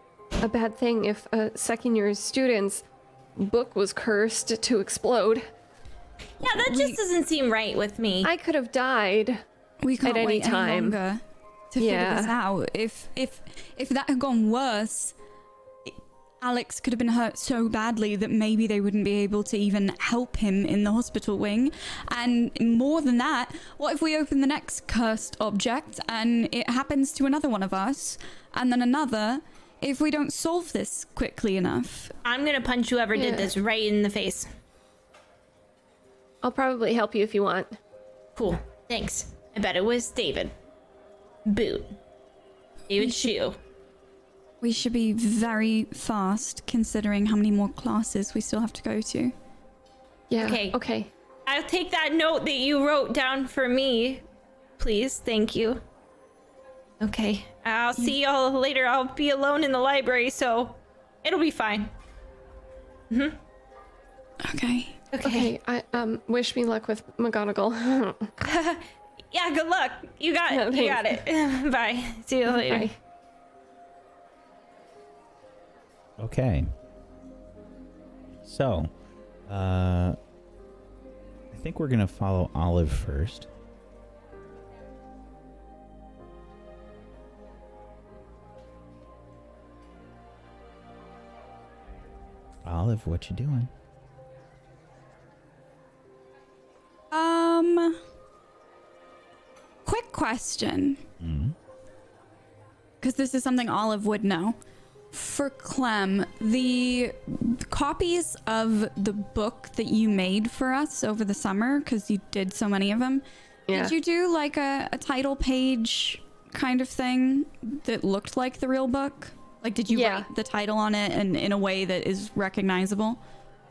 S2: thing if a second year student's book was cursed to explode.
S4: Yeah, that just doesn't seem right with me.
S2: I could have died.
S6: We can't
S2: At any
S6: wait any
S2: time.
S6: longer to figure
S2: Yeah.
S6: this out. If that had gone worse, Alex could have been hurt so badly that maybe they wouldn't be able to even help him in the hospital wing. And more than that, what if we open the next cursed object and it happens to another one of us, and then another, if we don't solve this quickly enough?
S4: I'm gonna punch whoever
S2: Yeah.
S4: did this right in the face.
S2: I'll probably help you if you want.
S4: Cool. Thanks. I bet it was David. Boot. David Shoe.
S6: We should be very fast considering how many more classes we still have to go to.
S2: Yeah.
S4: Okay.
S2: Okay.
S4: I'll take that note that you wrote down for me. Please. Thank you. Okay. I'll see y'all later. I'll be alone in the library, so it'll be fine.
S6: Okay.
S2: Okay. I wish me luck with McGonagall.
S4: Yeah, good luck. You got it.
S2: Yeah,
S4: You got it. Bye. See you later.
S2: Bye.
S1: Okay. So, I think we're gonna follow Olive first. Olive, what you doing?
S6: Quick question. Because this is something Olive would know. For Clem, the copies of the book that you made for us over the summer, because you did so many of them, did you do like a title page kind of thing that looked like the real book? Like, did you write the title on it and in a way that is recognizable?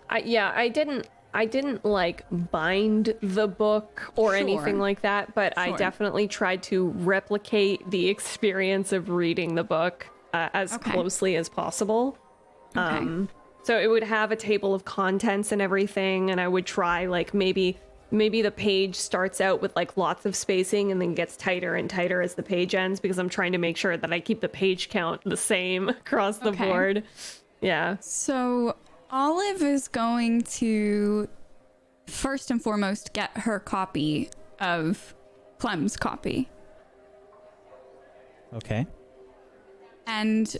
S2: I didn't like bind the book or anything like that, but I definitely tried to replicate the experience of reading the book as closely as possible. So it would have a table of contents and everything, and I would try like maybe the page starts out with like lots of spacing and then gets tighter and tighter as the page ends, because I'm trying to make sure that I keep the page count the same across the board. Yeah.
S6: So Olive is going to first and foremost get her copy of Clem's copy.
S1: Okay. And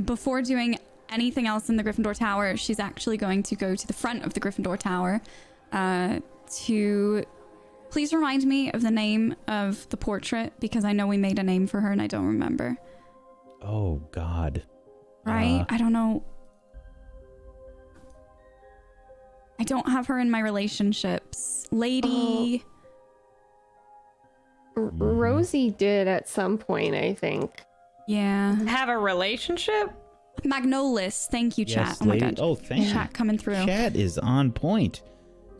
S6: before doing anything else in the Gryffindor Tower, she's actually going to go to the front of the Gryffindor Tower to please remind me of the name of the portrait, because I know we made a name for her and I don't remember.
S1: Oh, God.
S6: Right? I don't know. I don't have her in my relationships. Lady...
S2: Rosie did at some point, I think.
S6: Yeah.
S4: Have a relationship?
S6: Magnolis. Thank you, chat.
S1: Yes,
S6: Oh my
S1: lady.
S6: god.
S1: Oh, thank you.
S6: Chat coming through.
S1: Chat is on point.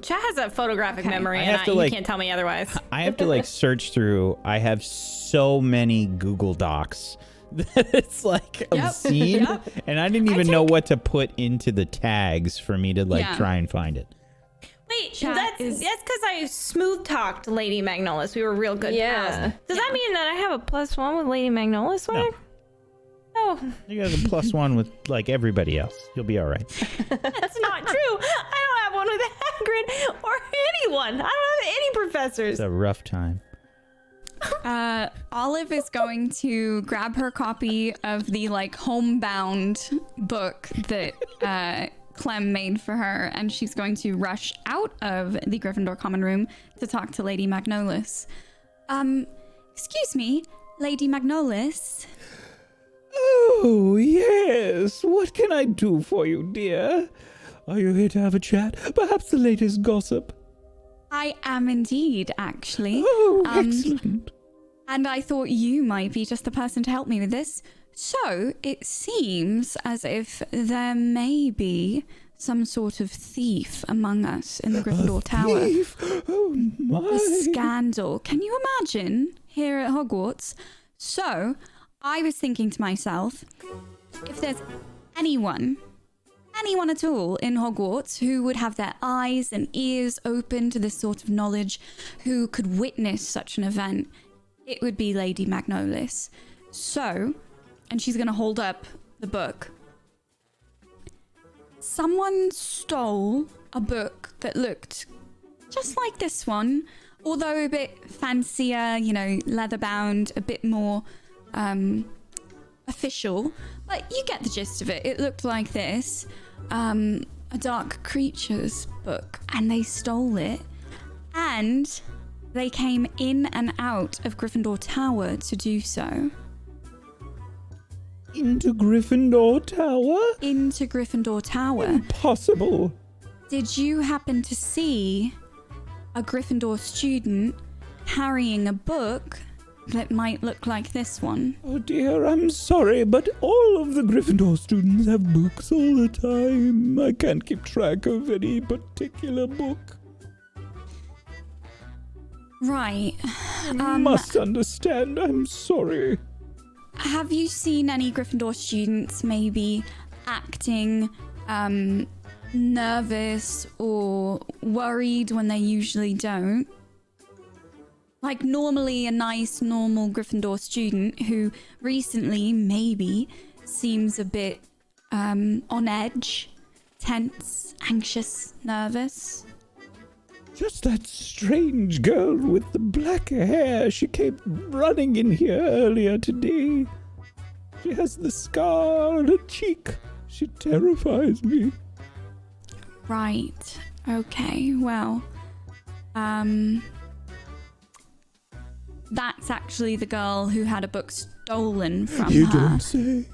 S4: Chat has a photographic memory,
S1: I
S4: and
S1: have to,
S4: you
S1: like-
S4: can't tell me otherwise.
S1: I have to like search through. I have so many Google Docs that it's like obscene, and I didn't even know what to put into the tags for me to like try and find it.
S4: Wait,
S6: Chat
S4: that's because I smooth talked Lady Magnolis. We were real good pals. Does that mean that I have a +1 with Lady Magnolis?
S1: No.
S4: Oh,
S1: You got a +1 with like everybody else. You'll be all right.
S4: that's not true. I don't have one with Hagrid or anyone. I don't have any professors.
S1: It's a rough time.
S6: Olive is going to grab her copy of the like homebound book that Clem made for her, and she's going to rush out of the Gryffindor common room to talk to Lady Magnolis. Excuse me, Lady Magnolis.
S5: Oh, yes. What can I do for you, dear? Are you here to have a chat? Perhaps the latest gossip?
S6: I am indeed, actually.
S5: Oh, excellent.
S6: And I thought you might be just the person to help me with this. So, it seems as if there may be some sort of thief among us in the Gryffindor Tower.
S5: Thief? Oh, my.
S6: A scandal. Can you imagine here at Hogwarts? So, I was thinking to myself, if there's anyone at all in Hogwarts who would have their eyes and ears open to this sort of knowledge, who could witness such an event, it would be Lady Magnolis. So, and she's going to hold up the book. Someone stole a book that looked just like this one, although a bit fancier, you know, leather bound, a bit more official, but you get the gist of it. It looked like this, a Dark Creatures book, and they stole it, and they came in and out of Gryffindor Tower to do so.
S5: Into Gryffindor Tower?
S6: Into Gryffindor Tower.
S5: Impossible.
S6: Did you happen to see a Gryffindor student carrying a book that might look like this one?
S5: Oh dear, I'm sorry, but all of the Gryffindor students have books all the time. I can't keep track of any particular book.
S6: Right.
S5: You must understand, I'm sorry.
S6: Have you seen any Gryffindor students maybe acting nervous or worried when they usually don't? Like normally a nice, normal Gryffindor student who recently maybe seems a bit on edge, tense, anxious, nervous.
S5: Just that strange girl with the black hair. She came running in here earlier today. She has the scar on her cheek. She terrifies me.
S6: Right. Okay, well, that's actually the girl who had a book stolen from
S5: You
S6: her.
S5: don't say.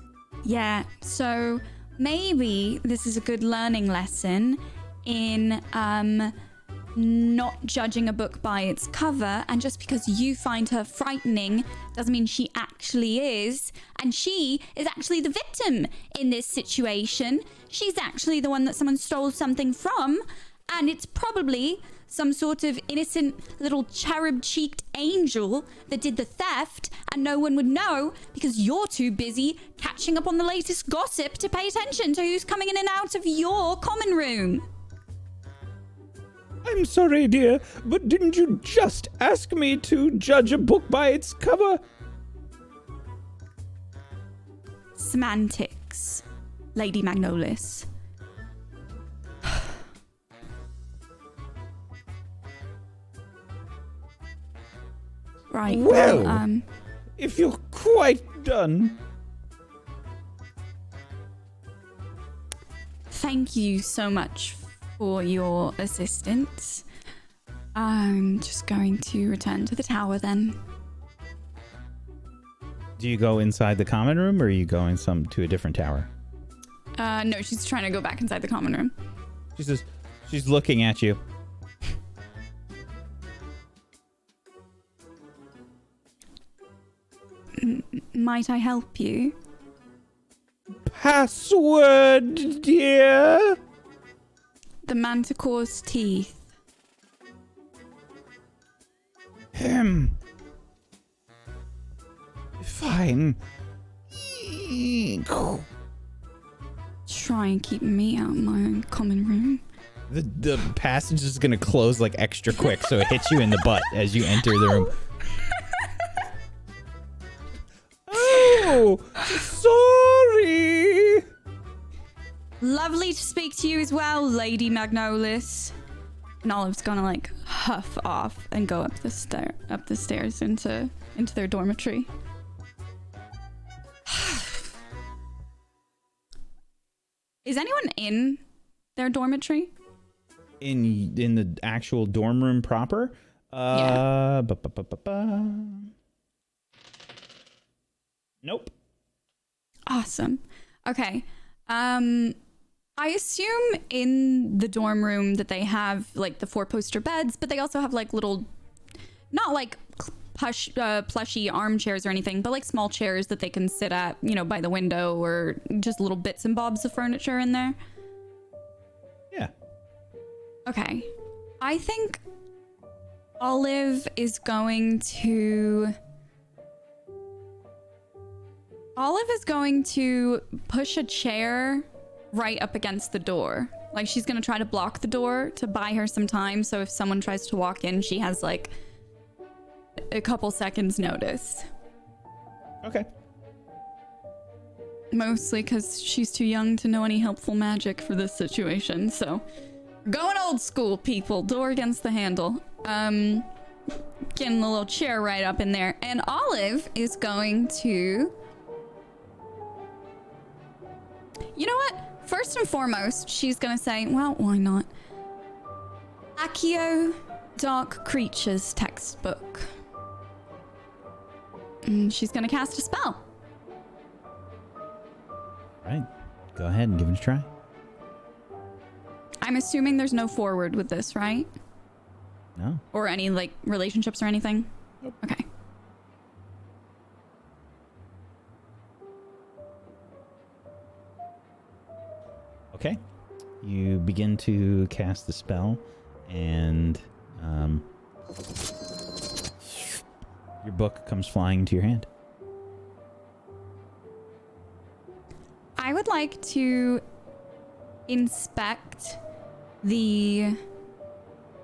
S6: Yeah, so maybe this is a good learning lesson in not judging a book by its cover, and just because you find her frightening doesn't mean she actually is. And she is actually the victim in this situation. She's actually the one that someone stole something from, and it's probably some sort of innocent little cherub-cheeked angel that did the theft, and no one would know because you're too busy catching up on the latest gossip to pay attention to who's coming in and out of your common room.
S1: I'm sorry, dear, but didn't you just ask me to judge a book by its cover?
S6: Semantics, Lady Magnolis. Right.
S1: Well, if you're quite done.
S6: Thank you so much for your assistance. I'm just going to return to the tower then.
S1: Do you go inside the common room, or are you going to a different tower?
S6: No, she's trying to go back inside the common room.
S1: She's looking at you.
S6: Might I help you?
S1: Password, dear.
S6: The manticore's teeth.
S1: Fine.
S6: Try and keep me out of my own common room.
S1: The passage is gonna close like extra quick, so it hits you in the butt as you enter the room. Oh, sorry.
S6: Lovely to speak to you as well, Lady Magnolis. And Olive's gonna like huff off and go up the stairs into their dormitory. Is anyone in their dormitory?
S1: In the actual dorm room proper?
S6: Yeah.
S1: Nope.
S6: Awesome. Okay. I assume in the dorm room that they have like the 4-poster beds, but they also have like little, not like plushy armchairs or anything, but like small chairs that they can sit at, you know, by the window, or just little bits and bobs of furniture in there.
S1: Yeah.
S6: Okay. I think Olive is going to push a chair right up against the door. Like, she's gonna try to block the door to buy her some time, so if someone tries to walk in, she has like a couple seconds notice.
S1: Okay.
S6: Mostly because she's too young to know any helpful magic for this situation, so going old school, people. Door against the handle. Getting the little chair right up in there, and Olive is going to, you know what? First and foremost, she's gonna say, well, why not? Accio Dark Creatures textbook. And she's gonna cast a spell.
S1: Right. Go ahead and give it a try.
S6: I'm assuming there's no forward with this, right?
S1: No.
S6: Or any, like, relationships or anything?
S1: Nope.
S6: Okay.
S1: Okay. You begin to cast the spell, and your book comes flying into your hand.
S6: I would like to inspect the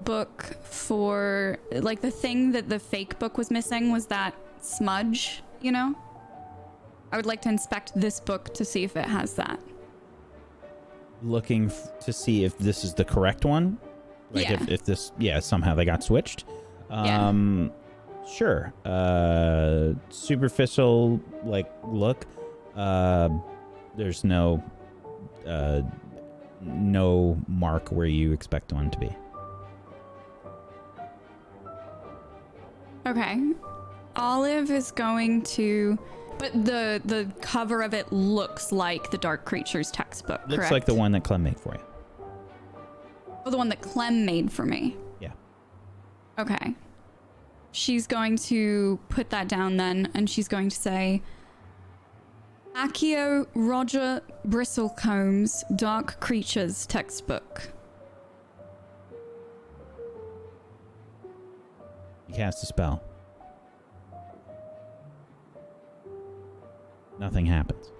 S6: book for, like, the thing that the fake book was missing was that smudge, you know? I would like to inspect this book to see if it has that.
S1: Looking to see if this is the correct one? Like,
S6: Yeah.
S1: if this, somehow they got switched?
S6: Yeah.
S1: Sure. Superficial, like, look. There's no mark where you expect one to be.
S6: Okay. Olive is going to But the cover of it looks like the Dark Creatures textbook, correct?
S1: Looks like the one that Clem made for you.
S6: Oh, the one that Clem made for me.
S1: Yeah.
S6: Okay. She's going to put that down then, and she's going to say, Accio Roger Bristlecomb's Dark Creatures textbook.
S1: You cast a spell. Nothing happens.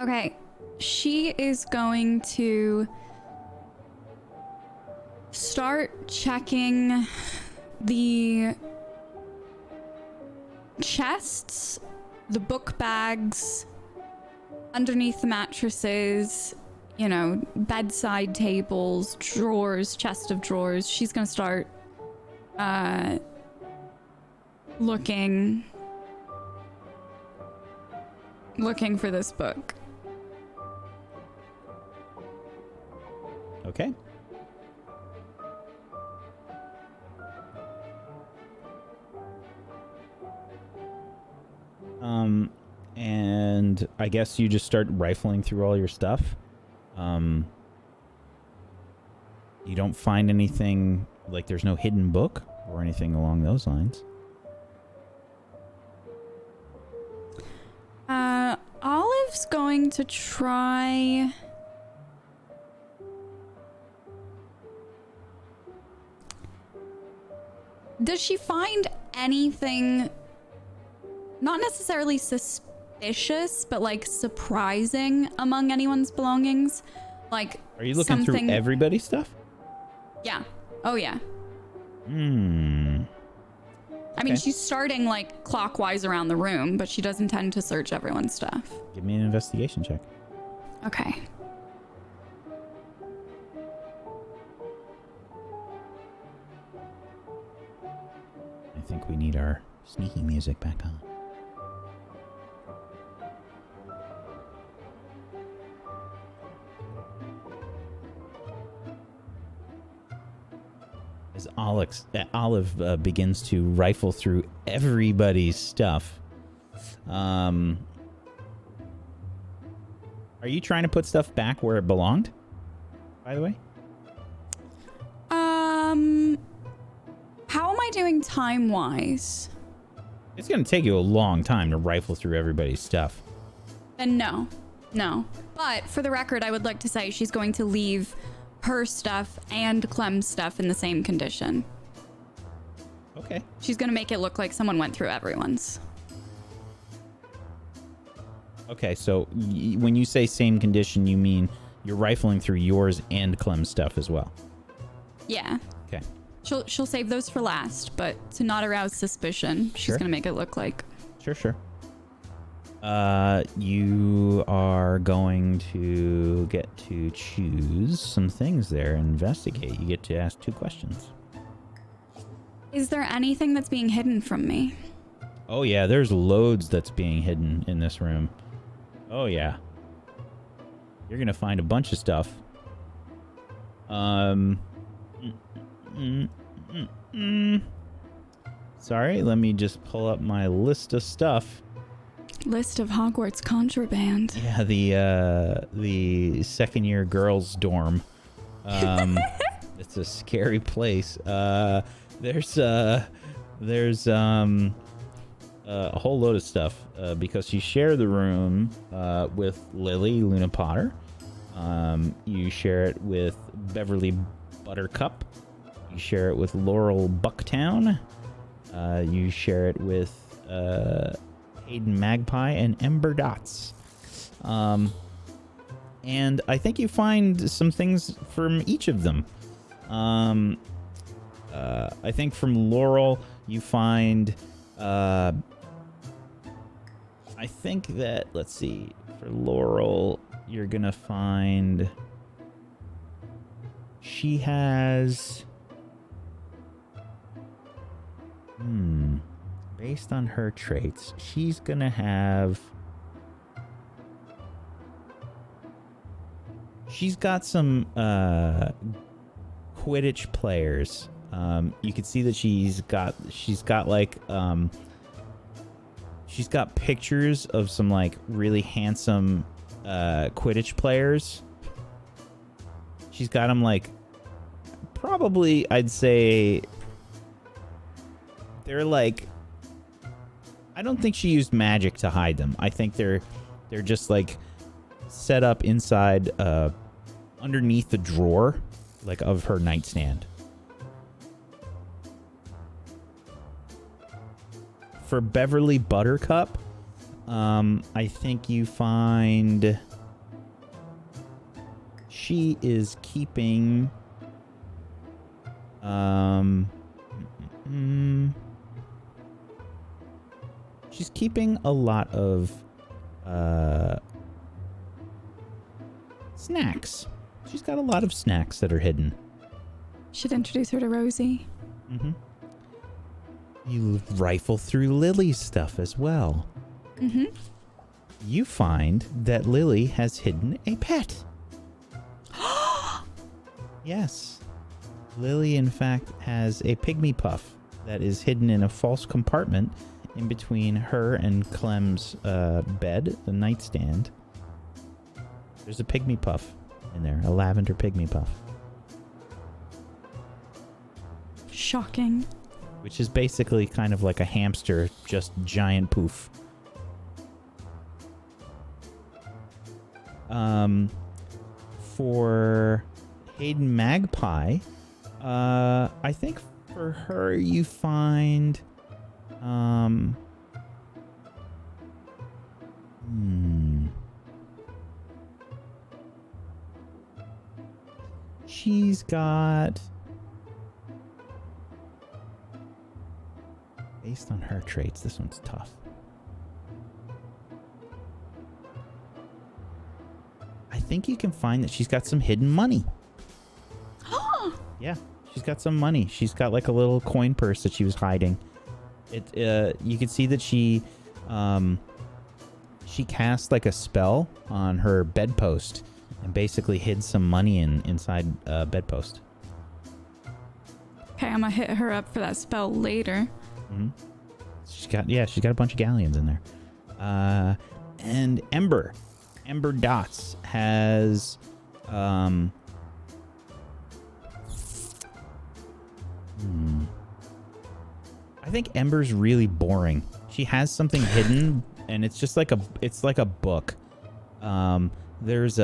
S6: Okay. She is going to start checking the chests, the book bags, underneath the mattresses, you know, bedside tables, drawers, chest of drawers. She's gonna start looking for this book.
S1: Okay. And I guess you just start rifling through all your stuff. You don't find anything, like there's no hidden book or anything along those lines.
S6: Olive's going to try... Does she find anything not necessarily suspicious, but like surprising among anyone's belongings? Like,
S1: Are you looking through everybody's stuff?
S6: Yeah. Oh, yeah. I mean,
S1: Okay.
S6: she's starting like clockwise around the room, but she does intend to search everyone's stuff.
S1: Give me an investigation check.
S6: Okay.
S1: I think we need our sneaky music back on. As Olive begins to rifle through everybody's stuff. Are you trying to put stuff back where it belonged? By the way?
S6: How am I doing time-wise?
S1: It's going to take you a long time to rifle through everybody's stuff.
S6: Then no. But for the record, I would like to say she's going to leave her stuff and Clem's stuff in the same condition.
S1: Okay.
S6: She's going to make it look like someone went through everyone's.
S1: Okay, so when you say same condition, you mean you're rifling through yours and Clem's stuff as well?
S6: Yeah.
S1: Okay.
S6: She'll save those for last, but to not arouse suspicion, she's
S1: Sure.
S6: going to make it look like...
S1: Sure. You are going to get to choose some things there and investigate. You get to ask 2 questions.
S6: Is there anything that's being hidden from me?
S1: Oh yeah, there's loads that's being hidden in this room. Oh yeah. You're gonna find a bunch of stuff. Sorry, let me just pull up my list of stuff.
S6: List of Hogwarts contraband.
S1: Yeah, the second year girls dorm. It's a scary place. There's a whole load of stuff because you share the room with Lily Luna Potter. You share it with Beverly Buttercup. You share it with Laurel Bucktown. You share it with Hayden Magpie and Ember Dots. And I think you find some things from each of them. I think from Laurel you find I think that, let's see, for Laurel you're gonna find she has based on her traits, she's gonna have she's got some Quidditch players. You can see that she's got pictures of some like really handsome Quidditch players. She's got them like probably I'd say they're like, I don't think she used magic to hide them. I think they're just like set up inside underneath the drawer like of her nightstand. For Beverly Buttercup, I think you find she is keeping she's keeping a lot of snacks. She's got a lot of snacks that are hidden.
S6: Should introduce her to Rosie.
S1: Mm-hmm. You rifle through Lily's stuff as well.
S6: Mm-hmm.
S1: You find that Lily has hidden a pet. Yes. Lily, in fact, has a pygmy puff that is hidden in a false compartment in between her and Clem's bed, the nightstand. There's a pygmy puff in there, a lavender pygmy puff.
S6: Shocking.
S1: Which is basically kind of like a hamster, just giant poof. For Hayden Magpie, I think for her you find she's got, based on her traits, this one's tough. I think you can find that she's got some hidden money. Yeah, she's got some money. She's got like a little coin purse that she was hiding. You can see that she cast like a spell on her bedpost and basically hid some money inside bedpost.
S6: Okay, I'm gonna hit her up for that spell later.
S1: Mm-hmm. She's got a bunch of galleons in there. And Ember Dots has I think Ember's really boring. She has something hidden, and it's just like a book. There's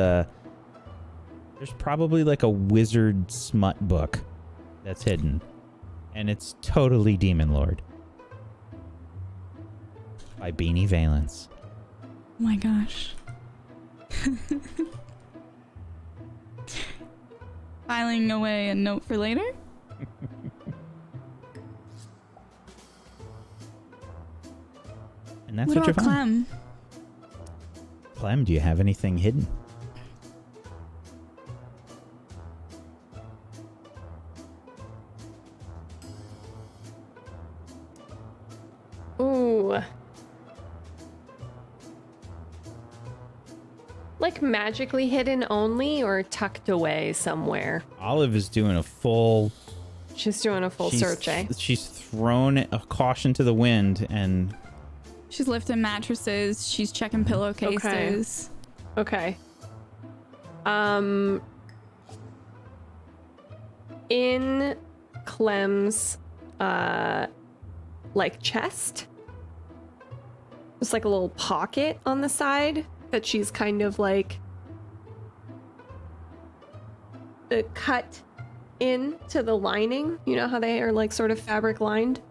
S1: probably like a wizard smut book that's hidden, and it's totally Demon Lord by Beanie Valence.
S6: Oh my gosh. Filing away a note for later?
S1: And that's what you're finding. Clem, do you have anything hidden?
S2: Ooh. Like magically hidden only or tucked away somewhere?
S1: Olive is doing a full...
S2: She's doing a full search, eh?
S1: She's thrown a caution to the wind and...
S6: She's lifting mattresses. She's checking pillowcases.
S2: Okay. In Clem's, like chest, there's like a little pocket on the side that she's kind of like cut into the lining. You know how they are like sort of fabric lined?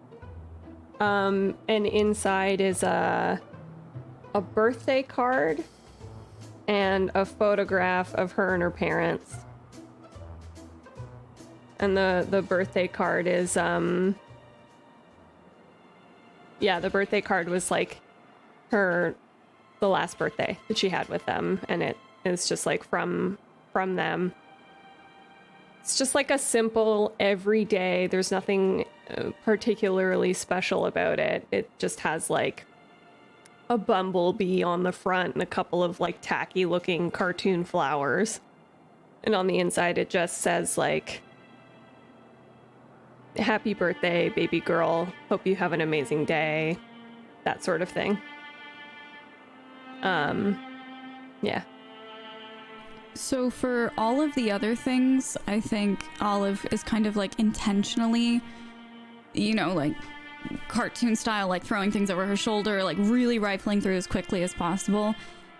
S2: And inside is a birthday card and a photograph of her and her parents. And the birthday card is the birthday card was like the last birthday that she had with them, and it is just like from them. It's just like a simple everyday, there's nothing particularly special about it. It just has like a bumblebee on the front and a couple of like tacky looking cartoon flowers. And on the inside, it just says, like, happy birthday, baby girl. Hope you have an amazing day. That sort of thing. Yeah.
S6: So for all of the other things, I think Olive is kind of like intentionally, like cartoon style, like throwing things over her shoulder, like really rifling through as quickly as possible.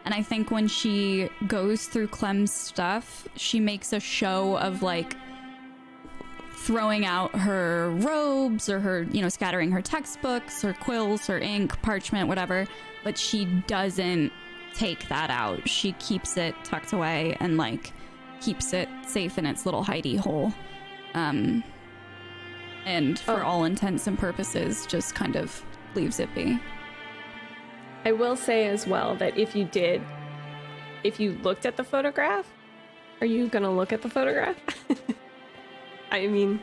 S6: And I think when she goes through Clem's stuff, she makes a show of like throwing out her robes or her, scattering her textbooks or quills or ink, parchment, whatever. But she doesn't take that out. She keeps it tucked away and like keeps it safe in its little hidey hole. And for all intents and purposes, just kind of leaves it be.
S2: I will say as well that if you looked at the photograph, are you gonna look at the photograph? I mean,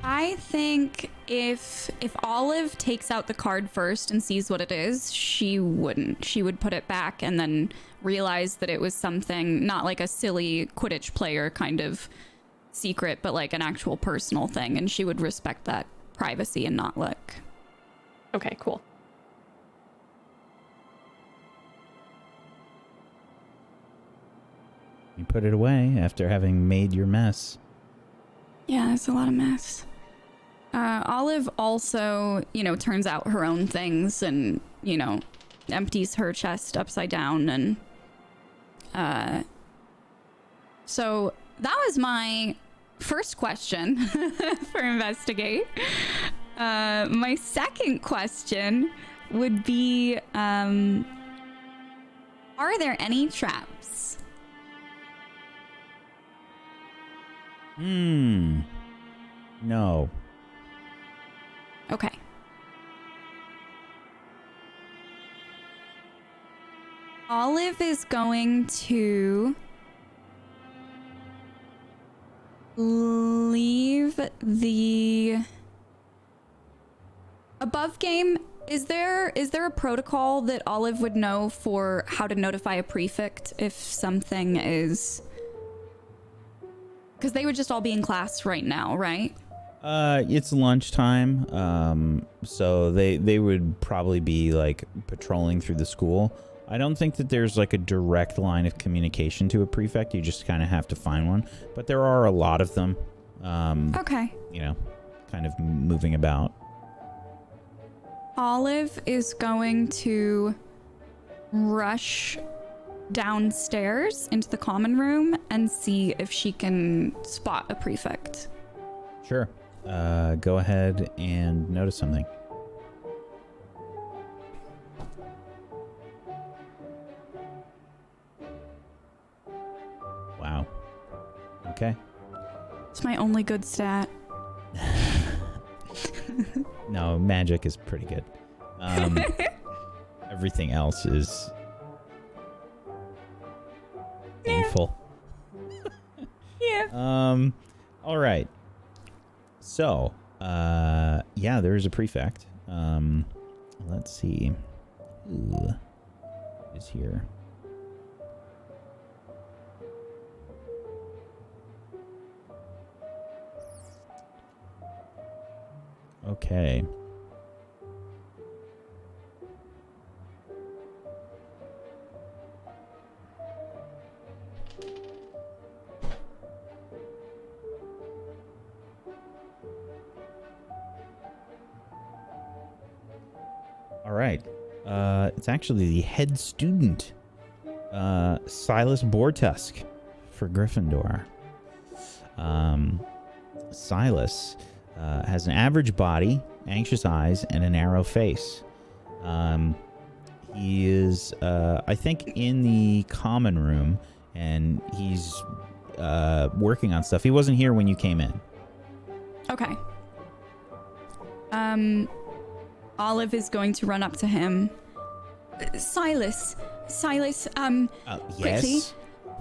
S6: I think if Olive takes out the card first and sees what it is, she wouldn't. She would put it back and then realize that it was something, not like a silly Quidditch player kind of secret, but like an actual personal thing, and she would respect that privacy and not look.
S2: Okay, cool.
S1: You put it away after having made your mess.
S6: Yeah, it's a lot of mess. Olive also, turns out her own things and, empties her chest upside down. And so that was my first question for Investigate. My second question would be, are there any traps?
S1: No.
S6: Okay. Olive is going to leave the above game. Is there a protocol that Olive would know for how to notify a prefect if something is... Because they would just all be in class right now, right?
S1: It's lunchtime, so they would probably be like patrolling through the school. I don't think that there's like a direct line of communication to a prefect. You just kind of have to find one, but there are a lot of them.
S6: Okay.
S1: Kind of moving about.
S6: Olive is going to rush downstairs into the common room and see if she can spot a prefect.
S1: Sure. Go ahead and notice something. Wow. Okay.
S6: It's my only good stat.
S1: No, magic is pretty good. Everything else is painful.
S6: Yeah.
S1: All right. So, there's a prefect. Let's see. Who is here? Okay. All right. It's actually the head student, Silas Bortusk, for Gryffindor. Silas has an average body, anxious eyes, and a narrow face. He is, I think, in the common room, and he's working on stuff. He wasn't here when you came in.
S6: Okay. Olive is going to run up to him. Silas,
S1: Yes?
S6: quickly.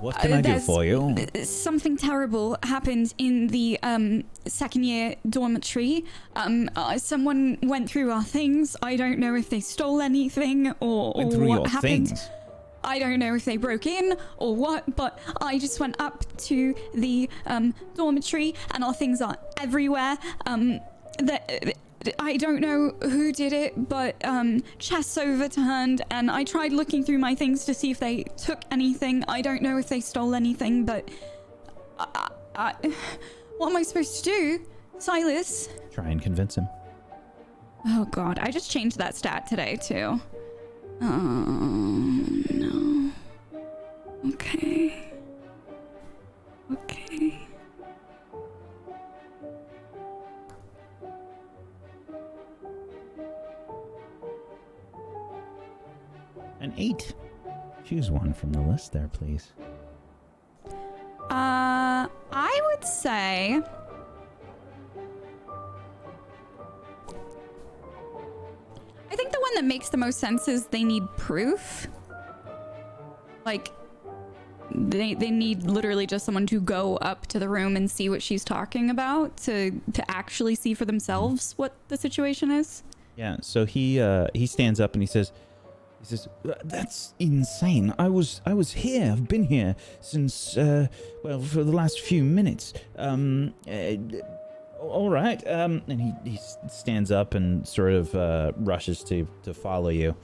S1: What can I do for you?
S6: Something terrible happened in the second year dormitory. Someone went through our things. I don't know if they stole anything or
S1: Went through
S6: what
S1: your
S6: happened.
S1: things?
S6: I don't know if they broke in or what, but I just went up to the dormitory and our things are everywhere. I don't know who did it, but chests overturned, and I tried looking through my things to see if they took anything. I don't know if they stole anything, but what am I supposed to do? Silas?
S1: Try and convince him.
S6: Oh god, I just changed that stat today too. Oh no. Okay. Okay.
S1: An 8. Choose one from the list there, please.
S6: I would say I think the one that makes the most sense is they need proof. Like they need literally just someone to go up to the room and see what she's talking about to actually see for themselves what the situation is.
S1: Yeah, so he stands up and he says, "That's insane. I was here. I've been here since for the last few minutes. All right." And he stands up and sort of rushes to follow you.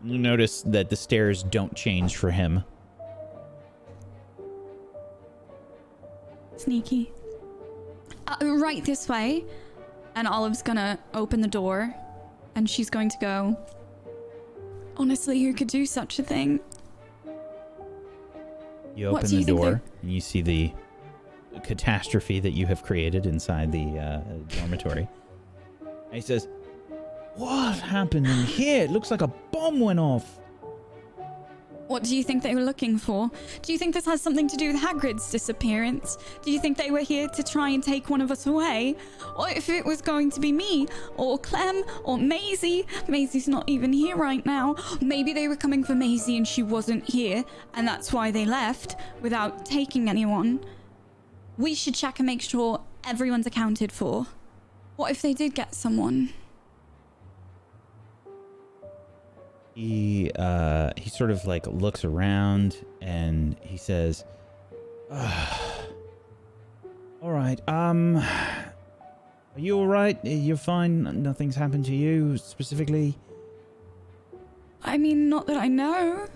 S1: You notice that the stairs don't change for him.
S6: Sneaky. Right this way. And Olive's gonna open the door and she's going to go, "Honestly, who could do such a thing?"
S1: You
S6: What
S1: open
S6: do
S1: the
S6: you think
S1: door and you see the catastrophe that you have created inside the dormitory. And he says, "What happened in here? It looks like a bomb went off."
S6: What do you think they were looking for? Do you think this has something to do with Hagrid's disappearance? Do you think they were here to try and take one of us away? Or if it was going to be me, or Clem, or Maisie? Maisie's not even here right now. Maybe they were coming for Maisie and she wasn't here, and that's why they left, without taking anyone. We should check and make sure everyone's accounted for. What if they did get someone?
S1: He sort of like looks around and he says, "All right, are you all right? You're fine? Nothing's happened to you specifically?"
S6: I mean, not that I know.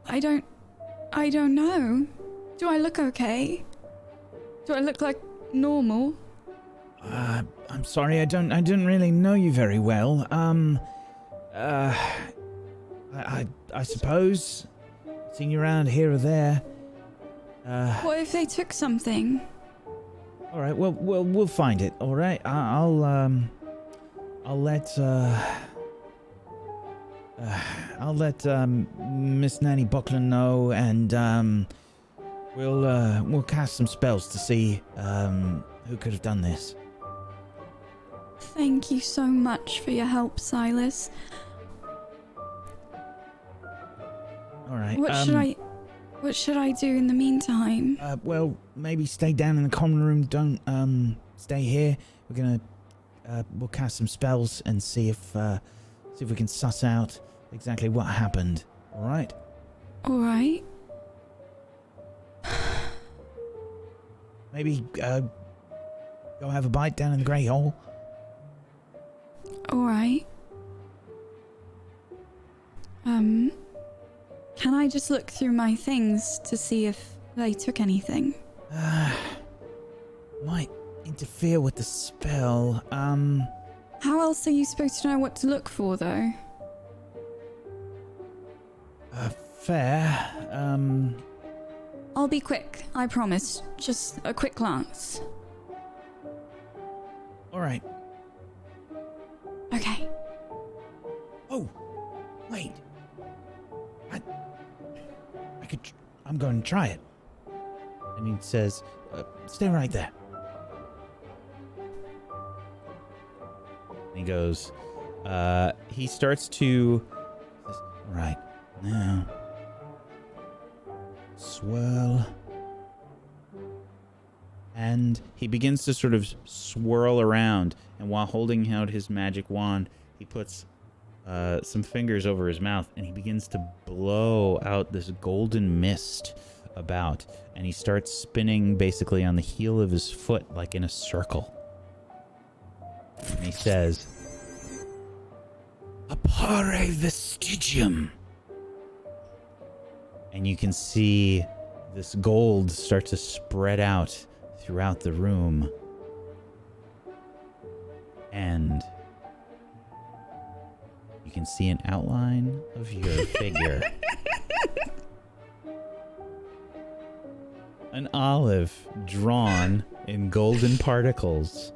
S6: I don't know. Do I look okay? Do I look like normal?
S1: I'm sorry, I didn't really know you very well. I suppose seeing you around here or there.
S6: What if they took something?
S1: All right, well, we'll find it. All right, I'll let Miss Nanny Buckland know, and we'll cast some spells to see who could have done this.
S6: Thank you so much for your help, Silas.
S1: All right.
S6: What should I do in the meantime?
S1: Well, maybe stay down in the common room. Don't stay here. We're gonna we'll cast some spells and see if we can suss out exactly what happened. All right.
S6: All right.
S1: Maybe go have a bite down in the Grey Hole.
S6: All right. Can I just look through my things to see if they took anything?
S1: Might interfere with the spell.
S6: How else are you supposed to know what to look for, though?
S1: Fair.
S6: I'll be quick, I promise. Just a quick glance.
S1: All right.
S6: Okay.
S1: Oh, wait. I'm going to try it. And he says, "Stay right there." And he goes, he starts to, says, "All right, now, swirl." And he begins to sort of swirl around, and while holding out his magic wand, he puts some fingers over his mouth, and he begins to blow out this golden mist about, and he starts spinning basically on the heel of his foot like in a circle. And he says, "Appare vestigium." And you can see this gold start to spread out throughout the room. And you can see an outline of your figure. An olive drawn in golden particles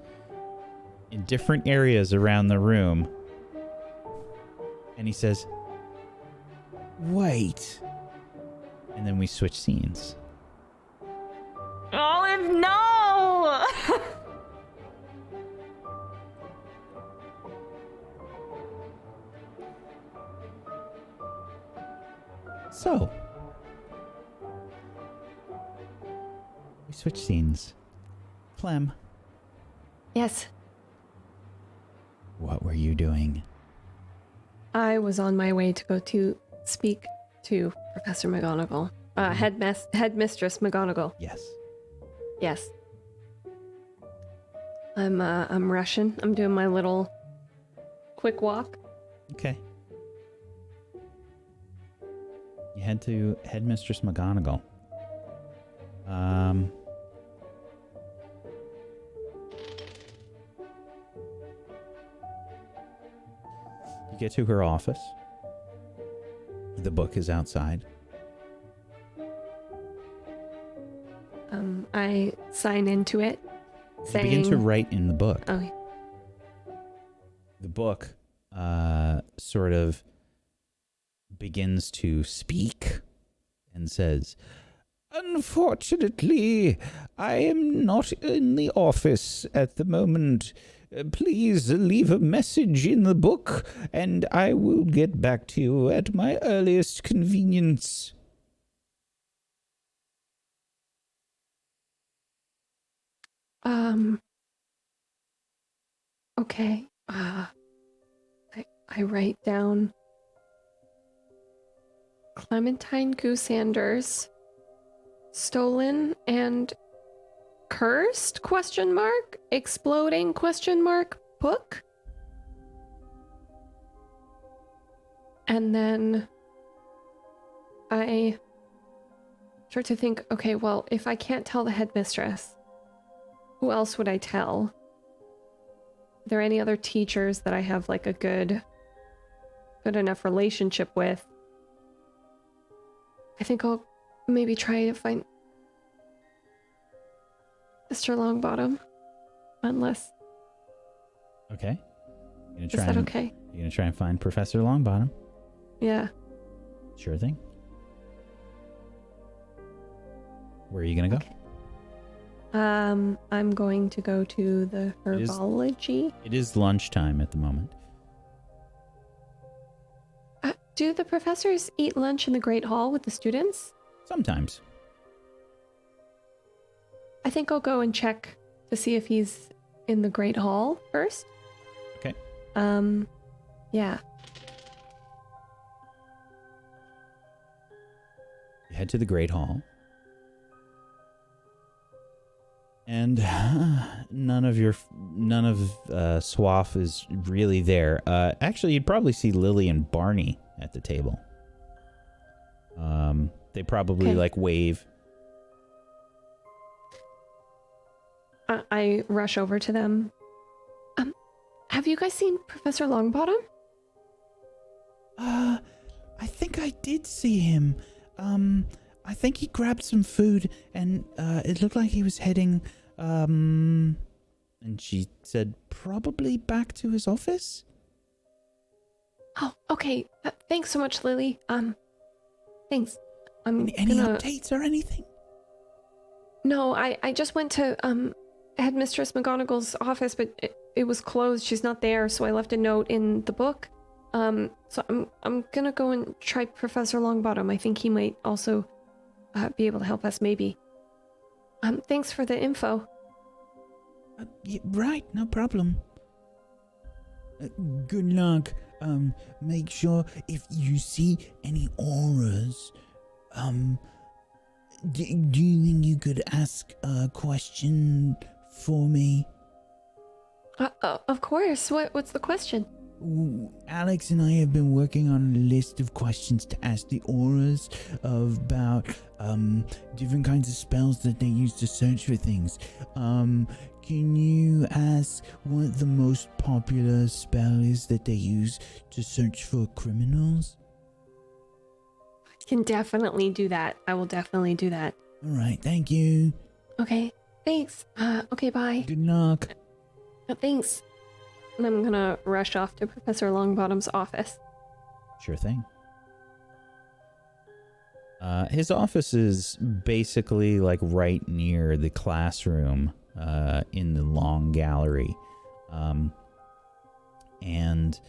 S1: in different areas around the room. And he says, "Wait." And then we switch scenes.
S4: Olive, no!
S1: So, we switch scenes. Clem,
S2: Yes,
S1: what were you doing?
S2: I was on my way to go to speak to Professor McGonagall. Headmistress McGonagall.
S1: Yes.
S2: Yes. I'm rushing. I'm doing my little quick walk.
S1: Okay. You head to Headmistress McGonagall. You get to her office. The book is outside.
S2: I sign into it,
S1: You
S2: saying,
S1: begin to write in the book.
S2: "Oh,
S1: The book sort of begins to speak and says, "Unfortunately, I am not in the office at the moment. Please leave a message in the book, and I will get back to you at my earliest convenience."
S2: okay. I write down Clementine Goosanders, stolen and cursed ? Exploding ? Book. And then I start to think, okay, well, if I can't tell the headmistress, who else would I tell? Are there any other teachers that I have like a good enough relationship with? I think I'll maybe try to find Mr. Longbottom. Unless,
S1: Okay. You're
S2: is that okay?
S1: You're gonna try and find Professor Longbottom.
S2: Yeah.
S1: Sure thing. Where are you gonna go?
S2: Okay. I'm going to go to the herbology.
S1: It is lunchtime at the moment.
S2: Do the professors eat lunch in the Great Hall with the students?
S1: Sometimes.
S2: I think I'll go and check to see if he's in the Great Hall first.
S1: Okay.
S2: Yeah.
S1: You head to the Great Hall. And none of Swaff is really there. Actually, you'd probably see Lily and Barney at the table. They probably
S2: Okay.
S1: like wave.
S2: I rush over to them. Have you guys seen Professor Longbottom?
S5: I think I did see him. I think he grabbed some food and it looked like he was heading,
S1: And she said, probably back to his office?
S2: Oh, okay. Thanks so much, Lily. Thanks.
S5: any updates or anything?
S2: No, I just went to Headmistress McGonagall's office, but it was closed. She's not there, so I left a note in the book. So I'm gonna go and try Professor Longbottom. I think he might also be able to help us, maybe. Thanks for the info.
S5: Right, no problem. Good luck. Make sure if you see any auras, do you think you could ask a question for me?
S2: Of course. What's the question?
S5: Alex and I have been working on a list of questions to ask the auras about different kinds of spells that they use to search for things. Can you ask what the most popular spell is that they use to search for criminals?
S2: I can definitely do that. I will definitely do that.
S5: All right, thank you.
S2: Okay, thanks. Okay, bye.
S5: Good luck.
S2: Thanks. And I'm gonna rush off to Professor Longbottom's office.
S1: Sure thing. His office is basically like right near the classroom in the long gallery. And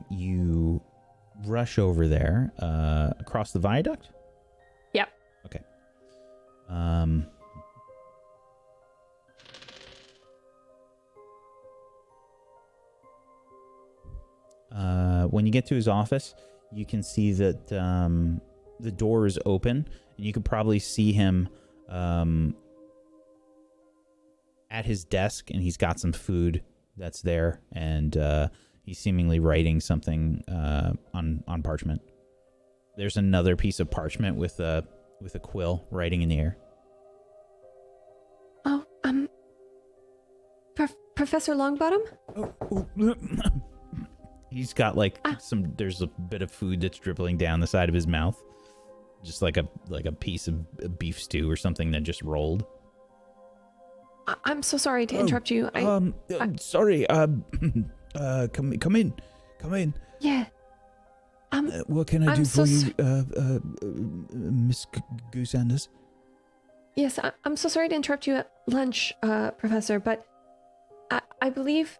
S1: you rush over there across the viaduct?
S2: Yep.
S1: Okay. When you get to his office, you can see that the door is open, and you could probably see him at his desk, and he's got some food that's there, and he's seemingly writing something on parchment. There's another piece of parchment with a quill writing in the air.
S2: Oh, Professor Longbottom?
S1: He's got like there's a bit of food that's dribbling down the side of his mouth. Just like a piece of beef stew or something that just rolled.
S2: I'm so sorry to interrupt you.
S5: Sorry. Come in.
S2: Yeah.
S5: What can I do for you, Miss Goose Anders?
S2: Yes, I'm so sorry to interrupt you at lunch, Professor, but I believe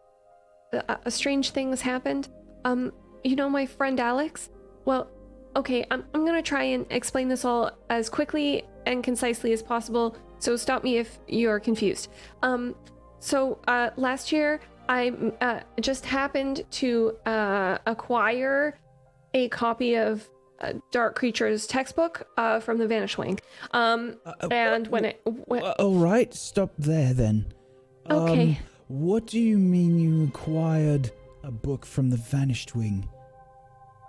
S2: a strange thing has happened. You know my friend Alex? Well, okay, I'm gonna try and explain this all as quickly and concisely as possible, so stop me if you're confused. So last year, I just happened to acquire a copy of Dark Creatures textbook from the Vanished Wing. And when it...
S5: All right, stop there then.
S2: Okay.
S5: What do you mean you acquired a book from the Vanished Wing?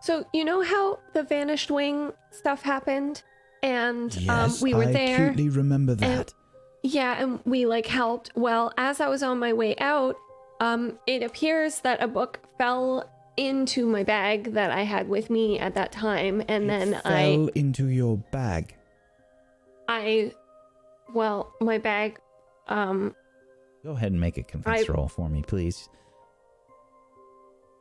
S2: So, you know how the Vanished Wing stuff happened? And
S5: Yes,
S2: we were
S5: I
S2: there.
S5: acutely remember that.
S2: And we helped. Well, as I was on my way out, it appears that a book fell into my bag that I had with me at that time, and then
S5: fell into your bag.
S2: My bag,
S1: Go ahead and make a convince roll for me, please.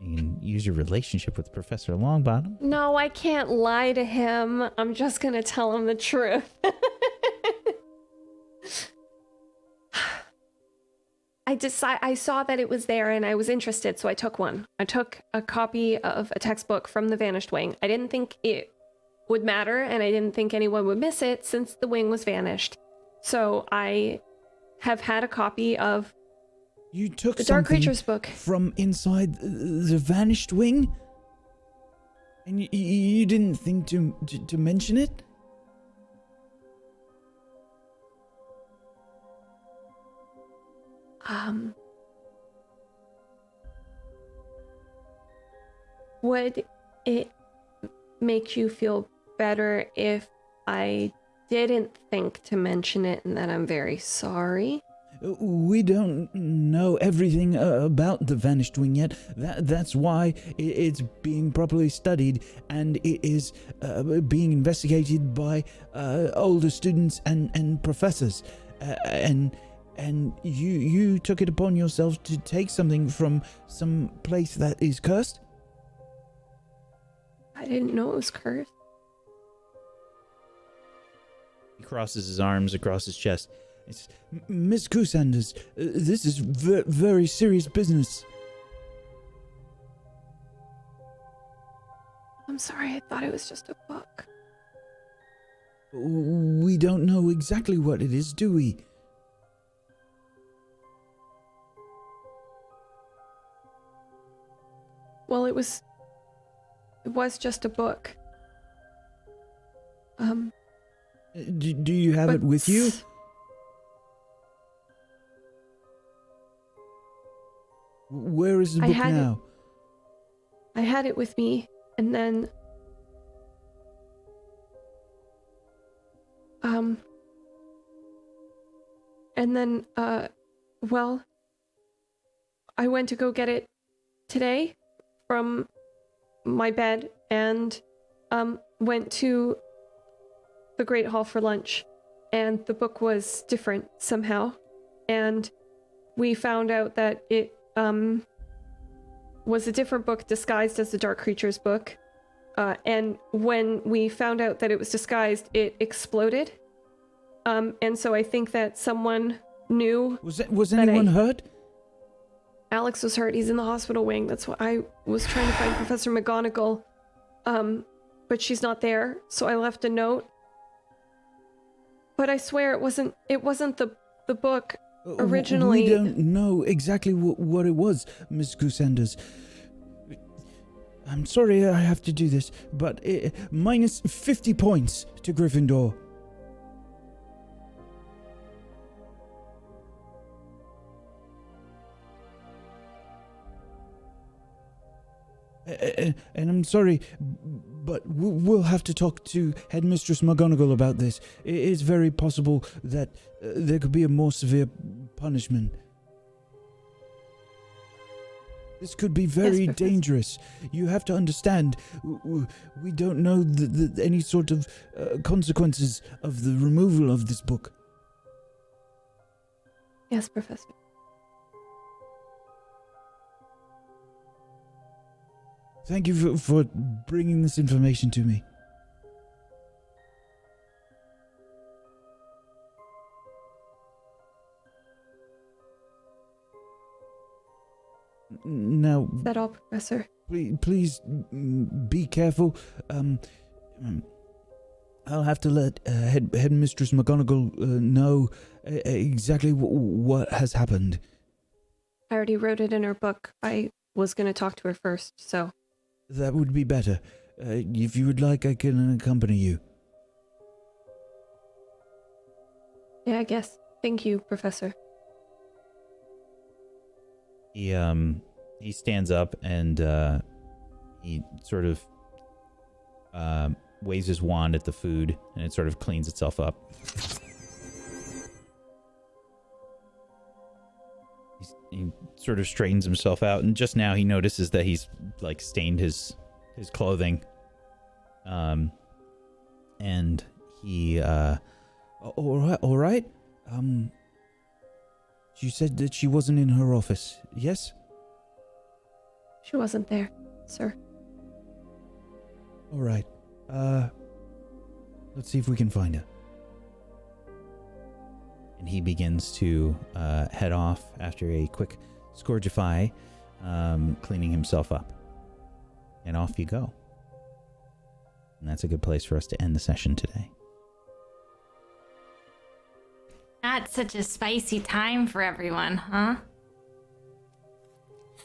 S1: You can use your relationship with Professor Longbottom.
S2: No, I can't lie to him. I'm just gonna tell him the truth. I saw that it was there and I was interested, so I took one. I took a copy of a textbook from the Vanished Wing. I didn't think it would matter, and I didn't think anyone would miss it since the wing was vanished. So I have had a copy of
S5: You took
S2: the Dark
S5: something
S2: Creatures book
S5: from inside the Vanished Wing? And you didn't think to mention it?
S2: Would it make you feel better if I didn't think to mention it and that I'm very sorry?
S5: We don't know everything about the Vanished Wing yet. That's why it's being properly studied, and it is being investigated by older students and professors. And you took it upon yourself to take something from some place that is cursed?
S2: I didn't know it was cursed.
S1: He crosses his arms across his chest.
S5: It's, Miss Goose Anders, this is very serious business.
S2: I'm sorry, I thought it was just a book.
S5: We don't know exactly what it is, do we?
S2: Well, it was just a book.
S5: Do you have
S2: but
S5: it with you? Where is the
S2: I
S5: book
S2: had it-
S5: now?
S2: I had it with me, and then well, I went to go get it today from my bed and went to the Great Hall for lunch, and the book was different somehow, and we found out that it was a different book disguised as the Dark Creatures book, and when we found out that it was disguised, it exploded, and so I think that someone knew.
S5: Was anyone hurt?
S2: Alex was hurt. He's in the hospital wing. That's why I was trying to find Professor McGonagall, but she's not there. So I left a note. But I swear it wasn't the book originally.
S5: We don't know exactly what it was, Miss Goosanders. I'm sorry I have to do this, but minus 50 points to Gryffindor. And I'm sorry, but we'll have to talk to Headmistress McGonagall about this. It is very possible that there could be a more severe punishment. This could be very dangerous. You have to understand, we don't know any sort of consequences of the removal of this book.
S2: Yes, Professor.
S5: Thank you for bringing this information to me. Now,
S2: Is that all, Professor?
S5: please be careful. I'll have to let Headmistress McGonagall know exactly what has happened.
S2: I already wrote it in her book. I was going to talk to her first, so.
S5: That would be better. If you would like, I can accompany you.
S2: Yeah, I guess. Thank you, Professor.
S1: He stands up and he sort of waves his wand at the food, and it sort of cleans itself up. He sort of straightens himself out, and just now he notices that he's like stained his clothing. And he all right. You said that she wasn't in her office, yes?
S2: She wasn't there, sir.
S5: All right. Let's see if we can find her.
S1: And he begins to head off after a quick Scourgify, cleaning himself up. And off you go. And that's a good place for us to end the session today.
S4: Not such a spicy time for everyone, huh?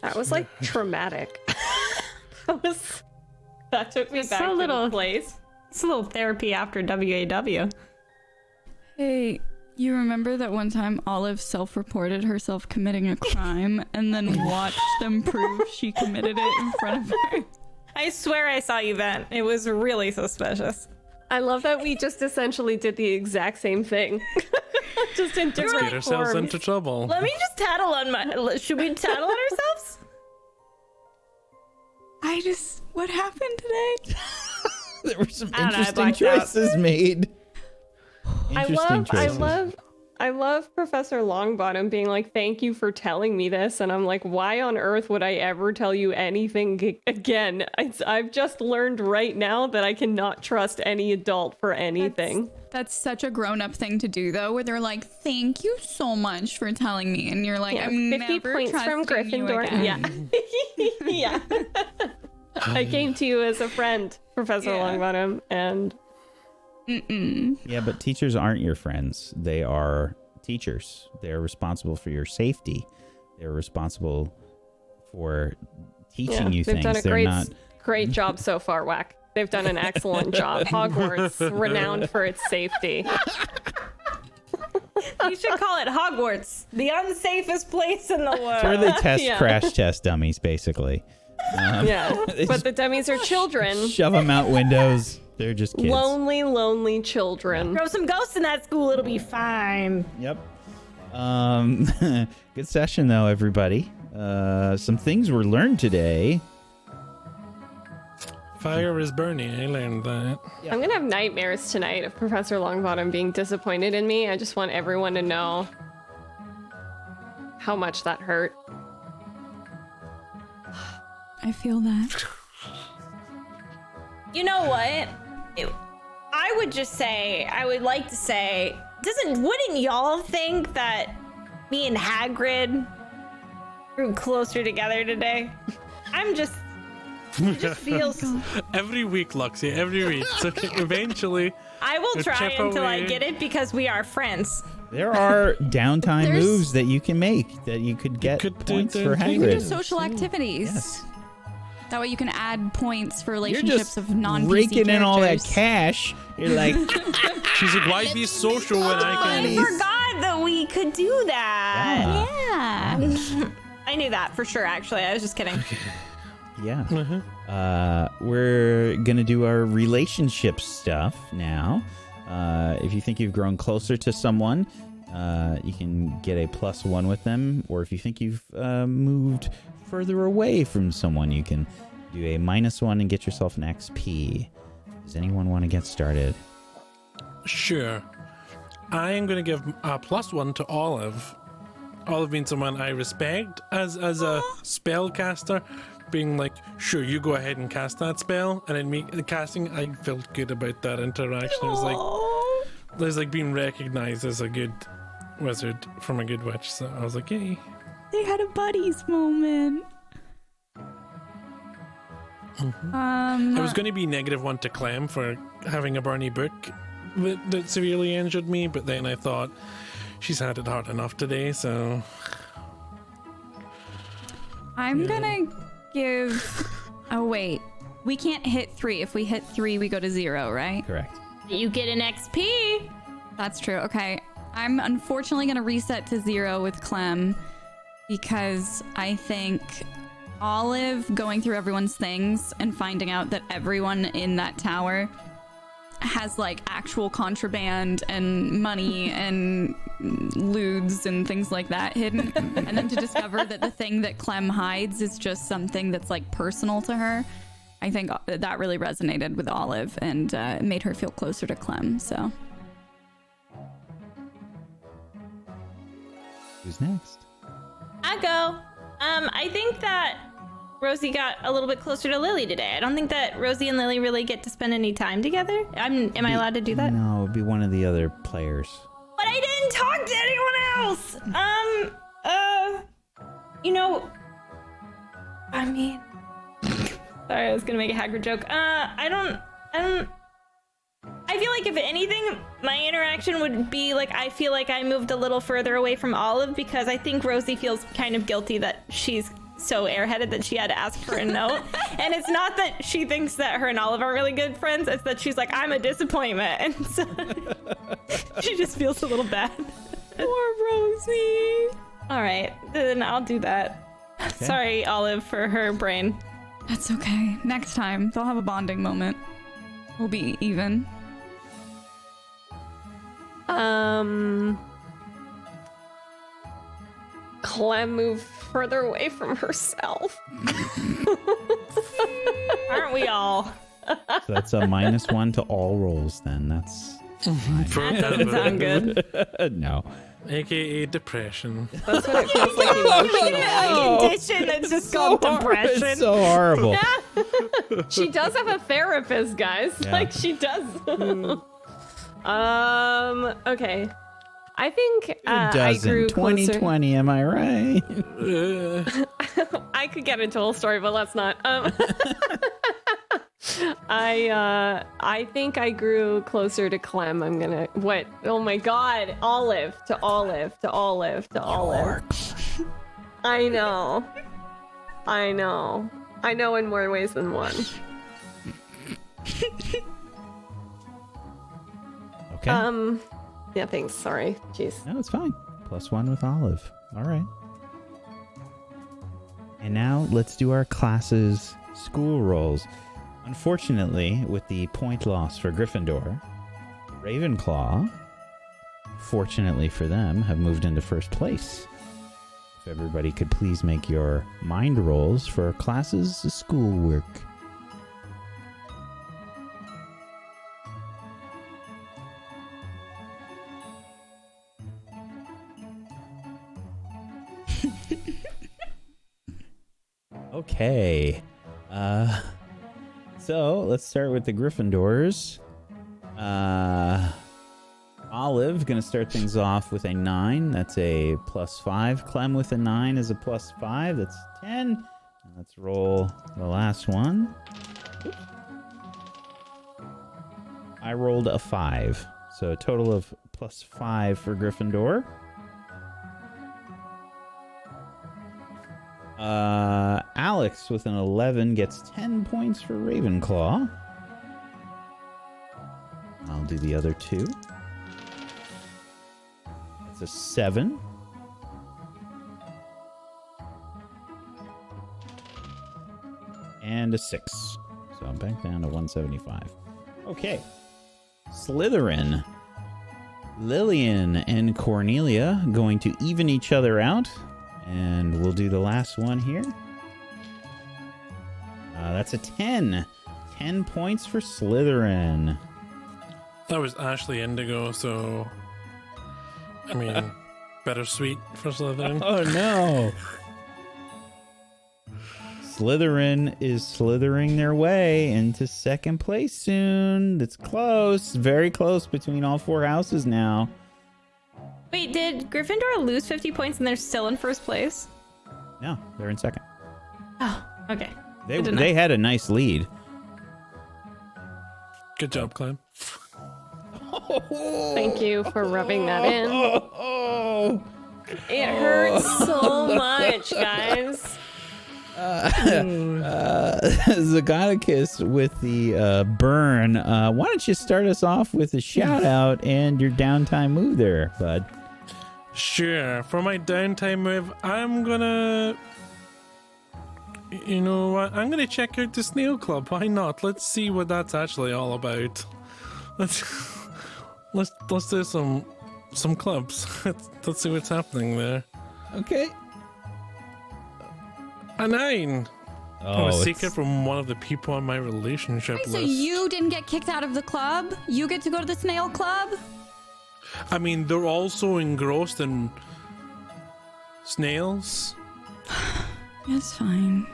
S2: That was like traumatic. That took me
S4: It's
S2: back
S4: so
S2: to
S4: little-
S2: the place.
S4: It's a little therapy after WAW.
S6: Hey, you remember that one time Olive self-reported herself committing a crime and then watched them prove she committed it in front of her?
S4: I swear I saw you vent. It was really suspicious.
S2: I love that we just essentially did the exact same thing. Just in
S3: Let's
S2: different
S3: get ourselves
S2: forms.
S3: into trouble.
S4: Let me just tattle on my... Should we tattle on ourselves?
S6: What happened today?
S1: There were some
S4: I don't know, I
S1: interesting
S4: blacked out.
S1: choices made.
S2: I love Professor Longbottom being like, thank you for telling me this. And I'm like, why on earth would I ever tell you anything again? I've just learned right now that I cannot trust any adult for anything.
S6: That's such a grown-up thing to do, though, where they're like, thank you so much for telling me. And you're like,
S2: Yeah,
S6: I'm
S2: 50
S6: never
S2: points from
S6: trusting you
S2: Gryffindor.
S6: again.
S2: Yeah. Yeah. I came to you as a friend, Professor
S6: Yeah.
S2: Longbottom, and
S1: Yeah, but teachers aren't your friends. They are teachers. They're responsible for your safety. They're responsible for teaching you
S2: they've
S1: things.
S2: done a
S1: They're
S2: great job so far, Whack. They've done an excellent job. Hogwarts, renowned for its safety.
S4: You should call it Hogwarts, the unsafest place in the world.
S1: where they test
S2: Yeah.
S1: crash test dummies, basically.
S2: Yeah,
S1: They
S2: but the dummies are children.
S1: shove them out windows. They're just kids.
S2: Lonely children.
S4: Throw some ghosts in that school, it'll be fine.
S1: Yep. Good session though, everybody. Some things were learned today.
S3: Fire is burning. I learned that.
S2: I'm gonna have nightmares tonight of Professor Longbottom being disappointed in me. I just want everyone to know how much that hurt.
S6: I feel that.
S4: You know what? I would like to say, wouldn't y'all think that me and Hagrid grew closer together today? It just feels.
S3: Every week, Luxie. Every week. So eventually,
S4: I will
S3: You
S4: try
S3: chip
S4: until I
S3: away.
S4: get it because we are friends.
S1: There are downtime
S6: There's-
S1: moves that you can make that you could get
S3: could do
S1: points
S3: the
S1: for
S3: thing.
S6: You can do
S1: Hagrid.
S6: social activities.
S1: Yes.
S6: That way you can add points for
S1: You're
S6: relationships
S1: just
S6: of non-PC
S1: raking in all that
S6: characters.
S1: cash. You're like,
S3: she's like, why be social when I
S4: I
S3: can?
S4: forgot that we could do that.
S6: Yeah.
S4: I knew that for sure, actually. I was just kidding.
S1: yeah. We're gonna do our relationship stuff now. If you think you've grown closer to someone, you can get a +1 with them, or if you think you've moved further away from someone, you can do a -1 and get yourself an XP. Does anyone want to get started?
S3: Sure. I am going to give a +1 to Olive. Olive being someone I respect as a spellcaster, being like, sure, you go ahead and cast that spell, and then me casting. I felt good about that interaction. It was like being recognized as a good wizard from a good witch. So I was like, yay.
S6: They had a buddies moment.
S3: I was going to be -1 to Clem for having a Barney book that severely injured me, but then I thought she's had it hard enough today, so
S6: I'm gonna give. Oh wait, we can't hit 3. If we hit 3, we go to 0, right?
S1: Correct.
S4: You get an XP.
S6: That's true. Okay, I'm unfortunately gonna reset to 0 with Clem because I think Olive going through everyone's things and finding out that everyone in that tower has like actual contraband and money and lewds and things like that hidden, and then to discover that the thing that Clem hides is just something that's like personal to her. I think that really resonated with Olive and made her feel closer to Clem. So
S1: Who's next?
S4: I go. I think that Rosie got a little bit closer to Lily today. I don't think that Rosie and Lily really get to spend any time together. Am I allowed to do that?
S1: No, it'd be one of the other players.
S4: But I didn't talk to anyone else. I mean, sorry, I was gonna make a Hagrid joke. I feel like if anything, my interaction would be like, I feel like I moved a little further away from Olive because I think Rosie feels kind of guilty that she's so airheaded that she had to ask for a note. And it's not that she thinks that her and Olive are really good friends, it's that she's like, I'm a disappointment. And so she just feels a little bad. Poor Rosie. All right, then I'll do that.
S1: Okay.
S4: Sorry, Olive, for her brain.
S6: that's okay. Next time they'll have a bonding moment. We'll be even.
S2: Clem moved further away from herself.
S4: Aren't we all?
S1: So that's a -1 to all rolls. Then that's
S4: That doesn't sound good.
S1: no.
S3: AKA depression.
S2: That's what it feels like emotionally.
S4: A condition that's just called depression.
S1: It's so horrible.
S2: She does have a therapist, guys.
S1: Yeah.
S2: Like she does. Okay. I think I
S1: Dozen
S2: grew closer.
S1: 2020. Am I right?
S2: I could get into a whole story, but let's not. I think I grew closer to Clem. I'm gonna what? Oh my God! Olive to Olive to Olive to Olive. I know. I know. I know in more ways than one.
S1: Okay.
S2: Yeah, thanks. Sorry. Jeez.
S1: No, it's fine. +1 with Olive. All right. And now let's do our classes school rolls. Unfortunately, with the point loss for Gryffindor, Ravenclaw, fortunately for them, have moved into first place. If everybody could please make your mind rolls for classes schoolwork. Okay. So let's start with the Gryffindors. Olive gonna start things off with a 9. That's a +5. Clem with a 9 is a +5. That's 10. And let's roll the last one. Oops. I rolled a 5. So a total of +5 for Gryffindor. Alex with an 11 gets 10 points for Ravenclaw. I'll do the other two. That's a 7. And a 6. So I'm back down to 175. Okay. Slytherin. Lillian and Cornelia going to even each other out. And we'll do the last one here. That's a 10. 10 points for Slytherin.
S3: That was Ashley Indigo, so I mean, bittersweet for Slytherin.
S1: Oh no! Slytherin is slithering their way into second place soon. It's close, very close between all 4 houses now.
S4: Wait, did Gryffindor lose 50 points and they're still in first place?
S1: No, they're in second.
S4: Oh, okay.
S1: They had a nice lead.
S3: Good job, Clem.
S2: Thank you for rubbing that in.
S1: Oh,
S2: It hurts so much, guys.
S1: Zagonicus with the burn. Why don't you start us off with a shout out and your downtime move there, bud?
S3: Sure. For my downtime move, I'm gonna... You know what? I'm gonna check out the Snail Club. Why not? Let's see what that's actually all about. Let's do some clubs. Let's see what's happening there.
S1: Okay.
S3: A 9.
S1: Oh,
S3: a secret from one of the people on my relationship
S6: Wait,
S3: list.
S6: so you didn't get kicked out of the club? You get to go to the Snail Club?
S3: I mean, they're also engrossed in snails.
S6: It's fine.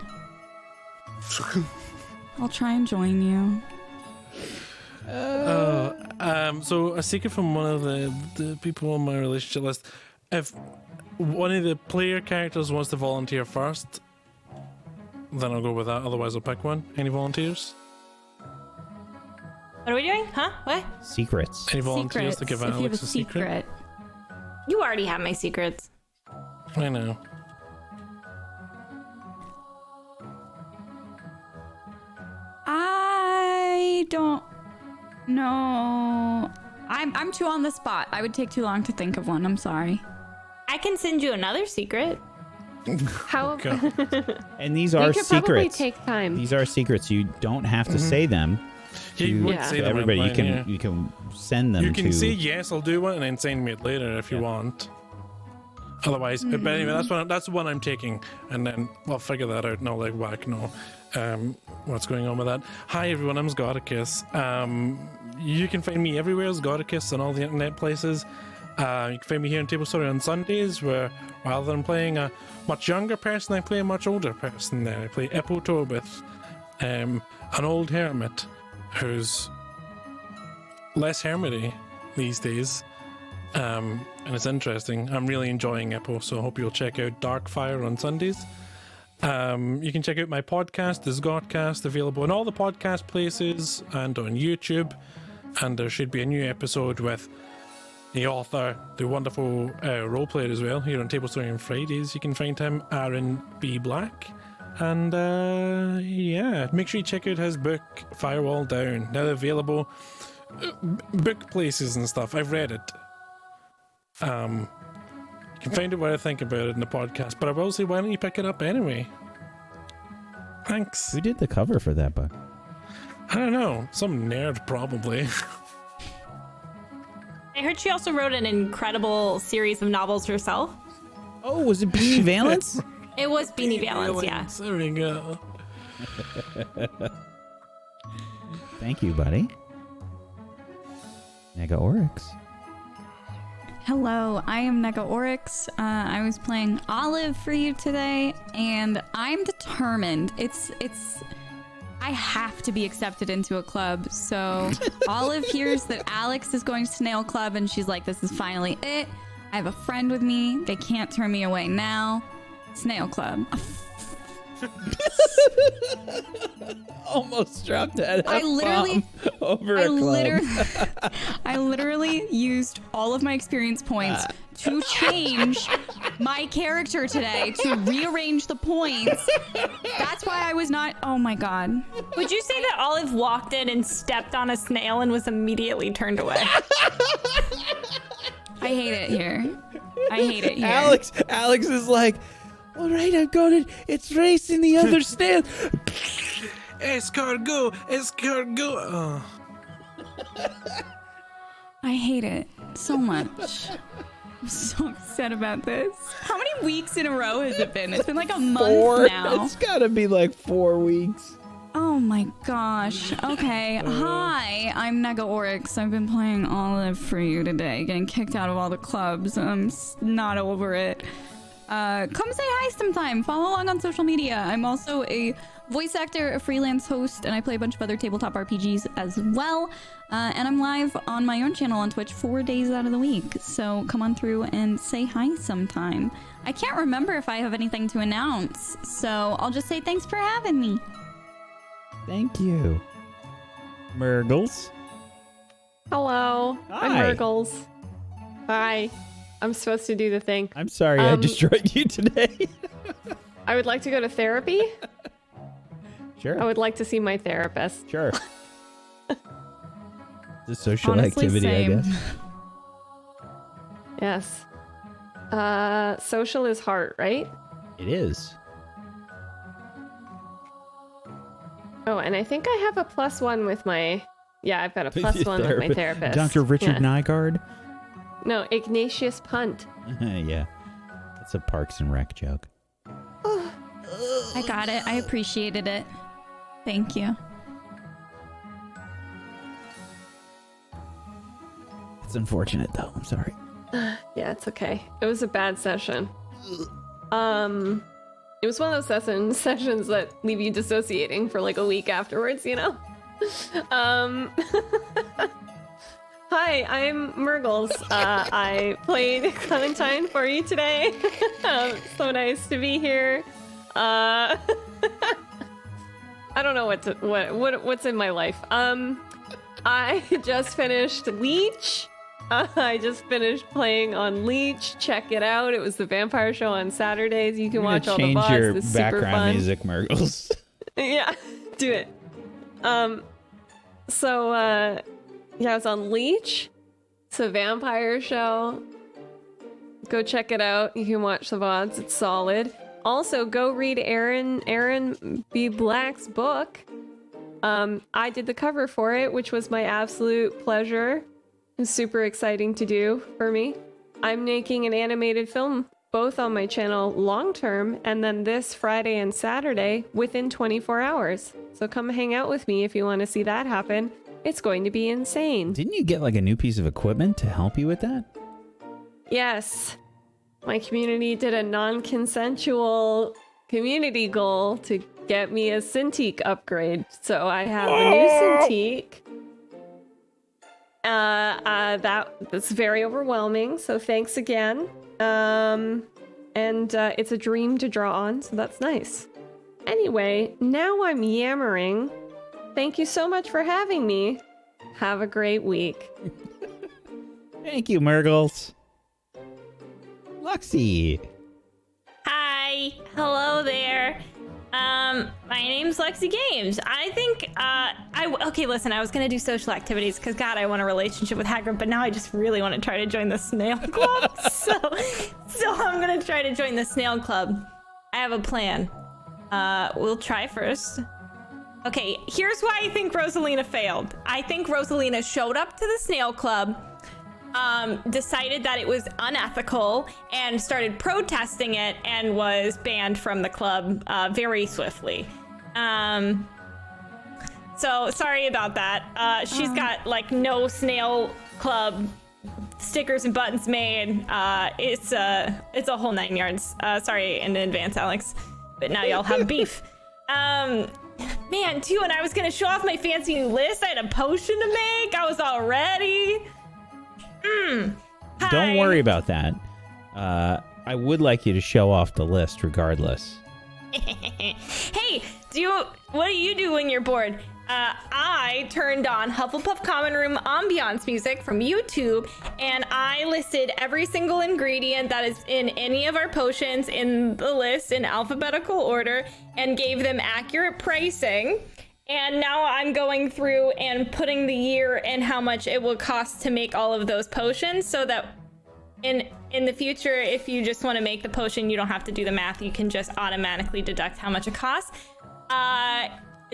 S6: I'll try and join you.
S3: So a secret from one of the people on my relationship list. If one of the player characters wants to volunteer first, then I'll go with that. Otherwise, I'll pick one. Any volunteers?
S4: What are we doing? Huh? What?
S1: Secrets.
S3: Any volunteers to give
S6: Secrets, if you have
S3: Alex a secret?
S4: You already have my secrets.
S3: I know.
S6: I don't know. I'm too on the spot. I would take too long to think of one. I'm sorry.
S4: I can send you another secret.
S2: How?
S1: And these
S2: You
S1: are
S2: could probably
S1: secrets.
S2: take time.
S1: These are secrets. You don't have to say them
S3: Yeah, you
S1: to,
S3: would
S2: Yeah.
S3: say
S1: to
S3: them
S1: everybody.
S3: right, yeah.
S1: You can send them
S3: You can
S1: to.
S3: say yes, I'll do one, and then send me it later if you want. Otherwise, but anyway, that's the one I'm taking, and then I'll figure that out. No, like whack, no. What's going on with that? Hi everyone, I'm Zgodicus. You can find me everywhere as Zgodicus on all the internet places. You can find me here in Table Story on Sundays, where rather than playing a much younger person, I play a much older person. There, I play Eppo Tobith, an old hermit who's less hermity these days. And it's interesting. I'm really enjoying Eppo, so I hope you'll check out Darkfire on Sundays. You can check out my podcast, the Zgodcast, available in all the podcast places and on YouTube. And there should be a new episode with the author, the wonderful role player as well, here on Table Story on Fridays. You can find him, Aaron B. Black. And yeah, make sure you check out his book, Firewall Down. Now available book places and stuff. I've read it. You can find out what I think about it in the podcast, but I will say, why don't you pick it up anyway? Thanks.
S1: Who did the cover for that book?
S3: I don't know. Some nerd, probably.
S4: I heard she also wrote an incredible series of novels herself.
S1: Oh, was it Beanie Valence?
S4: It was Beanie Valence, yeah.
S3: There we go.
S1: Thank you, buddy. Nega Oryx.
S6: Hello, I am Nega Oryx. I was playing Olive for you today, and I'm determined. I have to be accepted into a club. So Olive hears that Alex is going to Snail Club, and she's like, this is finally it. I have a friend with me. They can't turn me away now. Snail Club.
S1: Almost dropped that
S6: I literally
S1: over a club.
S6: I literally used all of my experience points to change my character today, to rearrange the points. That's why I was not. Oh my god.
S4: Would you say that Olive walked in and stepped on a snail and was immediately turned away?
S6: I hate it here. I hate it here.
S1: Alex is like, all right, I'm going to. It's racing the other snail.
S3: Escargot. Oh.
S6: I hate it so much. I'm so upset about this. How many weeks in a row has it been? It's been like a month now.
S1: It's got to be like 4 weeks.
S6: Oh my gosh. Okay. Hi, I'm Nega Oryx. I've been playing Olive for you today, getting kicked out of all the clubs. I'm not over it. Come say hi sometime. Follow along on social media. I'm also a voice actor, a freelance host, and I play a bunch of other tabletop RPGs as well. And I'm live on my own channel on Twitch 4 days out of the week. So come on through and say hi sometime. I can't remember if I have anything to announce, so I'll just say thanks for having me.
S1: Thank you. Murgles.
S2: Hello.
S1: Hi.
S2: I'm Murgles. Hi. I'm supposed to do the thing.
S1: I'm sorry I destroyed you today.
S2: I would like to go to therapy.
S1: Sure.
S2: I would like to see my therapist.
S1: Sure. The social
S6: Honestly,
S1: activity,
S6: same.
S1: I guess.
S2: Yes. Social is heart, right?
S1: It is.
S2: Oh, and I think I have a +1 with my... Yeah, I've got a +1 with my therapist.
S1: Dr. Richard Nygaard?
S2: No, Ignatius Punt.
S1: Yeah. That's a Parks and Rec joke.
S6: I got it. I appreciated it. Thank you.
S1: It's unfortunate, though. I'm sorry.
S2: Yeah, it's okay. It was a bad session. It was one of those sessions that leave you dissociating for like a week afterwards, you know? Hi, I'm Murgles. I played Clementine for you today. So nice to be here. I don't know what's in my life. I just finished Leech. I just finished playing on Leech. Check it out. It was the vampire show on Saturdays. You can watch all the
S1: change
S2: VODs.
S1: your
S2: It's super
S1: background
S2: fun.
S1: music, Murgles.
S2: Yeah, do it. Yeah, I was on Leech. It's a vampire show. Go check it out. You can watch the VODs. It's solid. Also, go read Aaron B. Black's book. I did the cover for it, which was my absolute pleasure. It's super exciting to do for me. I'm making an animated film, both on my channel long term, and then this Friday and Saturday within 24 hours. So come hang out with me if you want to see that happen. It's going to be insane.
S1: Didn't you get like a new piece of equipment to help you with that?
S2: Yes. My community did a non-consensual community goal to get me a Cintiq upgrade. So I have a new Cintiq. That's very overwhelming. So thanks again. It's a dream to draw on. So that's nice. Anyway, now I'm yammering. Thank you so much for having me. Have a great week.
S1: Thank you, Murgles. Luxie.
S4: Hi. Hello there. My name's Lexi Games. I think, okay, listen, I was gonna do social activities because, God, I want a relationship with Hagrid, but now I just really want to try to join the Snail Club. so I'm gonna try to join the Snail Club. I have a plan. We'll try first. Okay, here's why I think Rosalina failed. I think Rosalina showed up to the Snail Club, decided that it was unethical and started protesting it and was banned from the club very swiftly. So sorry about that. She's got like no Snail Club stickers and buttons made. It's a whole 9 yards. Sorry in advance, Alex, but now y'all have beef. Man, too, and I was gonna show off my fancy new list. I had a potion to make. I was all ready.
S1: Don't worry about that. I would like you to show off the list regardless.
S4: Hey, what do you do when you're bored? I turned on Hufflepuff Common Room ambiance music from YouTube, and I listed every single ingredient that is in any of our potions in the list in alphabetical order and gave them accurate pricing. And now I'm going through and putting the year and how much it will cost to make all of those potions, so that in the future, if you just want to make the potion, you don't have to do the math. You can just automatically deduct how much it costs.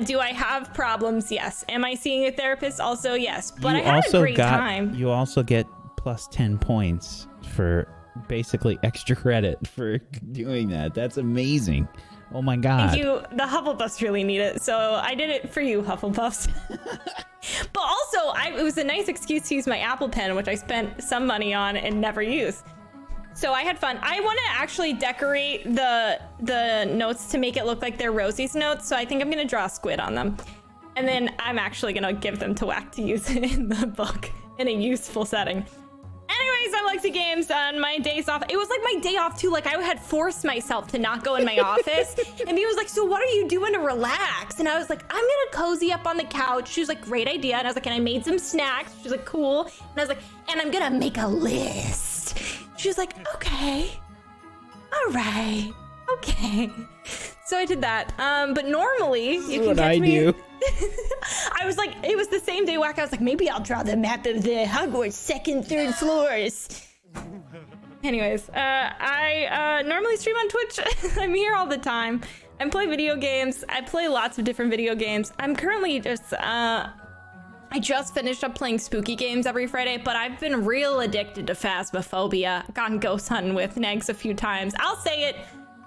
S4: Do I have problems? Yes. Am I seeing a therapist? Also, yes. But I had a great time.
S1: You also get plus 10 points for basically extra credit for doing that. That's amazing. Oh my God.
S4: Thank you. The Hufflepuffs really need it, so I did it for you, Hufflepuffs. But also, it was a nice excuse to use my Apple Pen, which I spent some money on and never used. So I had fun. I want to actually decorate the notes to make it look like they're Rosie's notes, so I think I'm going to draw a squid on them. And then I'm actually going to give them to Whack to use in the book in a useful setting. Anyways, I'm Lexi Games on my days off. It was like my day off too. Like I had forced myself to not go in my office. And he was like, so what are you doing to relax? And I was like, I'm gonna cozy up on the couch. She was like, great idea. And I was like, and I made some snacks. She was like, cool. And I was like, and I'm gonna make a list. She was like, okay. All right. Okay. So I did that. But normally you can catch me.
S1: do.
S4: I was like, it was the same day Whack. I was like, maybe I'll draw the map of the Hogwarts second, third floors. Anyways, I normally stream on Twitch. I'm here all the time. I play video games. I play lots of different video games. I'm currently just, I just finished up playing spooky games every Friday, but I've been real addicted to Phasmophobia. I've gone ghost hunting with Negs a few times. I'll say it.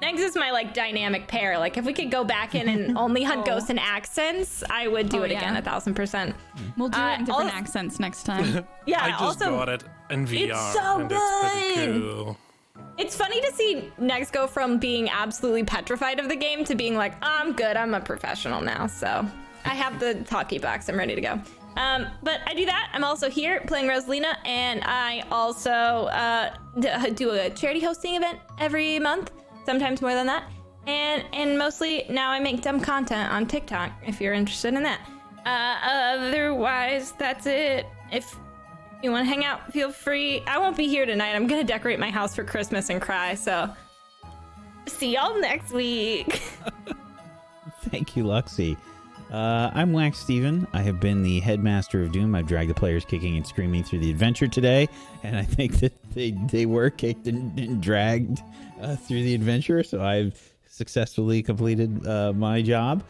S4: Negs is my like dynamic pair. Like if we could go back in and only hunt ghosts and accents, I would do it again 1000%.
S6: We'll do it in different accents next time.
S4: Yeah,
S3: I just got it in VR.
S4: It's so
S3: and
S4: good.
S3: It's pretty cool.
S4: It's funny to see Negs go from being absolutely petrified of the game to being like, oh, I'm good. I'm a professional now. So I have the talkie box. I'm ready to go. But I do that. I'm also here playing Rosalina, and I also do a charity hosting event every month. Sometimes more than that, and mostly now I make dumb content on TikTok if you're interested in that. Otherwise, that's it. If you want to hang out, feel free. I won't be here tonight. I'm gonna decorate my house for Christmas and cry, so see y'all next week.
S1: Thank you, Luxie. I'm Wax Steven. I have been the Headmaster of Doom. I've dragged the players kicking and screaming through the adventure today, and I think that they were kicked and dragged through the adventure, so I've successfully completed my job.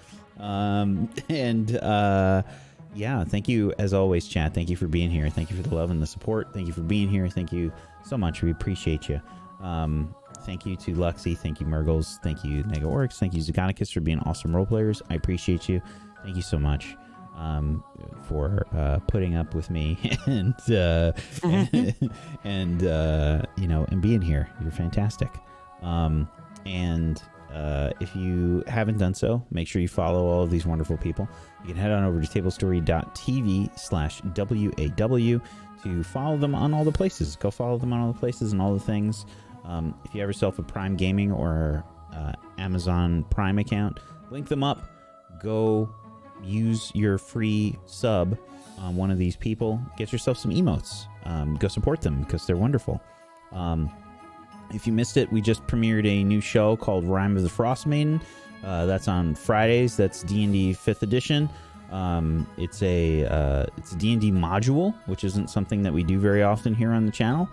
S1: Yeah, thank you as always, chat. Thank you for being here. Thank you for the love and the support. Thank you for being here. Thank you so much. We appreciate you. Thank you to Luxie. Thank you, Murgles. Thank you, NegaOryx. Thank you, Zugonicus, for being awesome role players. I appreciate you. Thank you so much for putting up with me and being here. You're fantastic. If you haven't done so, make sure you follow all of these wonderful people. You can head on over to tablestory.tv/WAW to follow them on all the places. Go follow them on all the places and all the things. If you have yourself a Prime Gaming or Amazon Prime account, link them up. Go use your free sub on one of these people. Get yourself some emotes. Go support them because they're wonderful. If you missed it, we just premiered a new show called Rime of the Frost Maiden. That's on Fridays. That's D&D 5th edition. It's a D&D module, which isn't something that we do very often here on the channel.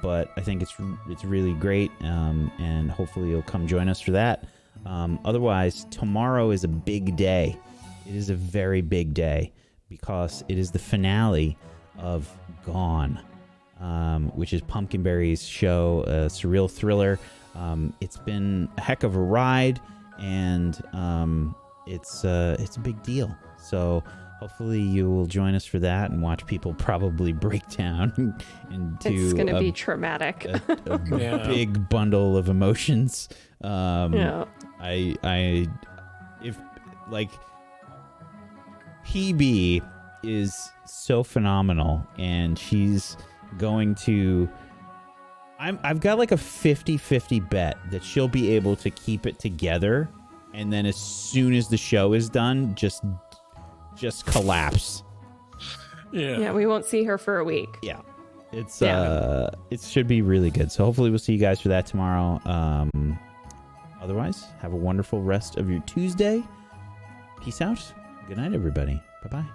S1: But I think it's really great, and hopefully you'll come join us for that. Otherwise, tomorrow is a big day. It is a very big day because it is the finale of Gone, which is Pumpkinberry's show, a surreal thriller. It's been a heck of a ride, and it's a big deal. So hopefully you will join us for that and watch people probably break down into
S2: It's going to be traumatic.
S1: a
S3: Yeah.
S1: big bundle of emotions.
S2: Yeah.
S1: If like PB is so phenomenal, and she's going to. I've got like a 50-50 bet that she'll be able to keep it together, and then as soon as the show is done, just collapse.
S2: Yeah, we won't see her for a week.
S1: Yeah. It should be really good. So hopefully we'll see you guys for that tomorrow. Otherwise, have a wonderful rest of your Tuesday. Peace out. Good night, everybody. Bye-bye.